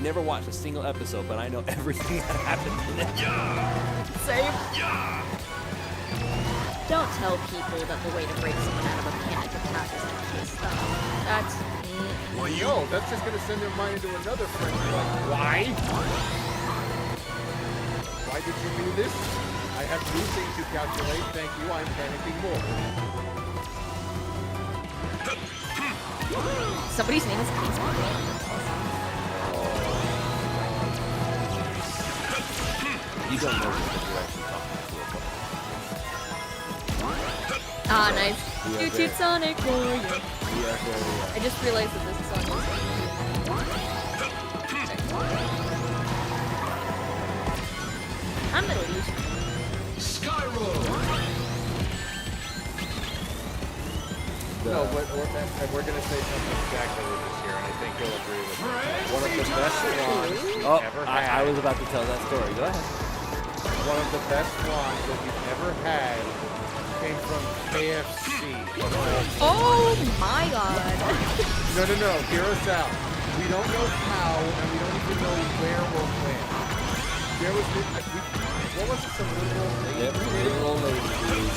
never watched a single episode, but I know everything that happened in it. Yeah. Same. Yeah. Don't tell people that the way to break someone out of a panic attack is to kiss them. That's. Well, yo, that's just gonna send their mind into another frenzy. Like, why? Why did you do this? I have new things to calculate. Thank you. I'm panicking more. Somebody's name is Case. You don't know what you're actually talking to. Ah, nice. Toot toot Sonic Warrior. I just realized that this song is. I'm gonna lose. No, but we're going to say something exactly with this here, and I think you'll agree with me. One of the best wands you've ever had. I was about to tell that story. Go ahead. One of the best wands that you've ever had came from KFC. Oh my god. No. Hear us out. We don't know how, and we don't even know where or when. There was what was it? Some little old lady?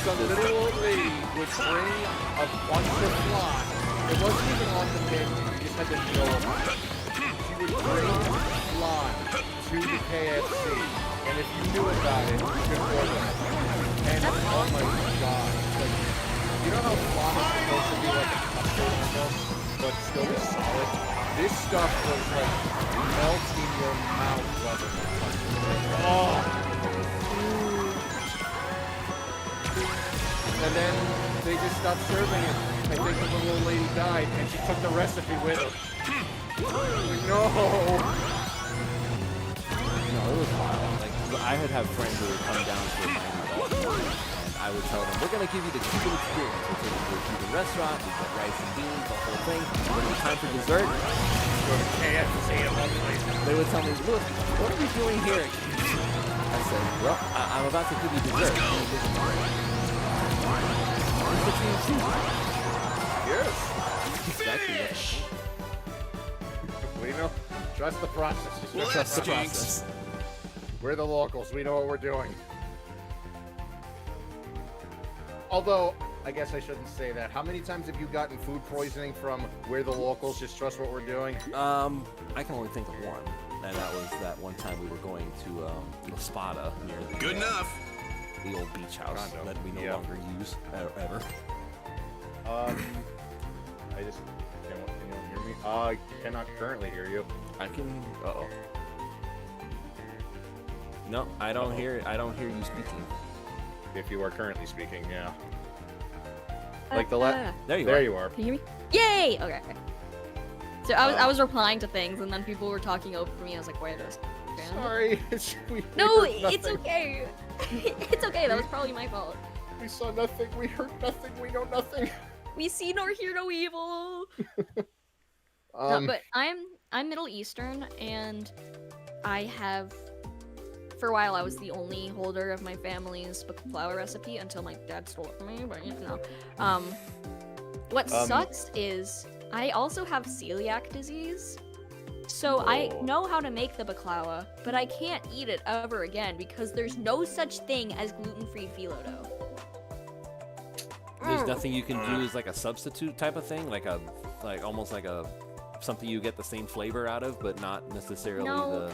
Some little old lady would bring a bunch of flan. It wasn't even on the menu. You just had to know about it. She would bring flan to the KFC, and if you knew about it, you could order it. And oh my god, like, you know how flan is supposed to be like a custard almost, but still be solid? This stuff was like melt in your mouth rather than touching. Oh. And then they just stopped serving it. I think the little old lady died, and she took the recipe with her. No! No, it was wild. Like, I would have friends who would come down to my house, and I would tell them, we're going to give you the Cuban experience. We'll take you to a Cuban restaurant, we get rice and beans, the whole thing. When it was time for dessert, go to KFC and all places. They would tell me, look, what are we doing here? I Well, I'm about to give you dessert. Let's go. Yes. Finish. We know. Trust the process. Well, trust the process. We're the locals. We know what we're doing. Although, I guess I shouldn't say that. How many times have you gotten food poisoning from we're the locals, just trust what we're doing? I can only think of one. And that was that one time we were going to La Spada near the Good enough. The old beach house that we no longer use ever. I just can you hear me? I cannot currently hear you. I can. No, I don't hear. I don't hear you speaking. If you are currently speaking, yeah. Like the There you are. Can you hear me? Yay! Okay. So I was replying to things, and then people were talking over me. I was like, wait a second. Sorry. No, it's okay. It's okay. That was probably my fault. We saw nothing. We heard nothing. We know nothing. We see nor hear no evil. No, but I'm Middle Eastern, and I have. For a while, I was the only holder of my family's baklava recipe until my dad stole it from me. But you know, what sucks is I also have celiac disease. So I know how to make the baklava, but I can't eat it ever again because there's no such thing as gluten-free phyllo dough. There's nothing you can do as like a substitute type of thing, like almost like a something you get the same flavor out of, but not necessarily No,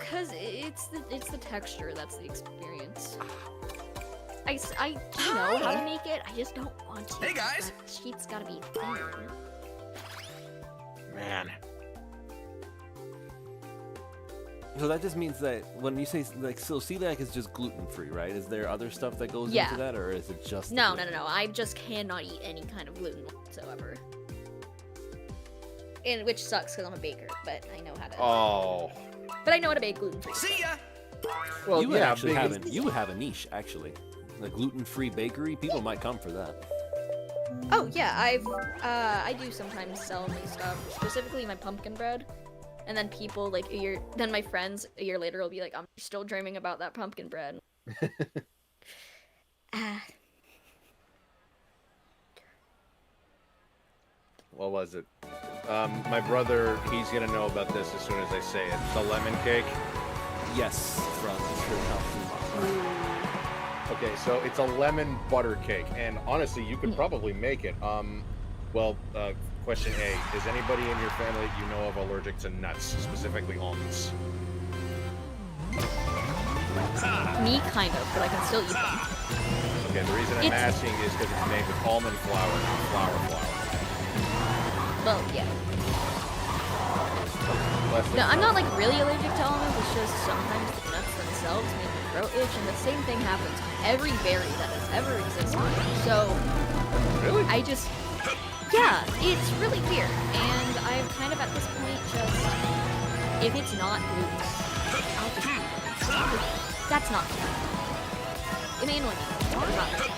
cause it's the texture that's the experience. I know how to make it. I just don't want to. Hey guys, the sheet's gotta be thin. Man. So that just means that when you say so celiac is just gluten free, right? Is there other stuff that goes into that, or is it just No. I just cannot eat any kind of gluten whatsoever. And which sucks because I'm a baker, but I know how to. Oh. But I know how to bake gluten free. See ya. Well, you would actually have a niche actually, a gluten free bakery. People might come for that. Oh yeah, I do sometimes sell my stuff, specifically my pumpkin bread. And then people then my friends a year later will be like, I'm still dreaming about that pumpkin bread. What was it? My brother, he's gonna know about this as soon as I say it. The lemon cake? Yes, from Okay, so it's a lemon butter cake, and honestly, you could probably make it. Question A, is anybody in your family that you know of allergic to nuts, specifically almonds? Me, kind of, but I can still eat them. Okay, the reason I'm asking is because it's named with almond flour, not flour. Well, yeah. No, I'm not really allergic to almonds, it's just sometimes the nuts themselves make my throat itch, and the same thing happens to every berry that has ever existed. So, really? Yeah, it's really weird, and I'm kind of at this point just, if it's not gluten, I'll just eat it. That's not fair. It may annoy me, but it's not fair.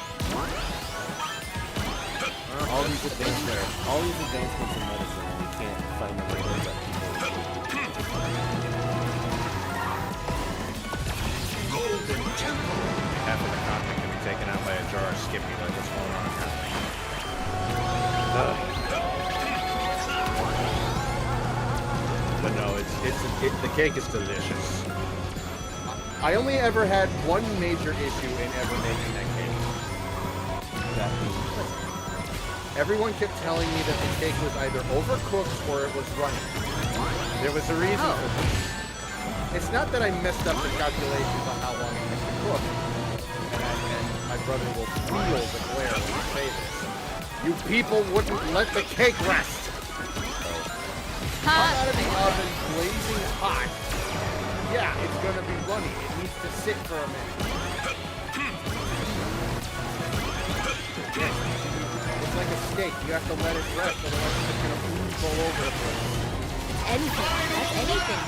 All these advancements in medicine, and we can't find a way to let Golden Temple. Half of the continent can be taken out by a jar of Skippy. Like, what's going on now? But no, the cake is delicious. I only ever had one major issue in ever making that cake. Everyone kept telling me that the cake was either overcooked or it was runny. There was a reason for this. It's not that I messed up the calculations on how long it takes to cook, and my brother will feel the glare when I say this. You people wouldn't let the cake rest! Come out of the oven blazing hot. Yeah, it's gonna be runny. It needs to sit for a minute. It's like a steak. You have to let it rest, otherwise it's just gonna ooze all over the place. Anything. That's anything.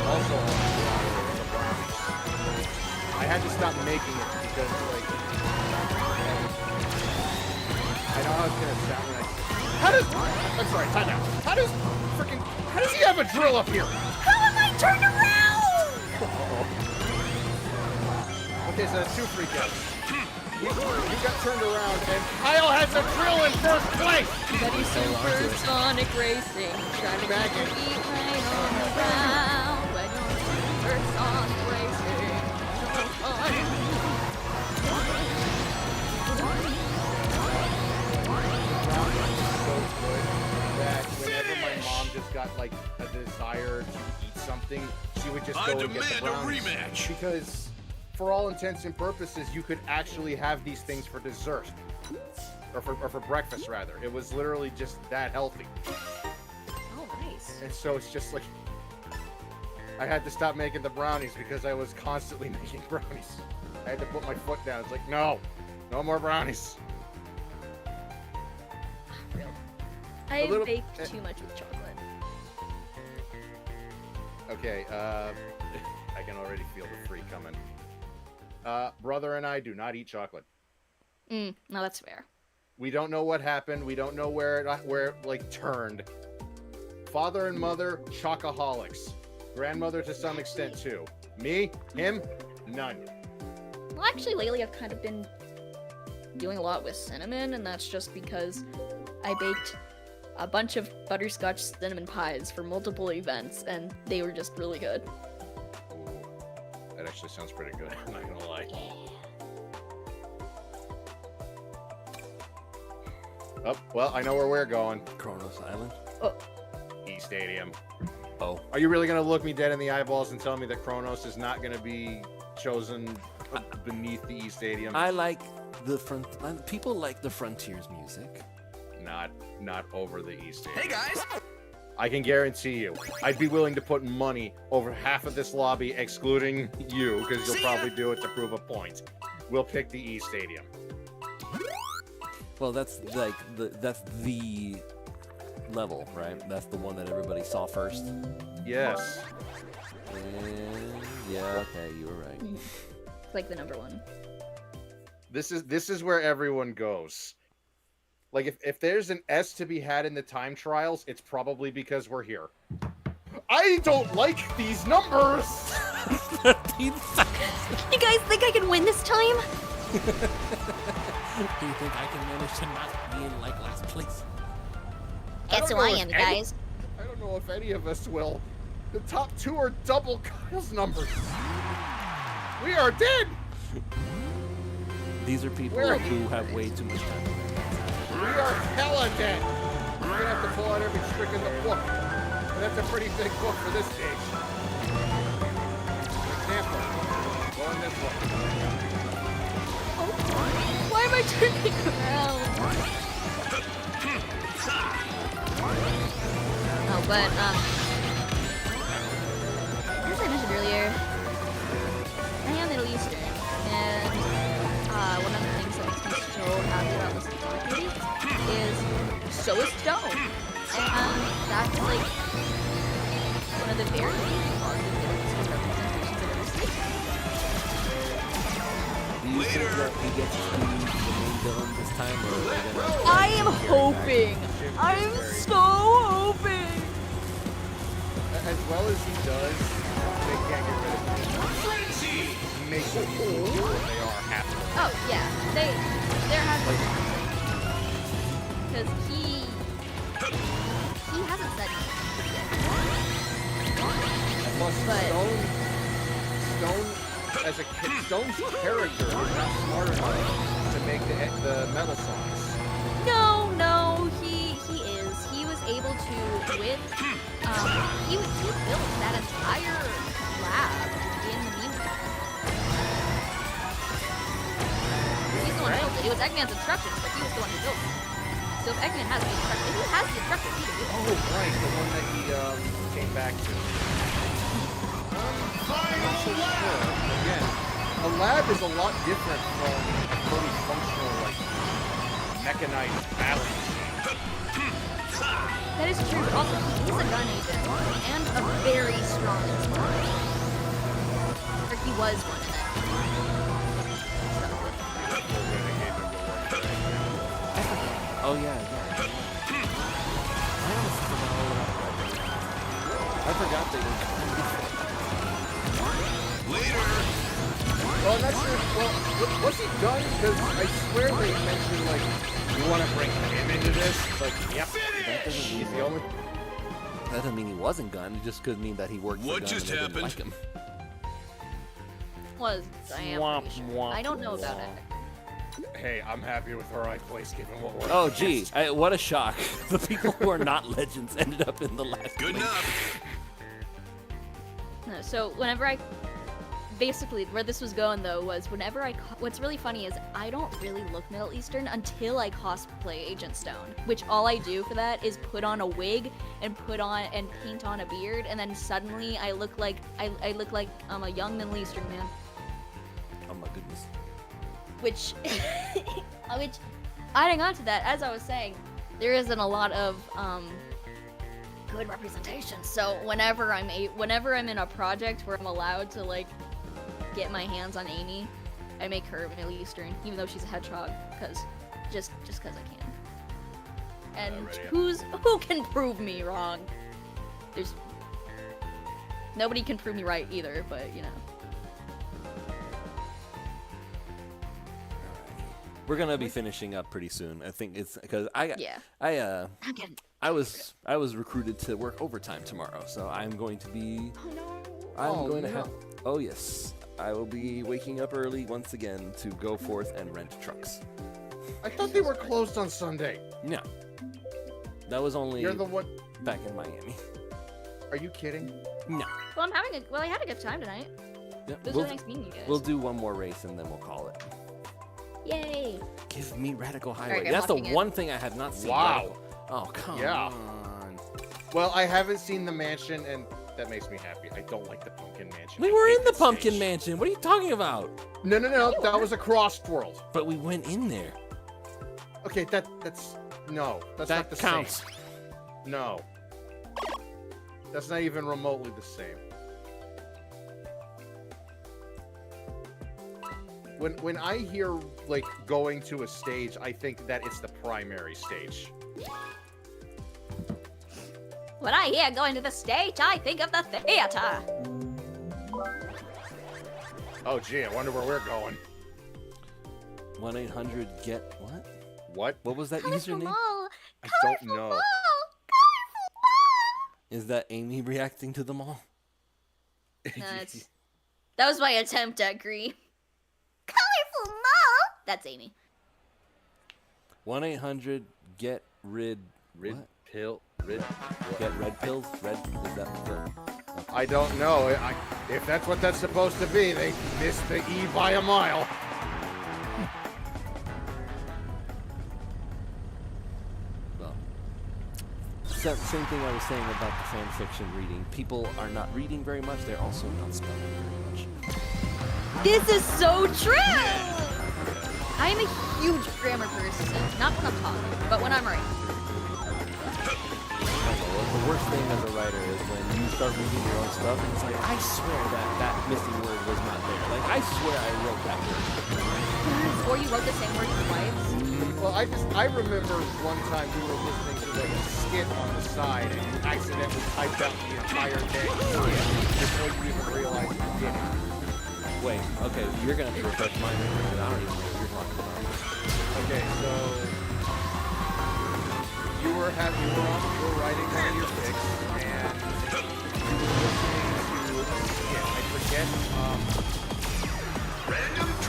Also, I had to stop making it because, I know how it's gonna sound when I How does... I'm sorry, time out. How does he have a drill up here? How am I turned around? Okay, so that's 2 freak outs. You got turned around, and Kyle has a drill in first place! Betty Supersonic Racing, trying to get your feet right on the ground. We're going Supersonic Racing, so fun. So good that whenever my mom just got like a desire to eat something, she would just go and get the brownies. Rematch. Because for all intents and purposes, you could actually have these things for dessert. Or for breakfast, rather. It was literally just that healthy. Oh, nice. And so it's just like... I had to stop making the brownies because I was constantly making brownies. I had to put my foot down. It's like, no more brownies. I baked too much with chocolate. Okay, I can already feel the free coming. Brother and I do not eat chocolate. No, that's fair. We don't know what happened. We don't know where it like turned. Father and mother, chocoholics. Grandmother to some extent too. Me, him, none. Well, actually, lately I've kind of been doing a lot with cinnamon, and that's just because I baked a bunch of butterscotch cinnamon pies for multiple events, and they were just really good. That actually sounds pretty good. I'm not gonna lie. Oh, well, I know where we're going. Kronos Island. Oh. E-Stadium. Oh. Are you really going to look me dead in the eyeballs and tell me that Kronos is not going to be chosen beneath the E-Stadium? I like the front. People like the Frontiers music. Not over the E-Stadium. Hey, guys! I can guarantee you, I'd be willing to put money over half of this lobby, excluding you, because you'll probably do it to prove a point. We'll pick the E-Stadium. Well, that's like that's the level, right? That's the one that everybody saw first. Yes. Yeah. Okay, you were right. It's like the number one. This is where everyone goes. Like if there's an S to be had in the time trials, it's probably because we're here. I don't like these numbers. 13 seconds. You guys think I can win this time? Do you think I can manage to not be in like last place? Guess who I am, guys. I don't know if any of us will. The top 2 are double Kyle's numbers. We are dead. These are people who have way too much time. We are hella dead. We're gonna have to pull out every trick in the book. And that's a pretty big book for this stage. For example, going this way. Why am I turning around? Oh, but, as I mentioned earlier, I am Middle Eastern, and, one of the things that makes me so happy about listening to Talkie is so is Stone. And that's, like, one of the very positive representations I've ever seen. Do you think that he gets to be the main villain this time, or are they gonna... I am hoping. I'm so hoping. As well as he does, they can't get rid of him. Makes them even more than they are happy. Oh yeah, they're happy. Because he hasn't said anything yet. Plus, But Stone as a kid, Stone's character is not smart enough to make the metal songs. no, he is. He was able to with he built that entire lab in the meme. He's the one who built it. It was Eggman's instructions, but he was the one who built it. So if Eggman has the instructions, if he has the instructions, he can do it. Oh, right, the one that he came back to. I'm not so sure. Again, a lab is a lot different from a fully functional, like, mechanized battle machine. That is true, but also he's a gun agent and a very strong explorer. Or he was one of them. Oh yeah. I forgot they were. Well, I'm not sure. Well, was he done? Because I swear they mentioned, like, you want to bring him into this? It's like, yep. That doesn't mean he's the only. That doesn't mean he wasn't Gunn. It just could mean that he worked for Gunn and they didn't like him. I am pretty sure. I don't know about it. Hey, I'm happy with where I placed given what we're. Oh, gee, what a shock! The people who are not legends ended up in the last. Good enough. No, so whenever I, basically where this was going though was whenever I, what's really funny is I don't really look Middle Eastern until I cosplay Agent Stone, which all I do for that is put on a wig and paint on a beard, and then suddenly I look like I look like I'm a young Middle Eastern man. Oh my goodness. Which adding on to that, as I was saying, there isn't a lot of good representation. So whenever I'm in a project where I'm allowed to like get my hands on Amy, I make her Middle Eastern, even though she's a hedgehog, just because I can. And who can prove me wrong? Nobody can prove me right either, but you know. We're gonna be finishing up pretty soon. I think it's because I was recruited to work overtime tomorrow, so I'm going to be. Oh yes, I will be waking up early once again to go forth and rent trucks. I thought they were closed on Sunday. No, that was only. You're the one back in Miami. Are you kidding? No. Well, I had a good time tonight. Yep. It was really nice meeting you guys. We'll do one more race and then we'll call it. Yay! Give me Radical Highway. Right, that's the one thing I have not seen. Wow. Oh, come on. Well, I haven't seen the mansion, and that makes me happy. I don't like the Pumpkin Mansion. We were in the Pumpkin Mansion. What are you talking about? No. That was a Crossworlds. But we went in there. Okay, that's not the counts. same. No. That's not even remotely the same. When I hear, like, going to a stage, I think that it's the primary stage. When I hear going to the stage, I think of the theater. Oh, gee, I wonder where we're going. 1-800-GET what? What? What was that Colorful username? Mall. I don't know. Colorful Is that Amy reacting to them all? No, that was my attempt at Gree. Colorful Mall. That's Amy. 1-800-GET-RID. Rid pill. Rid. Get red pills. Red. Is that the? I don't know. If that's what that's supposed to be, they missed the E by a mile. Well, same thing I was saying about the fan fiction reading. People are not reading very much. They're also not spelling very much. This is so true! I'm a huge grammar person. Not when I'm talking, but when I'm writing. The worst thing as a writer is when you start reading your own stuff and it's like, I swear that missing word was not there. Like, I swear I wrote that word. Or you wrote the same word twice. Well, I remember one time we were listening to like a skit on the side and you accidentally typed out the entire thing before you even realized you did it. Wait, okay, you're gonna have to refresh my memory because I don't even know what you're talking about. Okay, so you were writing one of your fics and you were listening to a skit. I forget.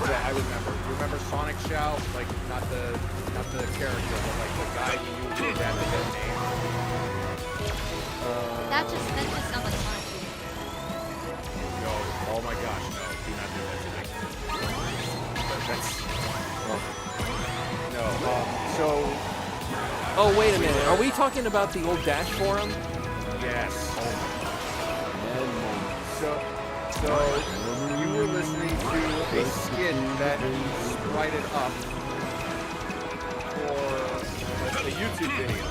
Yeah, I remember. You remember Sonic Chow? Like not the character, but like the guy who used that as his name. That just sounds like Sonic. No, oh my gosh, no, do not do that to me. That's no. So. Oh wait a minute. Are we talking about the old Dash forum? Yes. So you were listening to a skit that write it up for a YouTube video.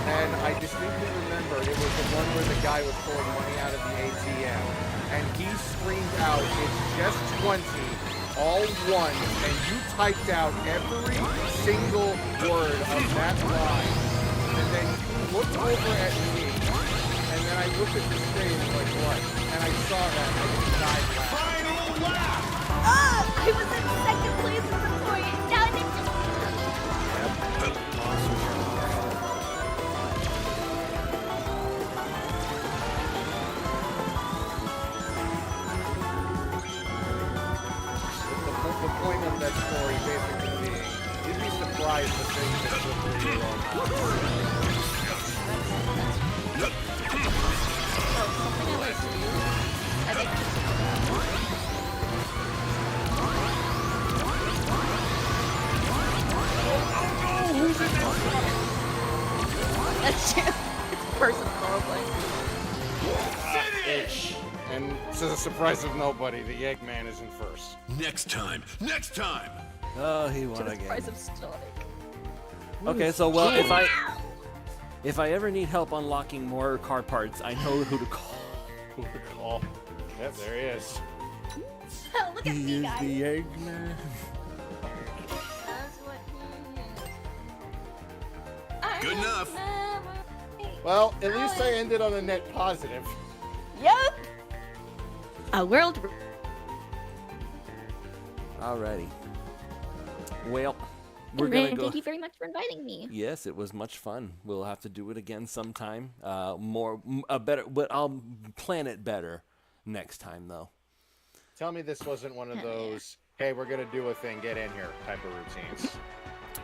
And I distinctly remember it was the one where the guy was pulling money out of the ATM. And he screamed out, "It's just 20, all ones," and you typed out every single word of that line. And then you looked over at me. And then I I looked at the screen and like, what? And I saw that and I just died laughing. Final lap! I was in second place at the point. Now I think The point of that story basically being, you'd be surprised the things that slip through your own eyes. something I like to do. I think that's true. It's personal roleplay. Itch. And to the surprise of nobody, the Eggman is in first. Next time! Next time! Oh, he To won the again. surprise of Sonic. Okay, so well, if I ever need help unlocking more car parts, I know who to call. Who to call? Yep, there he is. Oh, look at He me, is guys. the Eggman. That's what Good enough. Well, at least I ended on a net positive. Yep. A world. Alrighty. Well, we're Ray, gonna go. Thank you very much for inviting me. Yes, it was much fun. We'll have to do it again sometime. Better, but I'll plan it better next time, though. Tell me this wasn't one of those, hey, we're gonna do a thing, get in here type of routines.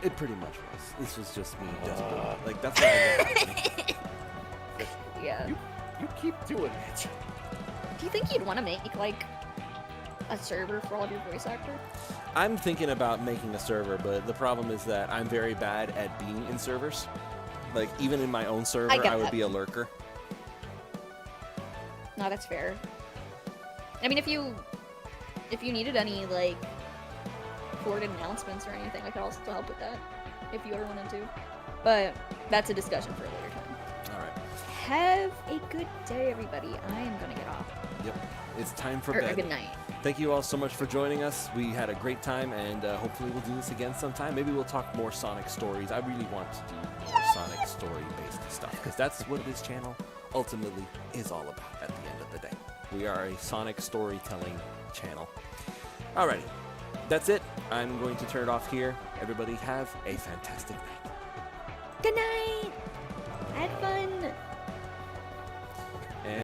It pretty much was. This was just me desperate. Like that's what I did. Yeah. You keep doing it. Do you think you'd want to make like a server for all of your voice actor? I'm thinking about making a server, but the problem is that I'm very bad at being in servers. Like even in my own server, get I would that. be a lurker. No, that's fair. I mean, if you needed any like forward announcements or anything, I could also help with that if you ever wanted to. But that's a discussion for a later time. All right. Have a good day, everybody. I am gonna get off. Yep. It's time for Or bed. good night. Thank you all so much for joining us. We had a great time, and hopefully we'll do this again sometime. Maybe we'll talk more Sonic stories. I really want to do more Sonic story-based stuff, because that's what this channel ultimately is all about at the end of the day. We are a Sonic storytelling channel. Alrighty. That's it. I'm going to turn it off here. Everybody have a fantastic night. Good night. Have fun.